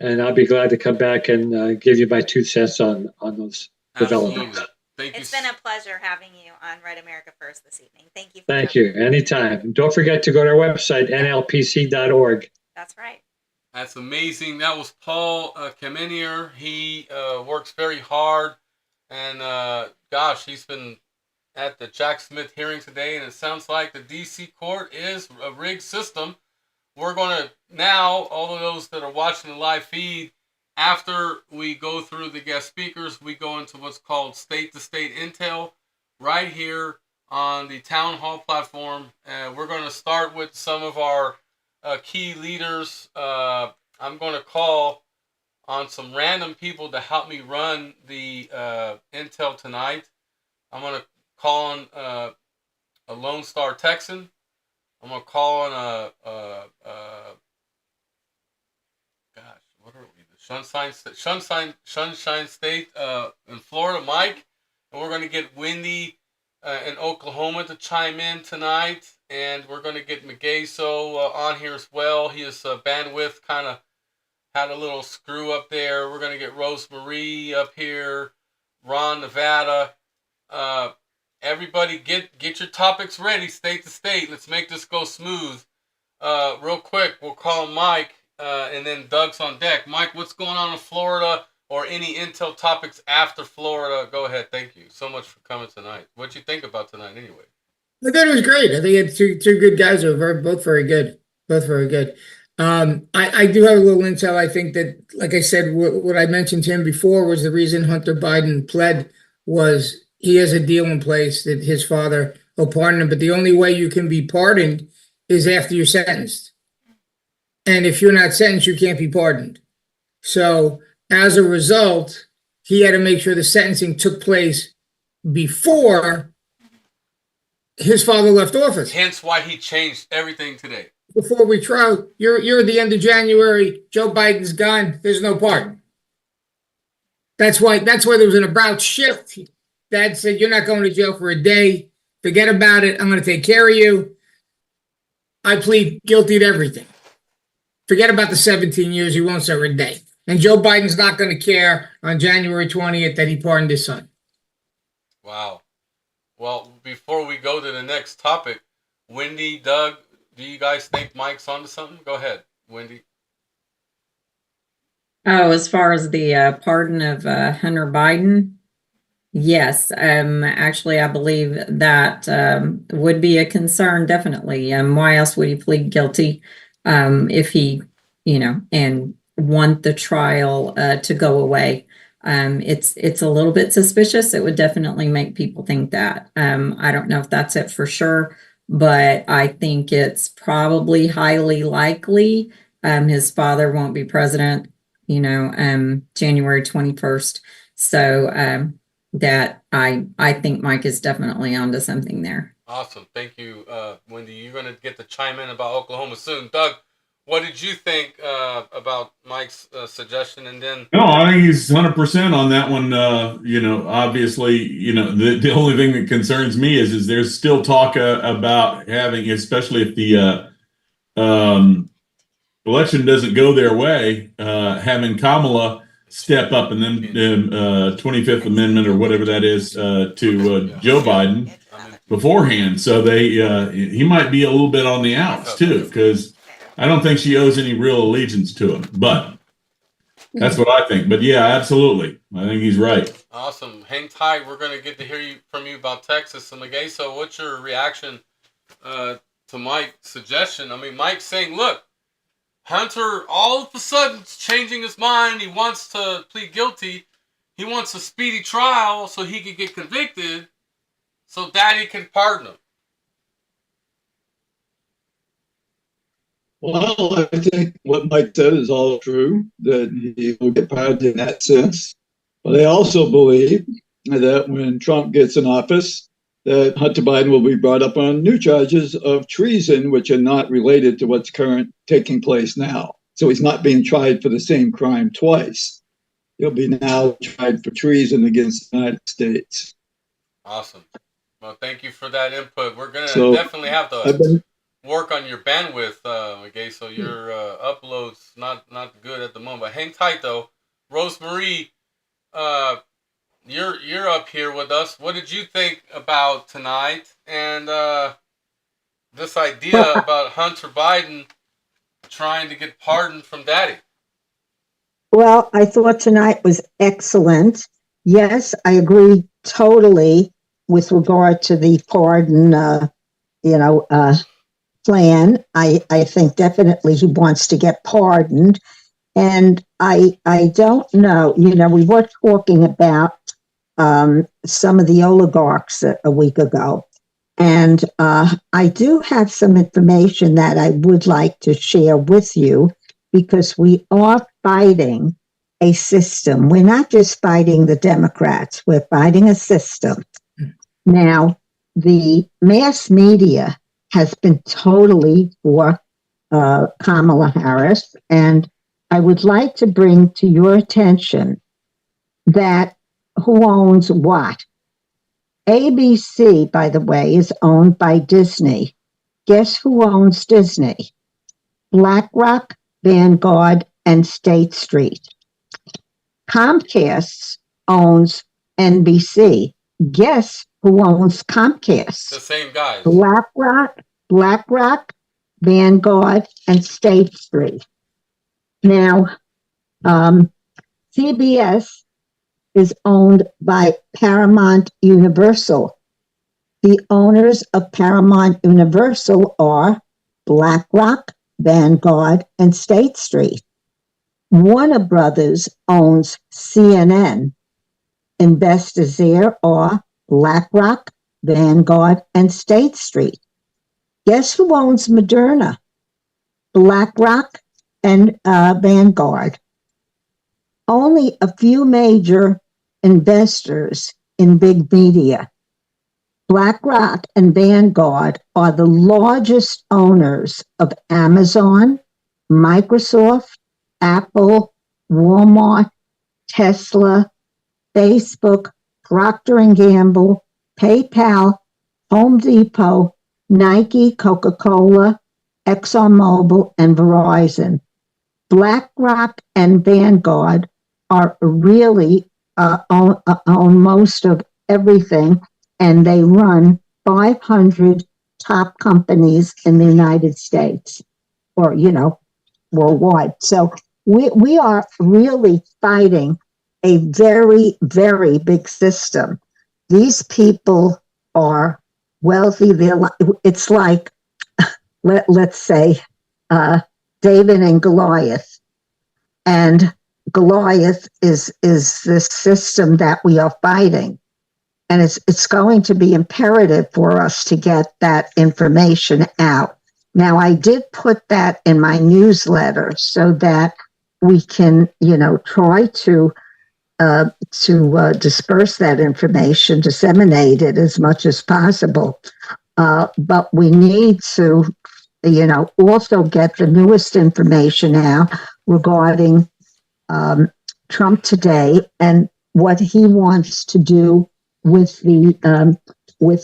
and I'll be glad to come back and give you my 2 cents on those developments. It's been a pleasure having you on Red America First this evening. Thank you. Thank you. Anytime. Don't forget to go to our website, nlpc.org. That's right. That's amazing. That was Paul Kamenier. He works very hard, and gosh, he's been at the Jack Smith hearing today, and it sounds like the D.C. court is a rigged system. We're going to now, all of those that are watching the live feed, after we go through the guest speakers, we go into what's called state-to-state intel right here on the Town Hall platform. We're going to start with some of our key leaders. I'm going to call on some random people to help me run the intel tonight. I'm going to call on a Lone Star Texan. I'm going to call on what are we? Sunshine State in Florida, Mike. And we're going to get Wendy in Oklahoma to chime in tonight. And we're going to get Megeso on here as well. His bandwidth kind of had a little screw up there. We're going to get Rosemarie up here. Ron, Nevada. Everybody get your topics ready, state to state. Let's make this go smooth. Real quick, we'll call Mike, and then Doug's on deck. Mike, what's going on in Florida, or any intel topics after Florida? Go ahead. Thank you so much for coming tonight. What'd you think about tonight anyway? I thought it was great. I think it's two good guys who are both very good. Both very good. I do have a little intel. I think that, like I said, what I mentioned to him before was the reason Hunter Biden pled was he has a deal in place that his father will pardon him, but the only way you can be pardoned is after you're sentenced. And if you're not sentenced, you can't be pardoned. So as a result, he had to make sure the sentencing took place before his father left office. Hence why he changed everything today. Before we trial, you're at the end of January, Joe Biden's gone, there's no pardon. That's why there was an abrupt shift. Dad said, you're not going to jail for a day. Forget about it. I'm going to take care of you. I plead guilty to everything. Forget about the 17 years. He won't serve a day. And Joe Biden's not going to care on January 20th that he pardoned his son. Wow. Well, before we go to the next topic, Wendy, Doug, do you guys think Mike's onto something? Go ahead, Wendy. Oh, as far as the pardon of Hunter Biden, yes. Actually, I believe that would be a concern, definitely. Why else would he plead guilty if he, and want the trial to go away? It's a little bit suspicious. It would definitely make people think that. I don't know if that's it for sure, but I think it's probably highly likely his father won't be president, January 21st. So that I think Mike is definitely onto something there. Awesome. Thank you, Wendy. You're going to get to chime in about Oklahoma soon. Doug, what did you think about Mike's suggestion? And then, no, I think he's 100% on that one. Obviously, the only thing that concerns me is there's still talk about having, especially if the election doesn't go their way, having Kamala step up and then 25th Amendment or whatever that is to Joe Biden beforehand. So he might be a little bit on the outs too, because I don't think she owes any real allegiance to him, but that's what I think. But yeah, absolutely. I think he's right. Awesome. Hang tight. We're going to get to hear from you about Texas. And Magay, so what's your reaction to Mike's suggestion? I mean, Mike's saying, look, Hunter all of a sudden is changing his mind. He wants to plead guilty. He wants a speedy trial so he can get convicted so Daddy can pardon him. Well, I think what Mike said is all true, that he will get pardoned in that sense. But I also believe that when Trump gets in office, that Hunter Biden will be brought up on new charges of treason, which are not related to what's taking place now. So he's not being tried for the same crime twice. He'll be now tried for treason against the United States. Awesome. Well, thank you for that input. We're going to definitely have to work on your bandwidth, okay? So your upload's not good at the moment. But hang tight though. Rosemarie, you're up here with us. What did you think about tonight and this idea about Hunter Biden trying to get pardoned from Daddy? Well, I thought tonight was excellent. Yes, I agree totally with regard to the pardon, plan. I think definitely he wants to get pardoned. And I don't know, we were talking about some of the oligarchs a week ago. And I do have some information that I would like to share with you, because we are fighting a system. We're not just fighting the Democrats, we're fighting a system. Now, the mass media has been totally for Kamala Harris, and I would like to bring to your attention that who owns what. ABC, by the way, is owned by Disney. Guess who owns Disney? BlackRock, Vanguard, and State Street. Comcast owns NBC. Guess who owns Comcast? The same guys. BlackRock, Vanguard, and State Street. Now, CBS is owned by Paramount Universal. The owners of Paramount Universal are BlackRock, Vanguard, and State Street. Warner Brothers owns CNN. Investors there are BlackRock, Vanguard, and State Street. Guess who owns Moderna? BlackRock and Vanguard. Only a few major investors in big media. BlackRock and Vanguard are the largest owners of Amazon, Microsoft, Apple, Walmart, Tesla, Facebook, Procter & Gamble, PayPal, Home Depot, Nike, Coca-Cola, ExxonMobil, and Verizon. BlackRock and Vanguard are really own most of everything, and they run 500 top companies in the United States, or, worldwide. So we are really fighting a very, very big system. These people are wealthy. It's like, let's say, David and Goliath. And Goliath is this system that we are fighting. And it's going to be imperative for us to get that information out. Now, I did put that in my newsletter so that we can, try to disperse that information, disseminate it as much as possible. But we need to, also get the newest information out regarding Trump today and what he wants to do with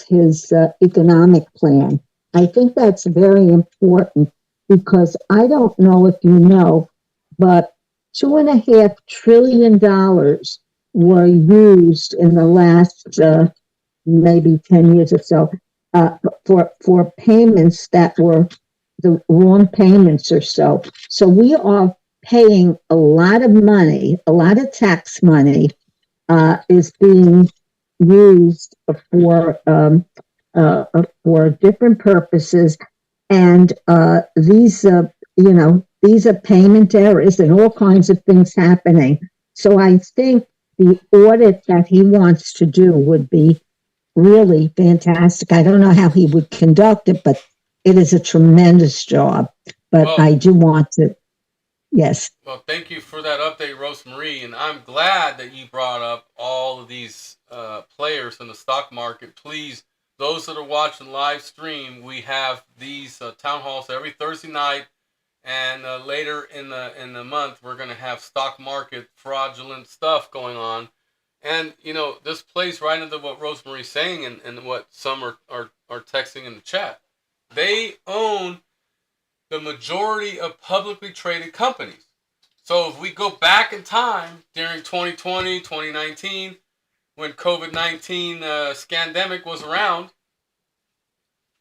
his economic plan. I think that's very important because I don't know if you know, but $2.5 trillion were used in the last maybe 10 years or so for payments that were the wrong payments or so. So we are paying a lot of money, a lot of tax money is being used for different purposes, and these are payment errors and all kinds of things happening. So I think the audit that he wants to do would be really fantastic. I don't know how he would conduct it, but it is a tremendous job. But I do want to, yes. Well, thank you for that update, Rosemarie, and I'm glad that you brought up all of these players in the stock market. Please, those that are watching live stream, we have these town halls every Thursday night, and later in the month, we're going to have stock market fraudulent stuff going on. And, this plays right into what Rosemarie's saying and what some are texting in the chat. They own the majority of publicly traded companies. So if we go back in time during 2020, 2019, when COVID-19 scandemic was around,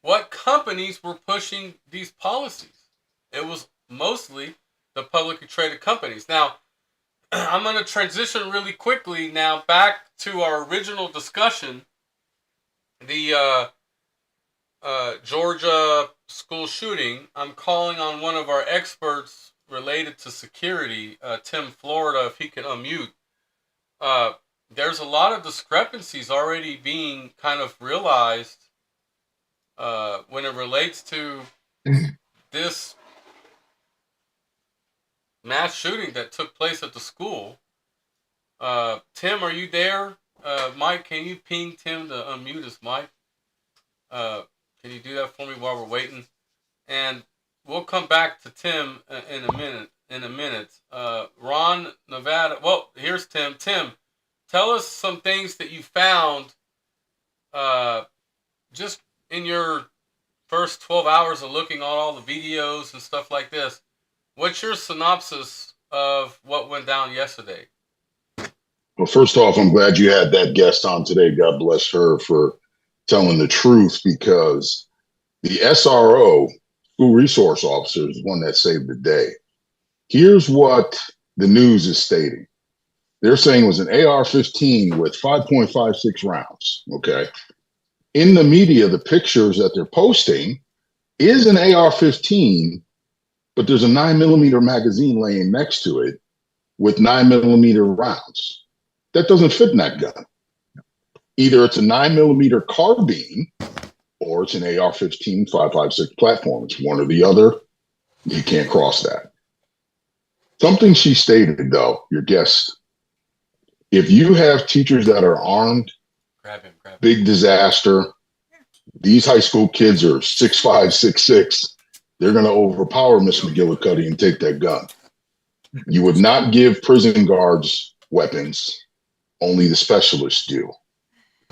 what companies were pushing these policies? It was mostly the publicly traded companies. Now, I'm going to transition really quickly now back to our original discussion, the Georgia school shooting. I'm calling on one of our experts related to security, Tim Florida, if he can unmute. There's a lot of discrepancies already being kind of realized when it relates to this mass shooting that took place at the school. Tim, are you there? Mike, can you ping Tim to unmute his mic? Can you do that for me while we're waiting? And we'll come back to Tim in a minute. Ron, Nevada. Well, here's Tim. Tim, tell us some things that you found just in your first 12 hours of looking at all the videos and stuff like this. What's your synopsis of what went down yesterday? Well, first off, I'm glad you had that guest on today. God bless her for telling the truth, because the SRO, school resource officer, is the one that saved the day. Here's what the news is stating. They're saying it was an AR-15 with 5.56 rounds, okay? In the media, the pictures that they're posting is an AR-15, but there's a 9mm magazine laying next to it with 9mm rounds. That doesn't fit in that gun. Either it's a 9mm carbine or it's an AR-15 5.56 platform. It's one or the other. You can't cross that. Something she stated, though, your guest, if you have teachers that are armed, big disaster. These high school kids are 6'5", 6'6". They're going to overpower Miss McGillicuddy and take that gun. You would not give prison guards weapons. Only the specialists do.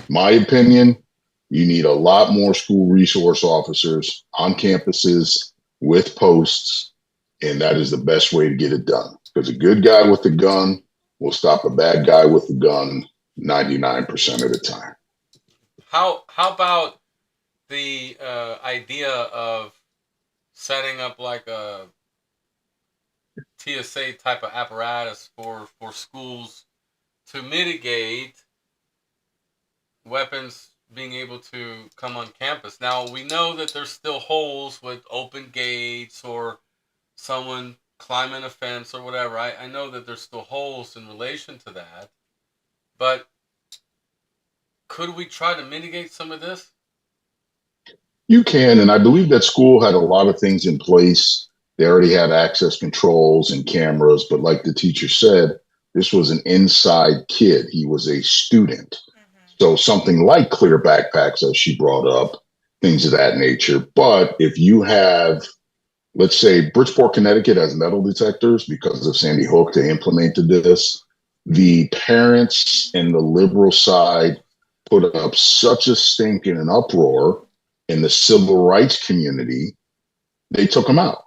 My opinion, you need a lot more school resource officers on campuses with posts, and that is the best way to get it done. Because a good guy with a gun will stop a bad guy with a gun 99% of the time. How about the idea of setting up like a TSA type of apparatus for schools to mitigate weapons being able to come on campus? Now, we know that there's still holes with open gates or someone climbing a fence or whatever. I know that there's still holes in relation to that. But could we try to mitigate some of this? You can, and I believe that school had a lot of things in place. They already had access controls and cameras, but like the teacher said, this was an inside kid. He was a student. So something like clear backpacks, as she brought up, things of that nature. But if you have, let's say, Bridgeport, Connecticut has metal detectors because of Sandy Hook. They implemented this. The parents and the liberal side put up such a stink and an uproar in the civil rights community, they took them out.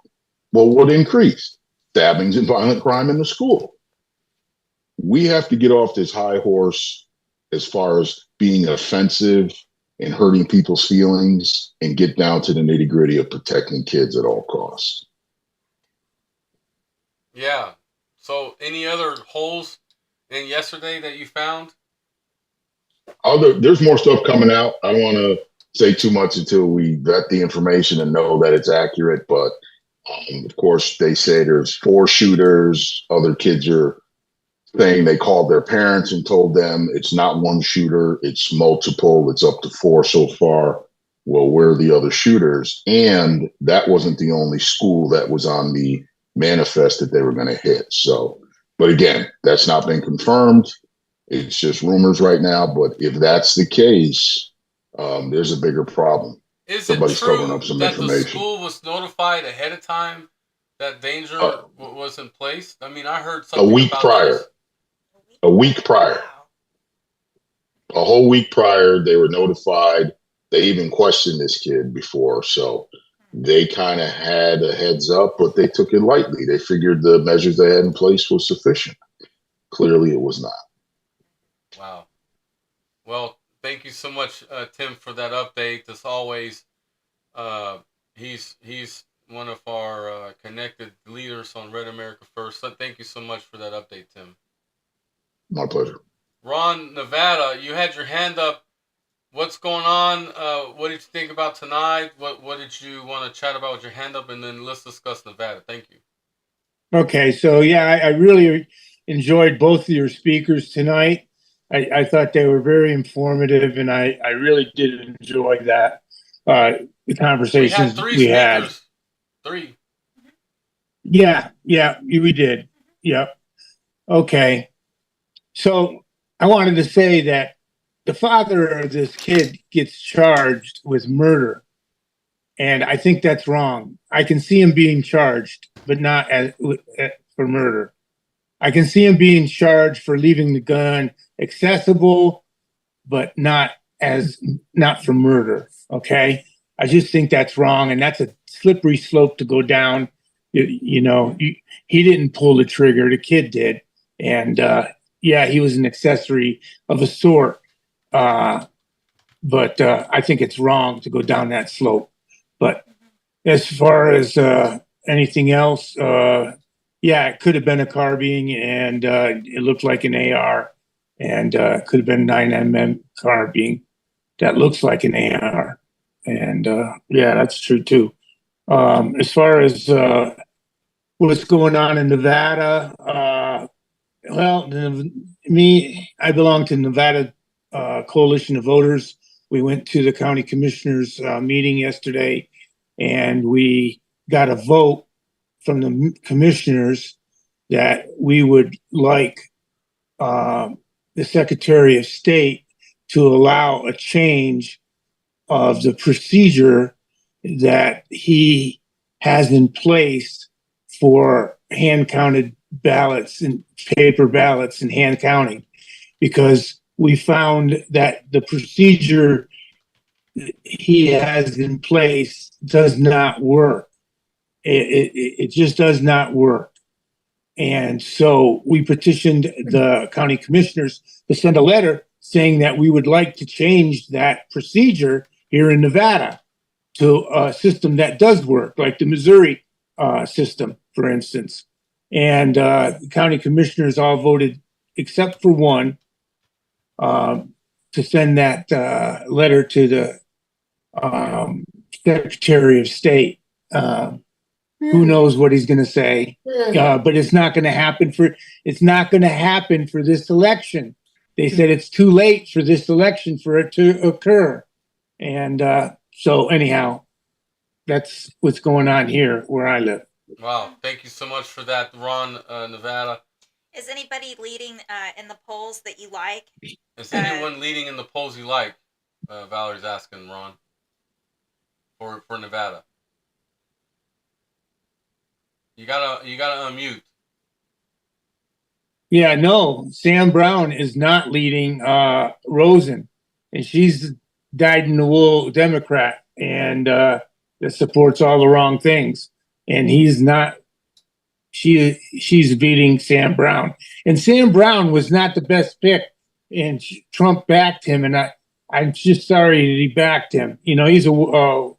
Well, what increased? Stabbings and violent crime in the school. We have to get off this high horse as far as being offensive and hurting people's feelings and get down to the nitty gritty of protecting kids at all costs. Yeah. So any other holes in yesterday that you found? There's more stuff coming out. I don't want to say too much until we vet the information and know that it's accurate. But of course, they say there's 4 shooters. Other kids are saying they called their parents and told them it's not one shooter, it's multiple, it's up to 4 so far. Well, where are the other shooters? And that wasn't the only school that was on the manifest that they were going to hit. So, but again, that's not been confirmed. It's just rumors right now. But if that's the case, there's a bigger problem. Is Somebody's it true covering up some that information. the school was notified ahead of time that danger was in place? I mean, I heard something A week about prior. this. A week prior. A whole week prior, they were notified. They even questioned this kid before. So they kind of had a heads up, but they took it lightly. They figured the measures they had in place was sufficient. Clearly, it was not. Wow. Well, thank you so much, Tim, for that update. As always, he's one of our connected leaders on Red America First. So thank you so much for that update, Tim. My pleasure. Ron, Nevada, you had your hand up. What's going on? What did you think about tonight? What did you want to chat about with your hand up? And then let's discuss Nevada. Thank you. Okay, so yeah, I really enjoyed both of your speakers tonight. I thought they were very informative, and I really did enjoy that, the conversations we had. Three. Yeah, we did. Yep. Okay. So I wanted to say that the father of this kid gets charged with murder. And I think that's wrong. I can see him being charged, but not for murder. I can see him being charged for leaving the gun accessible, but not for murder. Okay. I just think that's wrong. And that's a slippery slope to go down. He didn't pull the trigger. The kid did. And yeah, he was an accessory of a sort. But I think it's wrong to go down that slope. But as far as anything else, yeah, it could have been a carbine, and it looked like an AR, and could have been 9mm carbine that looks like an AR, and yeah, that's true too. As far as what's going on in Nevada, well, I belong to Nevada Coalition of Voters. We went to the county commissioners meeting yesterday, and we got a vote from the commissioners that we would like the Secretary of State to allow a change of the procedure that he has in place for hand counted ballots and paper ballots and hand counting, because we found that the procedure he has in place does not work. It just does not work. And so we petitioned the county commissioners to send a letter saying that we would like to change that procedure here in Nevada to a system that does work, like the Missouri system, for instance. And the county commissioners all voted, except for one, to send that letter to the Secretary of State. Who knows what he's going to say? But it's not going to happen for this election. They said it's too late for this election for it to occur. And so anyhow, that's what's going on here where I live. Wow, thank you so much for that, Ron, Nevada. Is anybody leading in the polls that you like? Is anyone leading in the polls you like? Valerie's asking, Ron, for Nevada. You gotta unmute. Yeah, no, Sam Brown is not leading Rosen, and she's dyed-in-the-wool Democrat, and that supports all the wrong things. And he's not. She's beating Sam Brown, and Sam Brown was not the best pick, and Trump backed him, and I'm just sorry that he backed him. You know, he's a war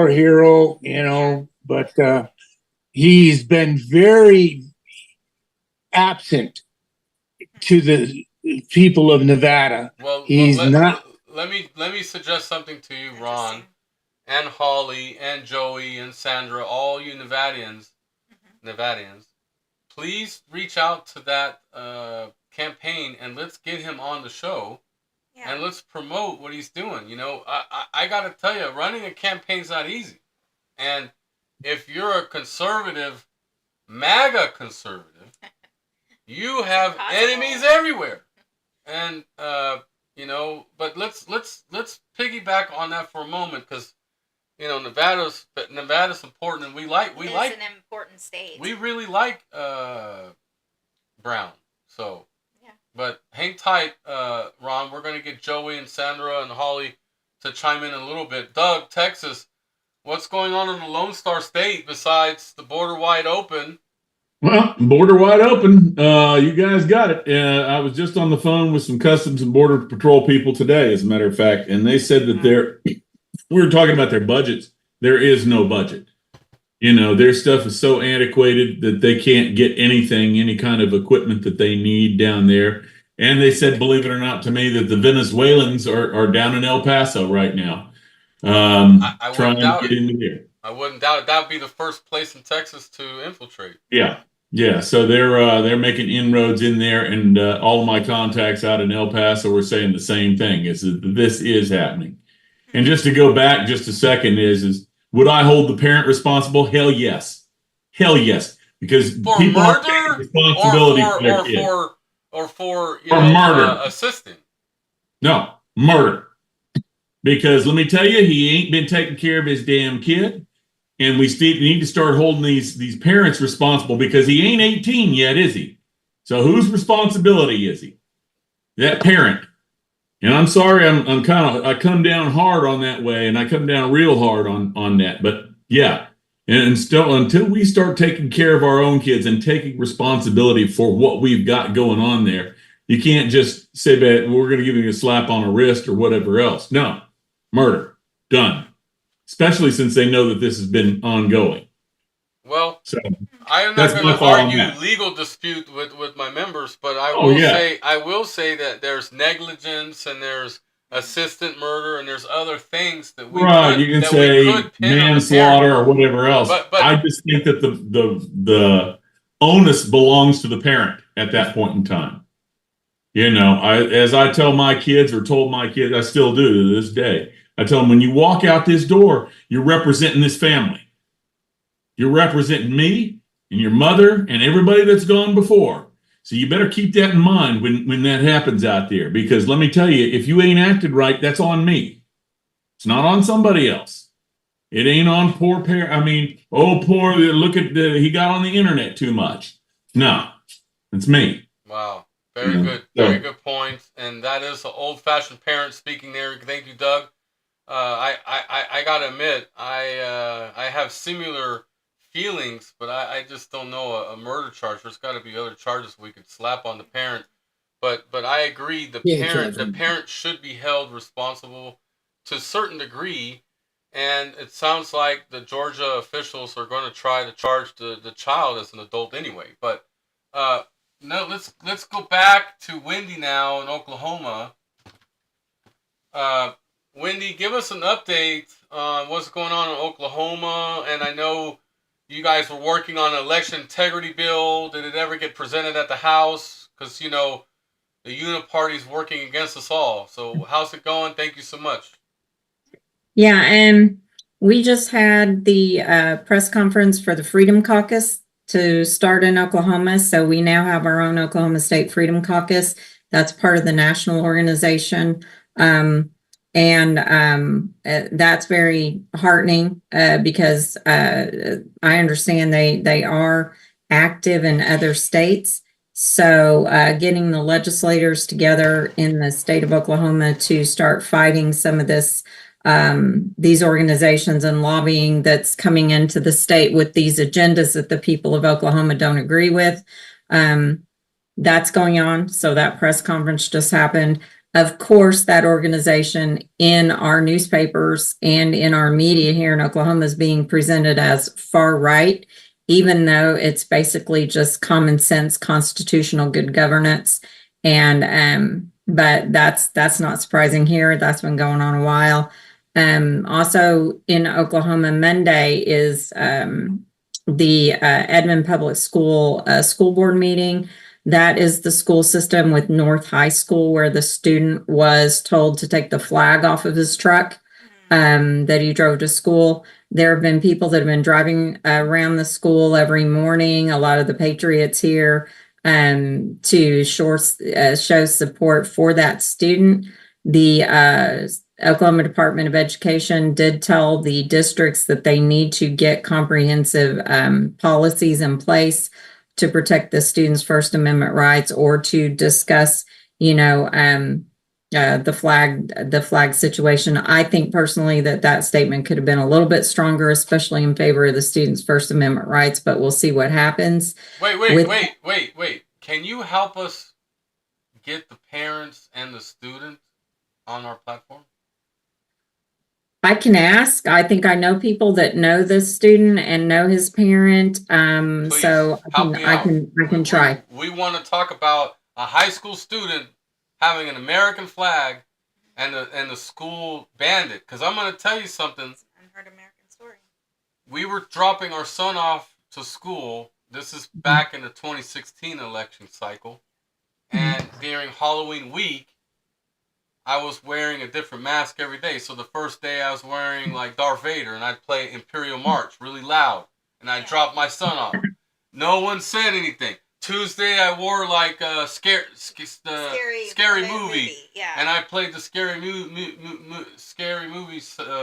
hero, you know, but he's been very absent to the people of Nevada. Well, he's not. Let me suggest something to you, Ron, and Holly, and Joey, and Sandra, all you Nevadians. Please reach out to that campaign and let's get him on the show, and let's promote what he's doing. You know, I got to tell you, running a campaign's not easy, and if you're a conservative, MAGA conservative, you have enemies everywhere, and you know. But let's piggyback on that for a moment, because you know Nevada's important, and we like an important state. We really like Brown. So yeah. But hang tight, Ron. We're gonna get Joey and Sandra and Holly to chime in a little bit. Doug, Texas, what's going on in the Lone Star State besides the border wide open? Well, border wide open. You guys got it. I was just on the phone with some Customs and Border Patrol people today, as a matter of fact, and they said that we were talking about their budgets. There is no budget. You know, their stuff is so antiquated that they can't get anything, any kind of equipment that they need down there. And they said, believe it or not, to me, that the Venezuelans are down in El Paso right now. I trying wouldn't doubt to get into here. I wouldn't doubt it. That would be the first place in Texas to infiltrate. Yeah. So they're making inroads in there, and all of my contacts out in El Paso were saying the same thing: is that this is happening. And just to go back just a second, is would I hold the parent responsible? Hell yes, because for people murder, responsibility for their kid. or murder, assisting. No, murder. Because let me tell you, he ain't been taking care of his damn kid. And we need to start holding these parents responsible, because he ain't 18 yet, is he? So whose responsibility is he? That parent. And I'm sorry, I come down hard on that way, and I come down real hard on that. But yeah, And still, until we start taking care of our own kids and taking responsibility for what we've got going on there, you can't just say that we're going to give you a slap on the wrist or whatever else. No, murder, done. Especially since they know that this has been ongoing. Well, so I am not going to argue legal dispute with my members, but I will say that there's negligence and there's assistant murder and there's other things that we you can say manslaughter or whatever else. But I just think that the onus belongs to the parent at that point in time. You know, as I tell my kids or told my kids, I still do to this day. I tell them, when you walk out this door, you're representing this family. You're representing me and your mother and everybody that's gone before. So you better keep that in mind when that happens out there. Because let me tell you, if you ain't acted right, that's on me. It's not on somebody else. It ain't on poor parent. I mean, poor, look at he got on the internet too much. No, it's me. Wow. Very good. Very good point. And that is an old-fashioned parent speaking there. Thank you, Doug. I gotta admit, I have similar feelings, but I just don't know a murder charge. There's got to be other charges we could slap on the parent. But I agree, the parent should be held responsible to a certain degree. And it sounds like the Georgia officials are going to try to charge the child as an adult anyway. But no, let's go back to Wendy now in Oklahoma. Wendy, give us an update on what's going on in Oklahoma. And I know you guys were working on an election integrity bill. Did it ever get presented at the House? Because, you know, the Uniparty's working against us all. So how's it going? Thank you so much. Yeah, and we just had the press conference for the Freedom Caucus to start in Oklahoma. So we now have our own Oklahoma State Freedom Caucus. That's part of the national organization. That's very heartening because I understand they are active in other states. So getting the legislators together in the state of Oklahoma to start fighting some of this, these organizations and lobbying that's coming into the state with these agendas that the people of Oklahoma don't agree with. That's going on. So that press conference just happened. Of course, that organization in our newspapers and in our media here in Oklahoma is being presented as far right, even though it's basically just common sense, constitutional good governance. And but that's not surprising here. That's been going on a while. Also in Oklahoma, Monday is the Edmond Public School school board meeting. That is the school system with North High School where the student was told to take the flag off of his truck that he drove to school. There have been people that have been driving around the school every morning, a lot of the patriots here, to show support for that student. The Oklahoma Department of Education did tell the districts that they need to get comprehensive policies in place to protect the students' First Amendment rights or to discuss, the flag situation. I think personally that statement could have been a little bit stronger, especially in favor of the students' First Amendment rights, but we'll see what happens. Wait. Can you help us get the parents and the students on our platform? I can ask. I think I know people that know this student and know his parent. So I can try. We want to talk about a high school student having an American flag and the school banned it. Because I'm going to tell you something. Unheard American story. We were dropping our son off to school. This is back in the 2016 election cycle. And during Halloween week, I was wearing a different mask every day. So the first day I was wearing like Darth Vader and I'd play Imperial March really loud. And I dropped my son off. No one said anything. Tuesday I wore like a scary movie. Yeah. And I played the scary movie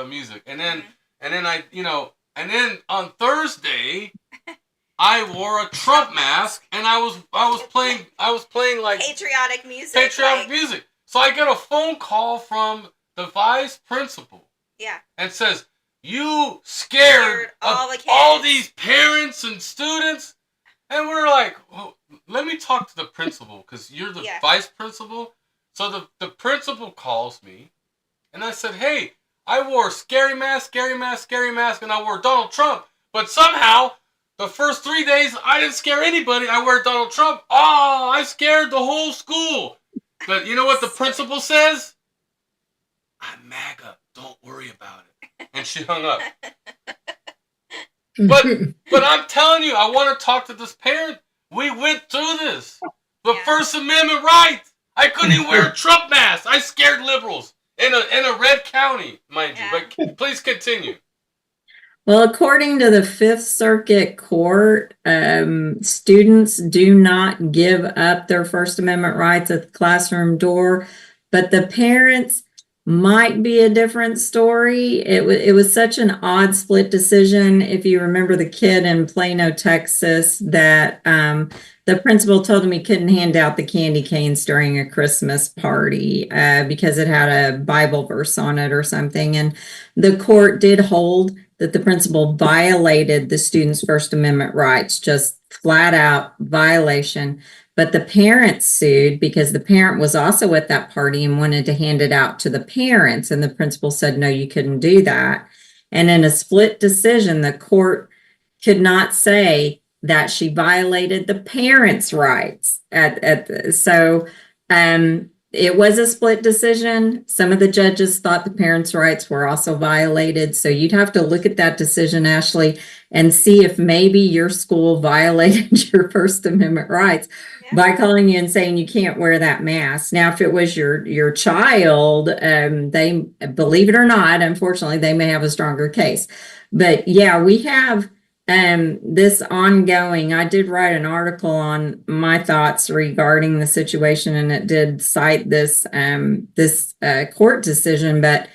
music. And then and then on Thursday I wore a Trump mask and I was playing like patriotic music. So I get a phone call from the vice principal. Yeah. And says, you scared all the kids. All these parents and students. And we're like, well, let me talk to the principal because you're the vice principal. So the principal calls me and I said, hey, I wore scary mask, and I wore Donald Trump. But somehow, the first 3 days, I didn't scare anybody. I wear Donald Trump. Oh, I scared the whole school. But you know what the principal says? I'm MAGA. Don't worry about it. And she hung up. But I'm telling you, I want to talk to this parent. We went through this. The First Amendment rights. I couldn't even wear a Trump mask. I scared liberals in a red county, mind you. But please continue. Well, according to the Fifth Circuit Court, students do not give up their First Amendment rights at the classroom door, but the parents might be a different story. It was such an odd split decision. If you remember the kid in Plano, Texas, that the principal told him he couldn't hand out the candy canes during a Christmas party because it had a Bible verse on it or something. And the court did hold that the principal violated the student's First Amendment rights, just flat out violation. But the parents sued because the parent was also at that party and wanted to hand it out to the parents. And the principal said, no, you couldn't do that. And in a split decision, the court could not say that she violated the parents' rights. It was a split decision. Some of the judges thought the parents' rights were also violated. So you'd have to look at that decision, Ashley, and see if maybe your school violated your First Amendment rights by calling you and saying you can't wear that mask. Now, if it was your child, they, believe it or not, unfortunately, they may have a stronger case. But yeah, we have this ongoing. I did write an article on my thoughts regarding the situation, and it did cite this court decision. But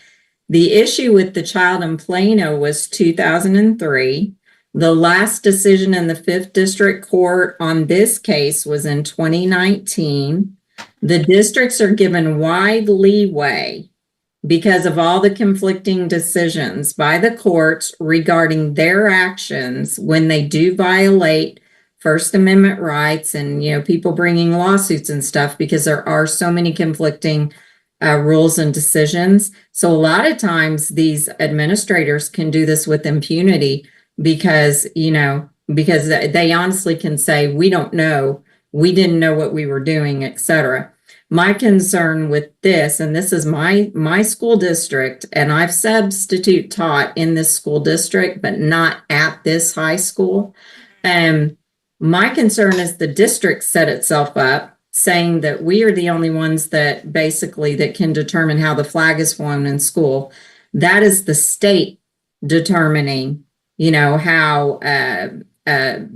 the issue with the child in Plano was 2003. The last decision in the Fifth District Court on this case was in 2019. The districts are given wide leeway because of all the conflicting decisions by the courts regarding their actions when they do violate First Amendment rights, and people bringing lawsuits and stuff because there are so many conflicting rules and decisions. So a lot of times these administrators can do this with impunity because they honestly can say, we don't know, we didn't know what we were doing, etc. My concern with this, and this is my school district, and I've substitute taught in this school district, but not at this high school. My concern is the district set itself up saying that we are the only ones that can determine how the flag is flown in school. That is the state determining, how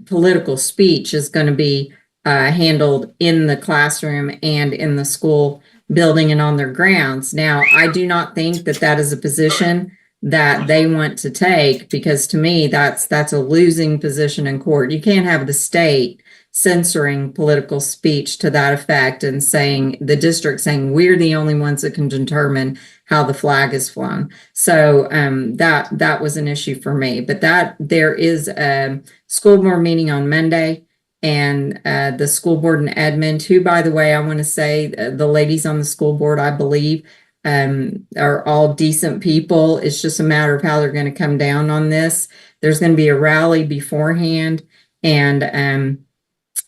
political speech is going to be handled in the classroom and in the school building and on their grounds. Now, I do not think that is a position that they want to take, because to me, that's a losing position in court. You can't have the state censoring political speech to that effect and saying, the district saying, we're the only ones that can determine how the flag is flown. So that was an issue for me. But there is a school board meeting on Monday, and the school board in Edmond, who, by the way, I want to say the ladies on the school board, I believe, are all decent people. It's just a matter of how they're going to come down on this. There's going to be a rally beforehand, and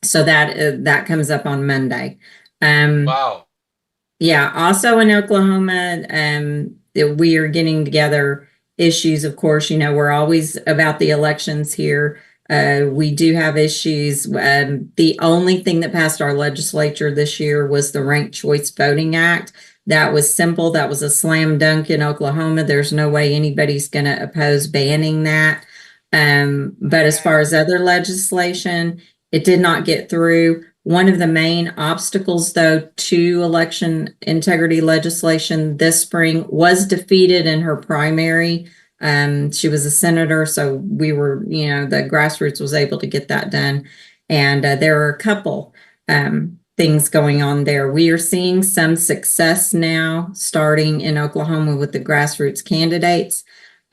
so that comes up on Monday. Wow. Yeah. Also in Oklahoma, we are getting together issues. Of course, we're always about the elections here. We do have issues. The only thing that passed our legislature this year was the Ranked Choice Voting Act. That was simple. That was a slam dunk in Oklahoma. There's no way anybody's going to oppose banning that. But as far as other legislation, it did not get through. One of the main obstacles, though, to election integrity legislation this spring was defeated in her primary. She was a senator, so we were, the grassroots was able to get that done. And there are a couple things going on there. We are seeing some success now starting in Oklahoma with the grassroots candidates.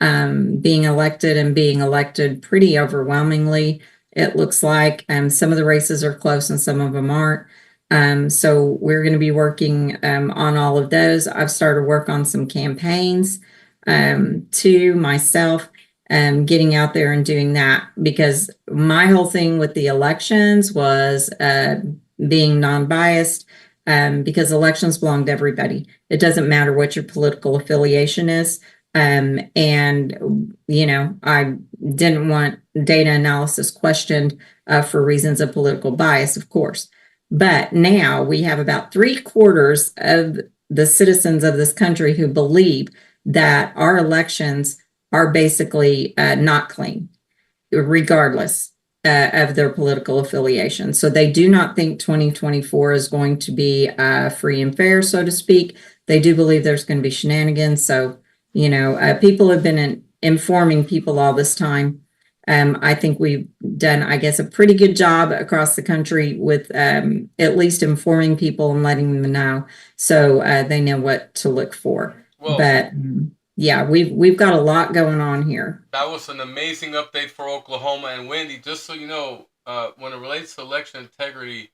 being elected pretty overwhelmingly. It looks like some of the races are close and some of them aren't. So we're going to be working on all of those. I've started work on some campaigns to myself, getting out there and doing that, because my whole thing with the elections was being non-biased, because elections belong to everybody. It doesn't matter what your political affiliation is. And, you know, I didn't want data analysis questioned for reasons of political bias, of course. But now we have about 3/4 of the citizens of this country who believe that our elections are basically not clean, regardless of their political affiliation. So they do not think 2024 is going to be free and fair, so to speak. They do believe there's going to be shenanigans. So, you know, people have been informing people all this time. I think we've done, I guess, a pretty good job across the country with at least informing people and letting them know, so they know what to look for. Well, but yeah, we've got a lot going on here. That was an amazing update for Oklahoma. And Wendy, just so you know, when it relates to election integrity,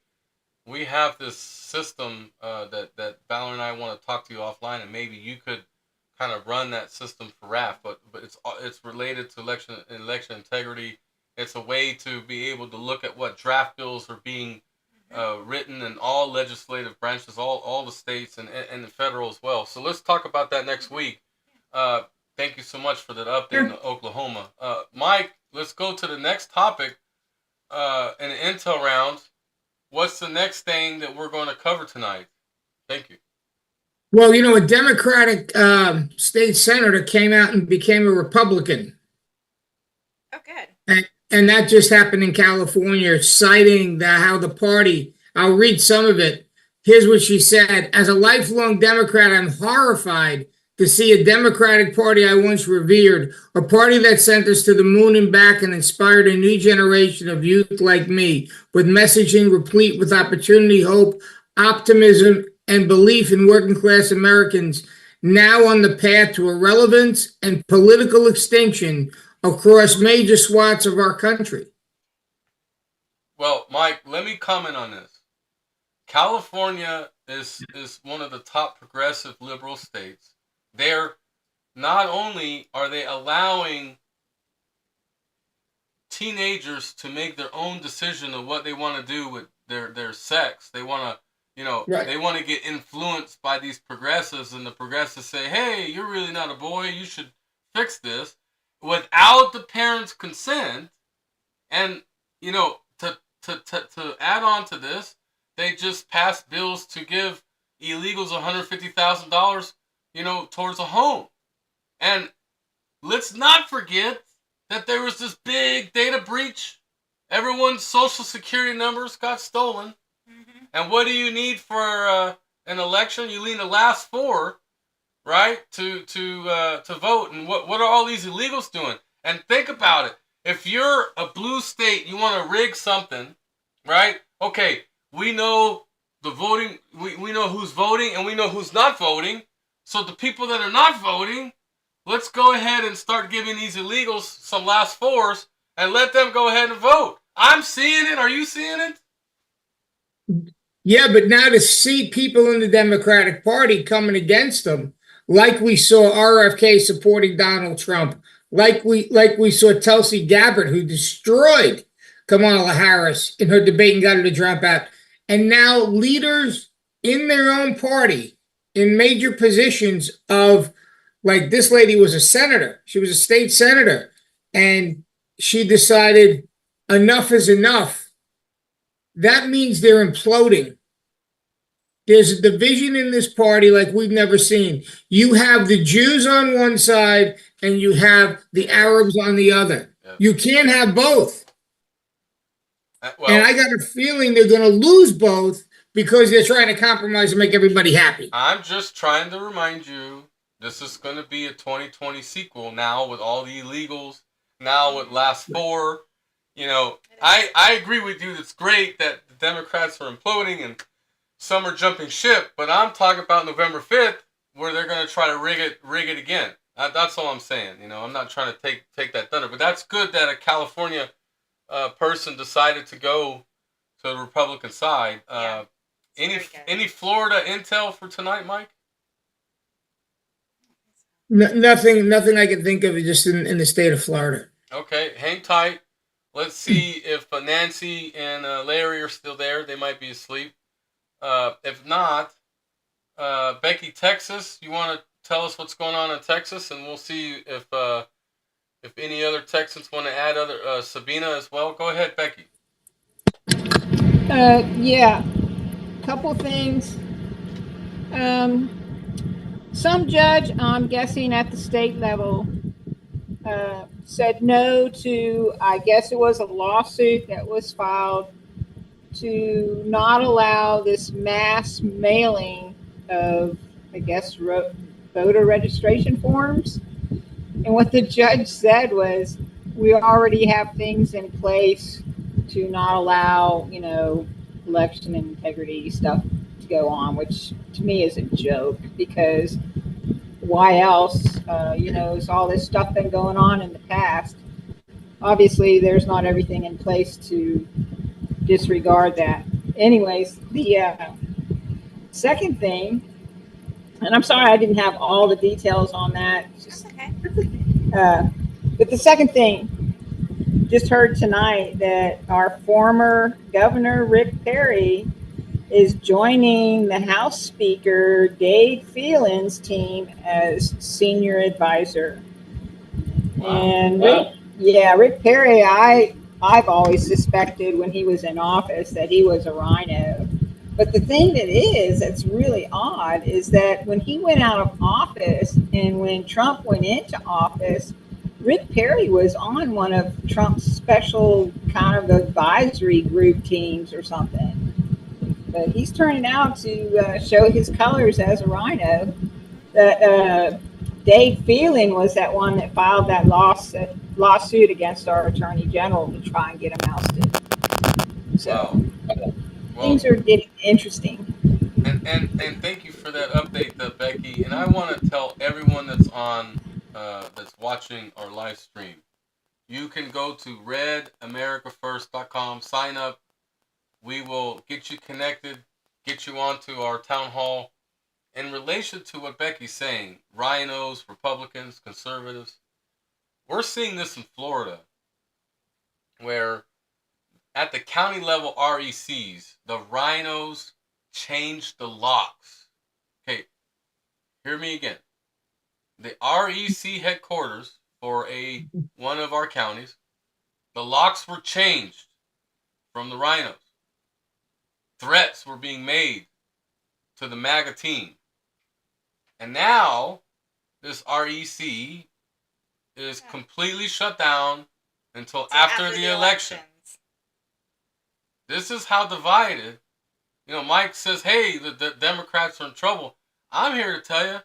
we have this system that Valor and I want to talk to you offline, and maybe you could kind of run that system for RAF, but it's related to election integrity. It's a way to be able to look at what draft bills are being written in all legislative branches, all the states and the federal as well. So let's talk about that next week. Thank you so much for that update in Oklahoma. Mike, let's go to the next topic in the intel round. What's the next thing that we're going to cover tonight? Thank you. Well, you know, a Democratic state senator came out and became a Republican. Oh, good. And that just happened in California, citing how the party, I'll read some of it. Here's what she said. As a lifelong Democrat, I'm horrified to see a Democratic Party I once revered, a party that sent us to the moon and back and inspired a new generation of youth like me, with messaging replete with opportunity, hope, optimism, and belief in working class Americans, now on the path to irrelevance and political extinction across major swaths of our country. Well, Mike, let me comment on this. California is one of the top progressive liberal states. They're not only are they allowing teenagers to make their own decision of what they want to do with their sex. They want to, you know, right. They want to get influenced by these progressives, and the progressives say, hey, you're really not a boy, you should fix this, without the parents' consent. And, you know, to add on to this, they just passed bills to give illegals $150,000, you know, towards a home. And let's not forget that there was this big data breach. Everyone's social security numbers got stolen. Mm-hmm. And what do you need for an election? You need the last four, right, to vote. And what are all these illegals doing? And think about it. If you're a blue state, you want to rig something, right? Okay, we know the voting. We know who's voting and we know who's not voting. So the people that are not voting, let's go ahead and start giving these illegals some last fours and let them go ahead and vote. I'm seeing it. Are you seeing it? Yeah, but now to see people in the Democratic Party coming against them, like we saw RFK supporting Donald Trump, like we saw Tulsi Gabbard, who destroyed Kamala Harris in her debate and got her to drop out, and now leaders in their own party in major positions of, like, this lady was a senator. She was a state senator, and she decided enough is enough. That means they're imploding. There's a division in this party like we've never seen. You have the Jews on one side and you have the Arabs on the other. Yeah. You can't have both. And I got a feeling they're going to lose both because they're trying to compromise and make everybody happy. I'm just trying to remind you, this is going to be a 2020 sequel now with all the illegals, now with last four. You know, I agree with you. It's great that the Democrats are imploding and some are jumping ship, but I'm talking about November 5th where they're going to try to rig it again. That's all I'm saying. You know, I'm not trying to take that thunder, but that's good that a California person decided to go to the Republican side. Any Florida intel for tonight, Mike? Nothing I can think of just in the state of Florida. Okay, hang tight. Let's see if Nancy and Larry are still there. They might be asleep. If not, Becky, Texas, you want to tell us what's going on in Texas, and we'll see if any other Texans want to add other Sabina as well. Go ahead, Becky. Yeah, couple things. Some judge, I'm guessing at the state level, said no to, I guess it was a lawsuit that was filed to not allow this mass mailing of, I guess, voter registration forms. And what the judge said was, we already have things in place to not allow, you know, election integrity stuff to go on, which to me is a joke, because why else? You know, there's all this stuff been going on in the past. Obviously, there's not everything in place to disregard that. Anyways, the second thing, and I'm sorry I didn't have all the details on that. That's okay. But the second thing, just heard tonight that our former governor, Rick Perry, is joining the House Speaker, Dave Phelan's team as senior advisor. Wow. And Rick Perry, I've always suspected when he was in office that he was a rhino. But the thing that's really odd is that when he went out of office and when Trump went into office, Rick Perry was on one of Trump's special kind of advisory group teams or something. But he's turning out to show his colors as a rhino. Dave Phelan was that one that filed that lawsuit against our attorney general to try and get him ousted. So things are getting interesting. And thank you for that update, Becky. And I want to tell everyone that's that's watching our live stream, you can go to RedAmericaFirst.com, sign up. We will get you connected, get you onto our town hall. In relation to what Becky's saying, rhinos, Republicans, conservatives, we're seeing this in Florida, where at the county level RECs, the rhinos changed the locks. Okay, hear me again. The REC headquarters for one of our counties, the locks were changed from the rhinos. Threats were being made to the MAGA team. And now this REC is completely shut down until after the elections. This is how divided. You know, Mike says, hey, the Democrats are in trouble. I'm here to tell you,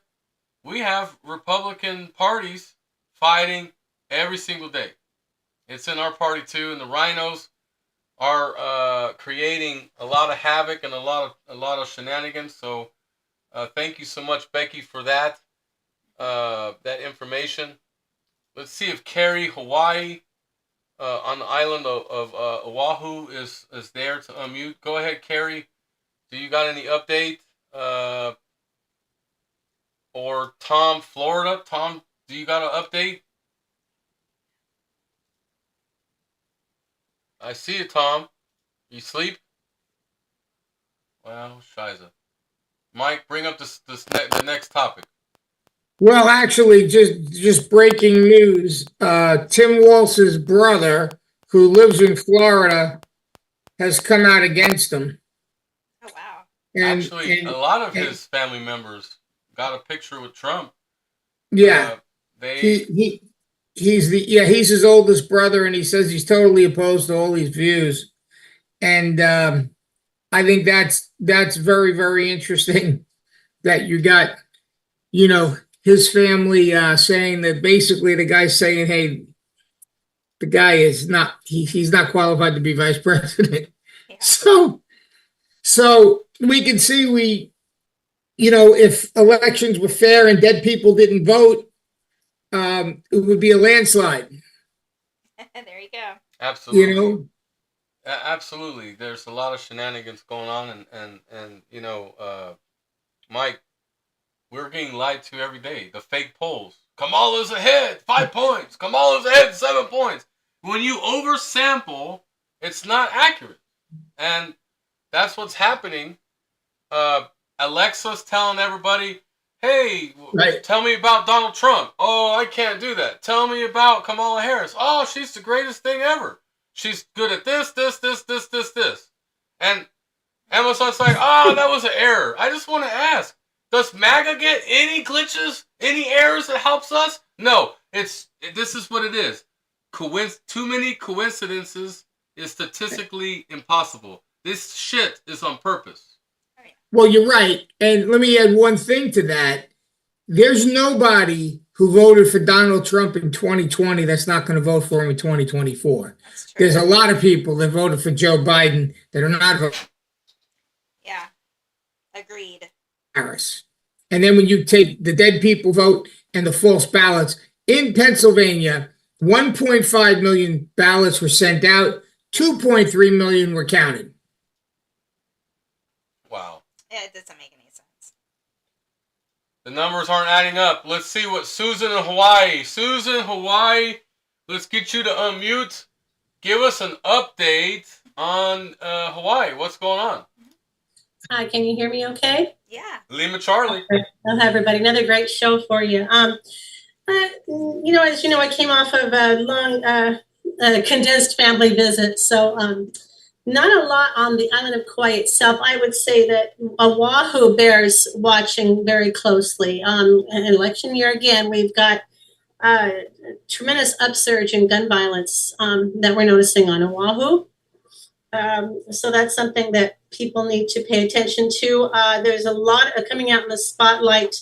we have Republican parties fighting every single day. It's in our party too, and the rhinos are creating a lot of havoc and a lot of shenanigans. So thank you so much, Becky, for that information. Let's see if Carrie, Hawaii, on the island of Oahu is there to unmute. Go ahead, Carrie. Do you got any update? Or Tom, Florida. Tom, do you got an update? I see you, Tom. You sleep? Well, shiza. Mike, bring up the next topic. Well, actually, just breaking news. Tim Walz's brother, who lives in Florida, has come out against him. Oh, wow. Actually, a lot of his family members got a picture with Trump. Yeah. He's his oldest brother, and he says he's totally opposed to all these views. And I think that's very, very interesting that you got, you know, his family saying that basically the guy's saying, hey, the guy is not, he's not qualified to be vice president. Yeah. So we can see you know, if elections were fair and dead people didn't vote, it would be a landslide. There you go. Absolutely. You know, Absolutely. There's a lot of shenanigans going on, and you know, Mike, we're getting lied to every day. The fake polls. Kamala's ahead, 5 points. Kamala's ahead, 7 points. When you oversample, it's not accurate, and that's what's happening. Alexa's telling everybody, "Hey, tell me about Donald Trump." Oh, I can't do that. Tell me about Kamala Harris. Oh, she's the greatest thing ever. She's good at this. And Amazon's like, that was an error. I just want to ask, does MAGA get any glitches, any errors that helps us? No, this is what it is. Too many coincidences is statistically impossible. This shit is on purpose. well, you're right. And let me add one thing to that. There's nobody who voted for Donald Trump in 2020 that's not going to vote for him in 2024. There's a lot of people that voted for Joe Biden that are not voting. Yeah, agreed. Harris. And then when you take the dead people vote and the false ballots, in Pennsylvania, 1.5 million ballots were sent out, 2.3 million were counted. Wow. Yeah, it doesn't make any sense. The numbers aren't adding up. Let's see what Susan in Hawaii. Susan, Hawaii, let's get you to unmute. Give us an update on Hawaii. What's going on? Hi, can you hear me okay? Yeah. Lima Charlie. Well, hi, everybody. Another great show for you. You know, as you know, I came off of a long, condensed family visit. So not a lot on the island of Kauai itself. I would say that Oahu bears watching very closely. An election year again, we've got tremendous upsurge in gun violence that we're noticing on Oahu. So that's something that people need to pay attention to. There's a lot coming out in the spotlight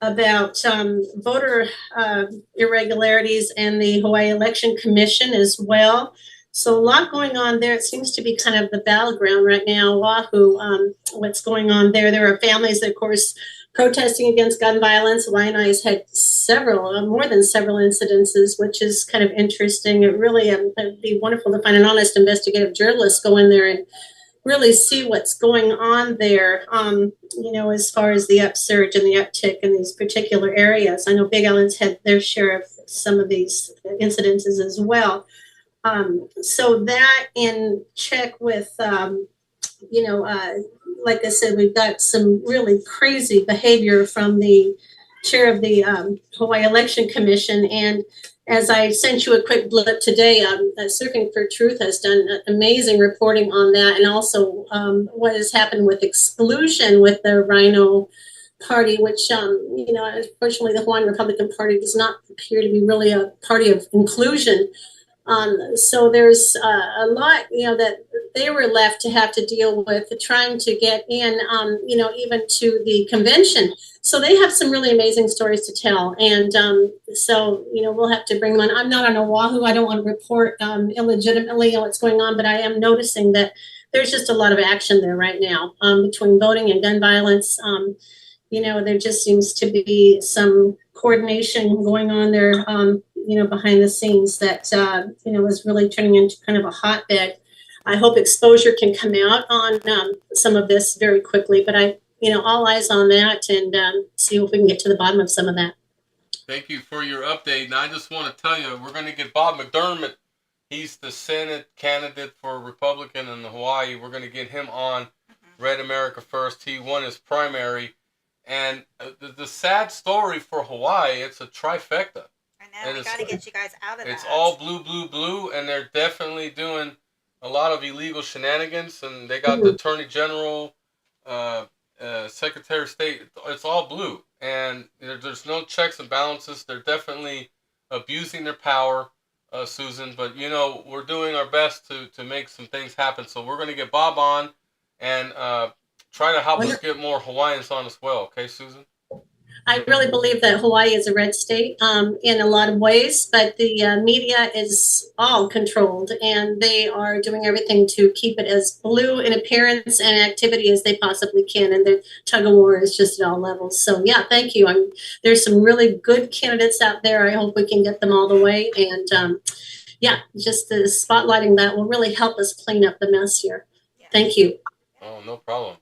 about voter irregularities and the Hawaii Election Commission as well. So a lot going on there. It seems to be kind of the battleground right now, Oahu, what's going on there. There are families that, of course, protesting against gun violence. Waianae has had more than several incidences, which is kind of interesting. It really would be wonderful to find an honest investigative journalist go in there and really see what's going on there, you know, as far as the upsurge and the uptick in these particular areas. I know Big Island's had their share of some of these incidences as well. So that in check with, you know, like I said, we've got some really crazy behavior from the chair of the Hawaii Election Commission. And as I sent you a quick blip today, Surfing for Truth has done amazing reporting on that, and also what has happened with exclusion with the Rhino Party, which, you know, unfortunately, the Hawaiian Republican Party does not appear to be really a party of inclusion. So there's a lot, you know, that they were left to have to deal with trying to get in, you know, even to the convention. So they have some really amazing stories to tell. And so, you know, we'll have to bring them on. I'm not on Oahu. I don't want to report illegitimately on what's going on, but I am noticing that there's just a lot of action there right now between voting and gun violence. You know, there just seems to be some coordination going on there, you know, behind the scenes that, you know, is really turning into kind of a hotbed. I hope exposure can come out on some of this very quickly, but you know, all eyes on that, and see if we can get to the bottom of some of that. Thank you for your update. And I just want to tell you, we're going to get Bob McDermott. He's the Senate candidate for Republican in Hawaii. We're going to get him on Red America First. He won his primary. And the sad story for Hawaii, it's a trifecta. I know, we got to get you guys out of that. It's all blue, blue, blue, and they're definitely doing a lot of illegal shenanigans. And they got the Attorney General, Secretary of State. It's all blue, and there's no checks and balances. They're definitely abusing their power, Susan. But you know, we're doing our best to make some things happen. So we're going to get Bob on and try to help us get more Hawaiians on as well. Okay, Susan? I really believe that Hawaii is a red state in a lot of ways, but the media is all controlled, and they are doing everything to keep it as blue in appearance and activity as they possibly can. And the tug of war is just at all levels. So yeah, thank you. There's some really good candidates out there. I hope we can get them all the way. And yeah, just the spotlighting that will really help us clean up the mess here. Yeah. Thank you. Oh, no problem.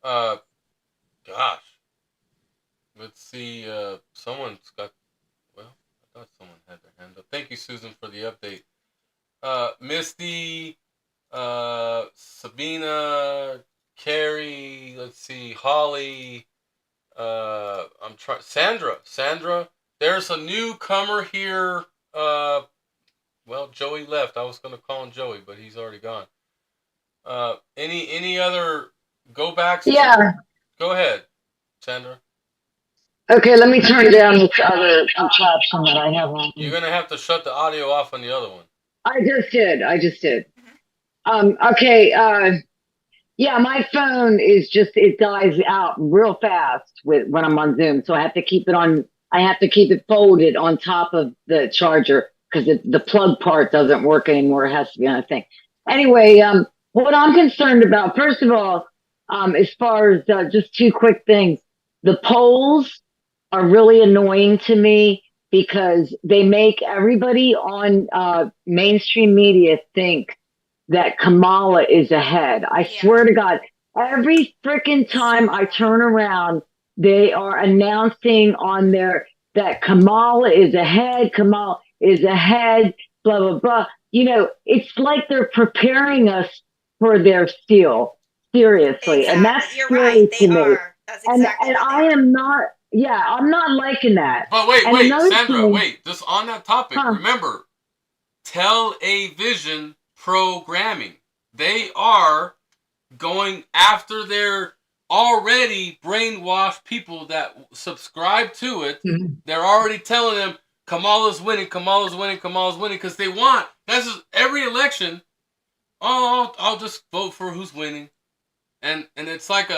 Gosh. Let's see. Someone's got. Well, I thought someone had their hand up. Thank you, Susan, for the update. Misty, Sabina, Carrie. Let's see, Holly. I'm trying. Sandra. There's a newcomer here. Well, Joey left. I was gonna call him Joey, but he's already gone. Any other go backs? Yeah. Go ahead, Sandra. Okay, let me turn down this other caption that I have on. You're gonna have to shut the audio off on the other one. I just did. Okay, yeah, my phone is just, it dies out real fast when I'm on Zoom. So I have to keep it folded on top of the charger because the plug part doesn't work anymore. It has to be on a thing. Anyway, what I'm concerned about, first of all, as far as just two quick things, the polls are really annoying to me because they make everybody on mainstream media think that Kamala is ahead. I swear to God, every freaking time I turn around, they are announcing on there that Kamala is ahead, blah, blah, blah. You know, it's like they're preparing us for their steal. Seriously. Exactly. And that's You're scary right. They to me. are. That's exactly And what I am not, I'm not liking that. But wait, And Sandra, thing, just on that topic, remember, Television programming. They are going after their already brainwashed people that subscribe to it. Mm-hmm. They're already telling them Kamala's winning, because they want, that's just every election. Oh, I'll just vote for who's winning. And it's like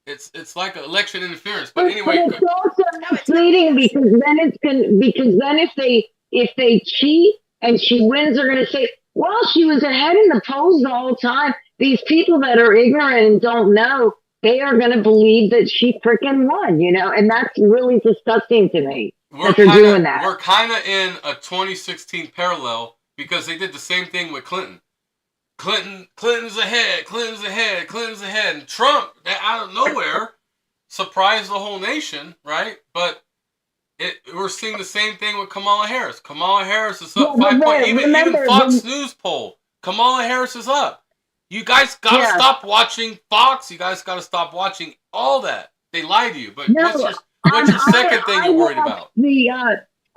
it's like election interference. But anyway, it's also misleading because then if they cheat and she wins, they're going to say, well, she was ahead in the polls the whole time. These people that are ignorant and don't know, they are going to believe that she freaking won, you know, and that's really disgusting to me that they're doing that. We're kind of in a 2016 parallel because they did the same thing with Clinton. Clinton's ahead, and Trump, out of nowhere, surprised the whole nation, right? But we're seeing the same thing with Kamala Harris. Kamala Harris is up 5 points. Even Fox News poll, Kamala Harris is up. You guys got to stop watching Fox. You guys got to stop watching all that. They lie to you. But what's your second thing you're worried about?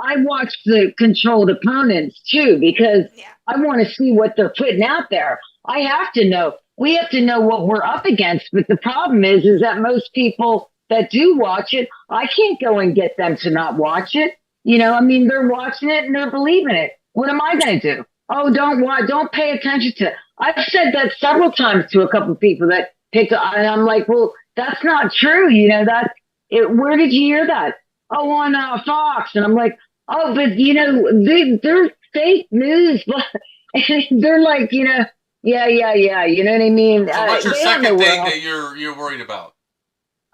I watch the controlled opponents too because I want to see what they're putting out there. I have to know. We have to know what we're up against. But the problem is that most people that do watch it, I can't go and get them to not watch it. You know, I mean, they're watching it and they're believing it. What am I going to do? Oh, don't pay attention to it. I've said that several times to a couple of people that picked, and I'm like, well, that's not true. You know, where did you hear that? Oh, on Fox. And I'm like, oh, but you know, they're fake news, but they're like, you know, yeah. You know what I mean? So what's your second thing that you're worried about?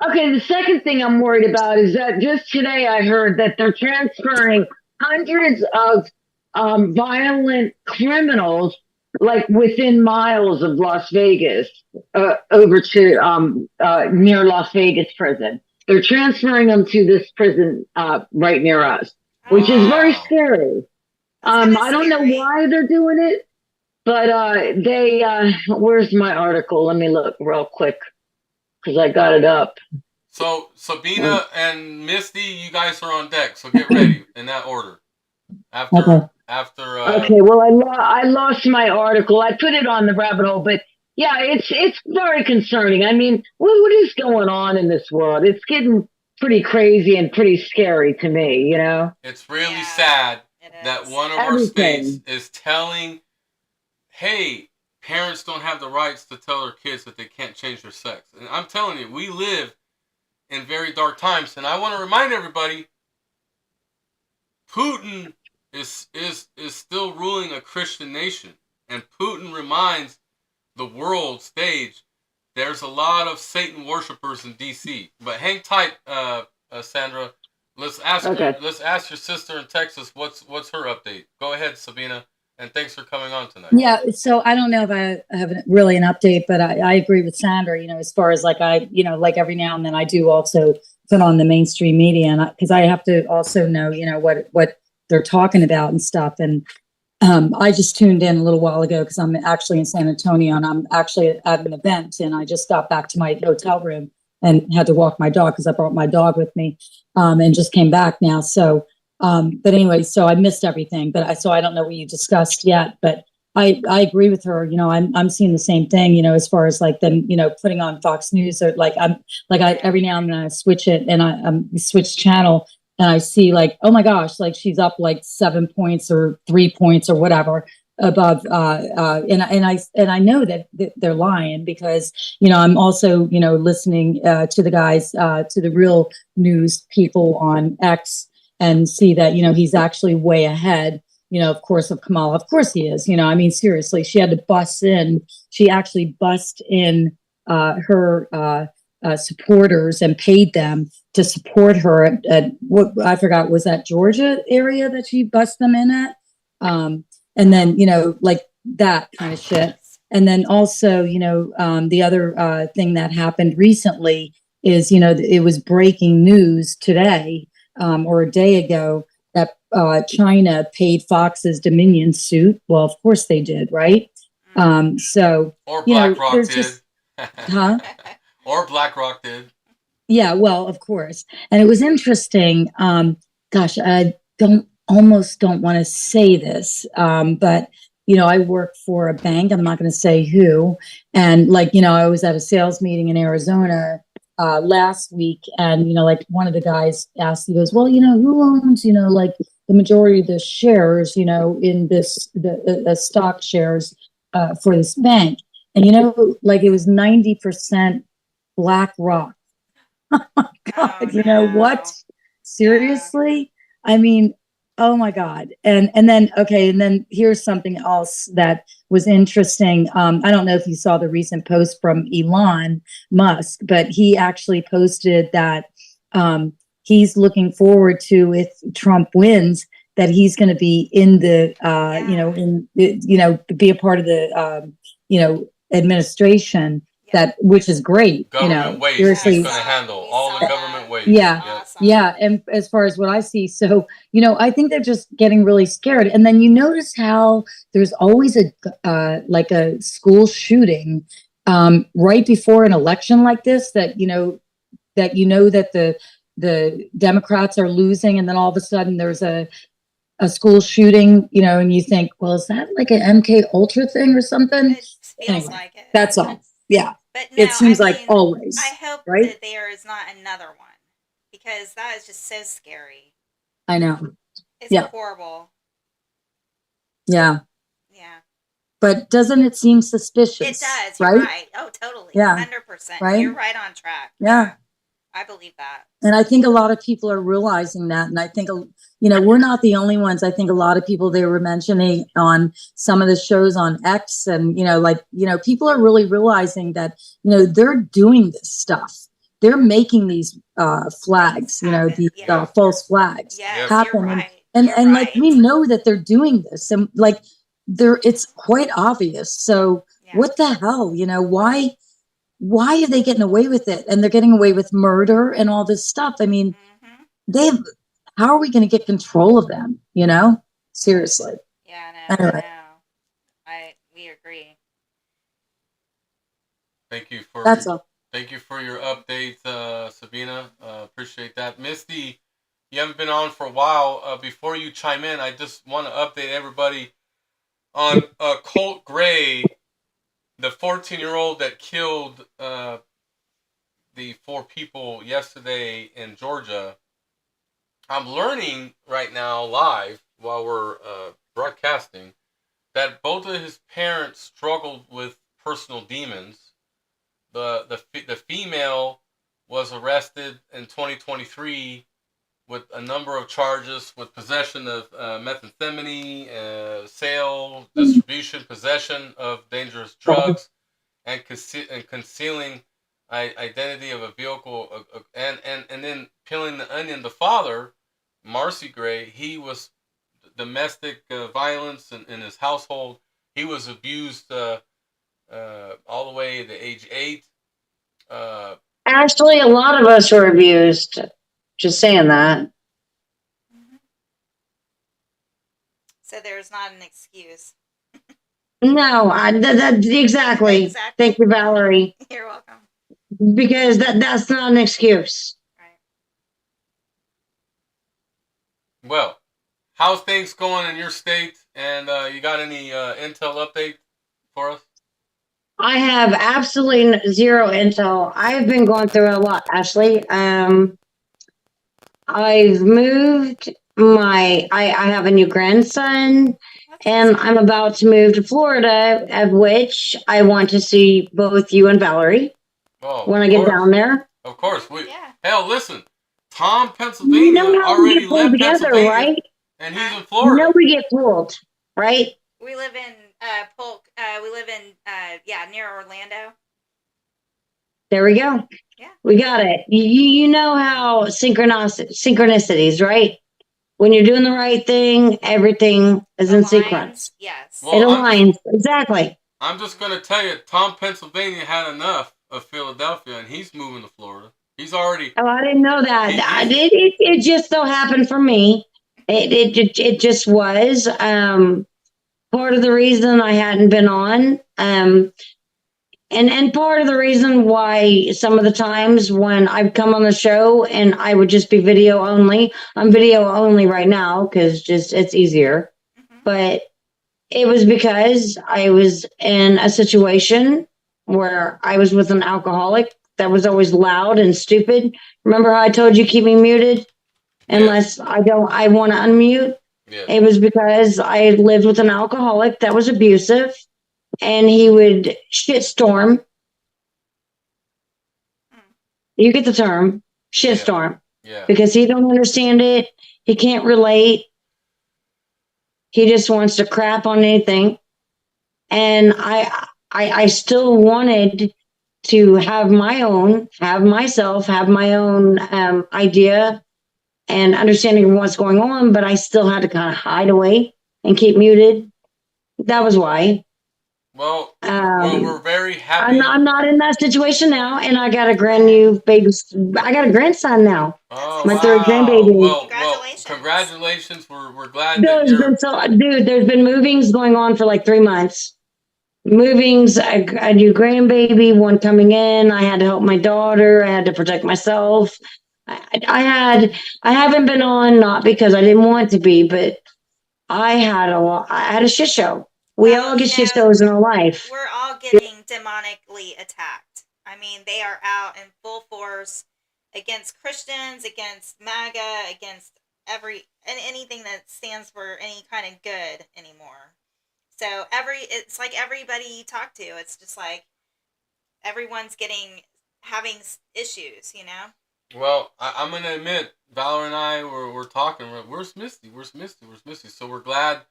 Okay, the second thing I'm worried about is that just today I heard that they're transferring hundreds of violent criminals, like within miles of Las Vegas, over to near Las Vegas prison. They're transferring them to this prison right near us, which is very scary. I don't know why they're doing it, but where's my article? Let me look real quick because I got it up. So Sabina and Misty, you guys are on deck. So get ready in that order. Okay, well, I lost my article. I put it on the rabbit hole, but yeah, it's very concerning. I mean, what is going on in this world? It's getting pretty crazy and pretty scary to me, you know? It's really sad that one of our states is telling, hey, parents don't have the rights to tell their kids that they can't change their sex. And I'm telling you, we live in very dark times. And I want to remind everybody, Putin is still ruling a Christian nation, and Putin reminds the world stage there's a lot of Satan worshipers in D.C. But hang tight, Sandra. Let's ask your sister in Texas what's her update. Go ahead, Sabina, and thanks for coming on tonight. Yeah, so I don't know if I have really an update, but I agree with Sandra. As far as like like every now and then I do also put on the mainstream media, and because I have to also know what they're talking about and stuff. And I just tuned in a little while ago because I'm actually in San Antonio and I'm actually at an event, and I just got back to my hotel room and had to walk my dog because I brought my dog with me, and just came back now. So, but anyway, so I missed everything, but I don't know what you discussed yet, but I agree with her. I'm seeing the same thing, as far as like them, putting on Fox News, or like every now and then I switch it and I switch channel and I see like, oh my gosh, like she's up like 7 points or 3 points or whatever above, and I know that they're lying because, I'm also, listening to the guys, to the real news people on X, and see that, he's actually way ahead, of course, of Kamala. Of course he is, I mean, seriously, she had to she actually bust in her supporters and paid them to support her at what I forgot, was that Georgia area that she bust them in at? And then, like that kind of shit. And then also, the other thing that happened recently is, it was breaking news today, or a day ago, that China paid Fox's Dominion suit. Well, of course they did, right? So, or BlackRock did. Just, huh? Or BlackRock did. Yeah, well, of course. And it was interesting. Gosh, I almost don't want to say this, but I work for a bank. I'm not going to say who. And like, I was at a sales meeting in Arizona last week, and like one of the guys asked, he goes, well, who owns, like the majority of the shares, in this the stock shares for this bank? And like it was 90% BlackRock. Oh my God, you know what? Seriously? I mean, oh my God. And then here's something else that was interesting. I don't know if you saw the recent post from Elon Musk, but he actually posted that he's looking forward to, if Trump wins, that he's going to be in the, be a part of the, administration. That, which is great, government waste. Seriously, He's going to handle all the government waste. Yeah, Awesome. yeah. And as far as what I see, so I think they're just getting really scared. And then you notice how there's always like a school shooting right before an election like this. That that the Democrats are losing, and then all of a sudden there's a school shooting, and you think, well, is that like an MK Ultra thing or something? It feels like it. That's all. Yeah. But no, It seems like always. I hope right? that there is not another one, because that is just so scary. I know. It's horrible. Yeah. Yeah. But doesn't it seem suspicious? It does. Right? You're right. Oh, totally. Yeah. 100%. Right? You're right on track. Yeah. I believe that. And I think a lot of people are realizing that. And I think, we're not the only ones. I think a lot of people, they were mentioning on some of the shows on X, and, people are really realizing that, they're doing this stuff. They're making these flags, these false flags happen. Right. And like, we know that they're doing this, and like it's quite obvious. So what the hell, why are they getting away with it? And they're getting away with murder and all this stuff. I mean, how are we going to get control of them? Seriously. Yeah, I know. Anyway. We agree. Thank you for That's all. Thank you for your update, Sabina. Appreciate that. Misty, you haven't been on for a while. Before you chime in, I just want to update everybody on Colt Gray, the 14-year-old that killed the 4 people yesterday in Georgia. I'm learning right now live while we're broadcasting that both of his parents struggled with personal demons. The female was arrested in 2023 with a number of charges with possession of methamphetamine, sale, distribution, possession of dangerous drugs, and concealing identity of a vehicle, and then peeling the onion. The father, Marcy Gray, he was domestic violence in his household. He was abused all the way to age 8. Actually, a lot of us were abused. Just saying that. So there's not an excuse. No, exactly. Thank you, Valerie. You're welcome. Because that's not an excuse. Well, how's things going in your state? And you got any intel update for us? I have absolutely zero intel. I've been going through a lot, Ashley. I've moved I have a new grandson, and I'm about to move to Florida, of which I want to see both you and Valerie when I get down there. Of course. Hell, listen, Tom, Pennsylvania, You know how we already get pulled left together, Pennsylvania, right? and he's in Florida. You know we get pulled, right? We live in Polk. We live in near Orlando. There we go. Yeah. We got it. You know how synchronicities, right? When you're doing the right thing, everything is in sequence. Yes. It aligns. Exactly. I'm just going to tell you, Tom, Pennsylvania had enough of Philadelphia, and he's moving to Florida. He's already... Oh, I didn't know that. It just so happened for me. It just was. Part of the reason I hadn't been on. And part of the reason why some of the times when I've come on the show and I would just be video only, I'm video only right now because it's easier. But it was because I was in a situation where I was with an alcoholic that was always loud and stupid. Remember how I told you keep me muted unless I want to unmute? Yeah. It was because I lived with an alcoholic that was abusive. And he would shitstorm. You get the term, shitstorm. Yeah. Because he don't understand it. He can't relate. He just wants to crap on anything. And I still wanted to have my own idea and understanding of what's going on, but I still had to kind of hide away and keep muted. That was why. Well, we're very happy. I'm not in that situation now, and I got a brand new baby. I got a grandson now. Oh, my third grandbaby. Well, congratulations. We're glad that there's been movings going on for like 3 months. Movings, a new grandbaby, one coming in. I had to help my daughter. I had to protect myself. I haven't been on, not because I didn't want to be, but I had a shit show. We all get shit shows in our life. We're all getting demonically attacked. I mean, they are out in full force against Christians, against MAGA, against anything that stands for any kind of good anymore. So it's like everybody you talk to, it's just like everyone's having issues, you know? Well, I'm going to admit, Valor and I were talking. Where's Misty? So we're glad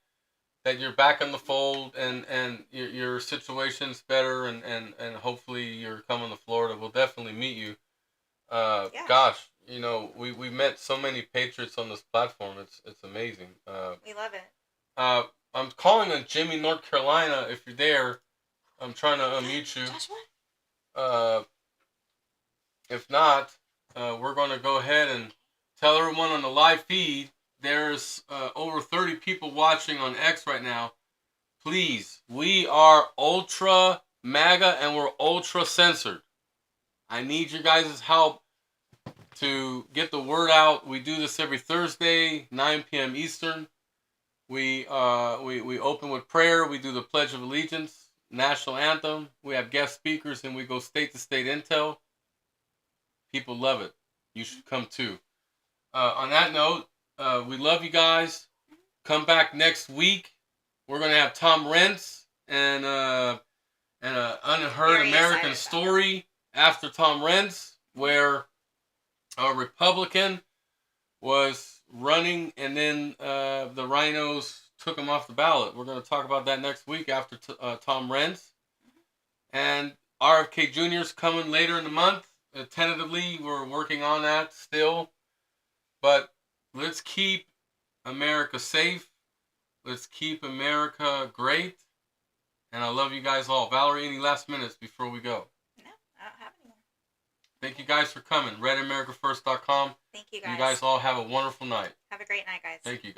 that you're back in the fold and your situation's better and hopefully you're coming to Florida. We'll definitely meet you. Gosh, we met so many patriots on this platform. It's amazing. We love it. I'm calling on Jimmy, North Carolina. If you're there, I'm trying to unmute you. If not, we're going to go ahead and tell everyone on the live feed. There's over 30 people watching on X right now. Please, we are ultra MAGA and we're ultra censored. I need your guys' help to get the word out. We do this every Thursday, 9 p.m. Eastern. We open with prayer. We do the Pledge of Allegiance, National Anthem. We have guest speakers and we go state to state intel. People love it. You should come too. On that note, we love you guys. Come back next week. We're going to have Tom Rentz and an unheard American story after Tom Rentz. where a Republican was running and then the rhinos took him off the ballot. We're going to talk about that next week after Tom Renz. And RFK Jr. is coming later in the month. Tentatively, we're working on that still. But let's keep America safe. Let's keep America great. And I love you guys all. Valerie, any last minutes before we go? No, I don't have any more. Thank you guys for coming. RedAmericaFirst.com. Thank you guys. You guys all have a wonderful night. Have a great night, guys. Thank you.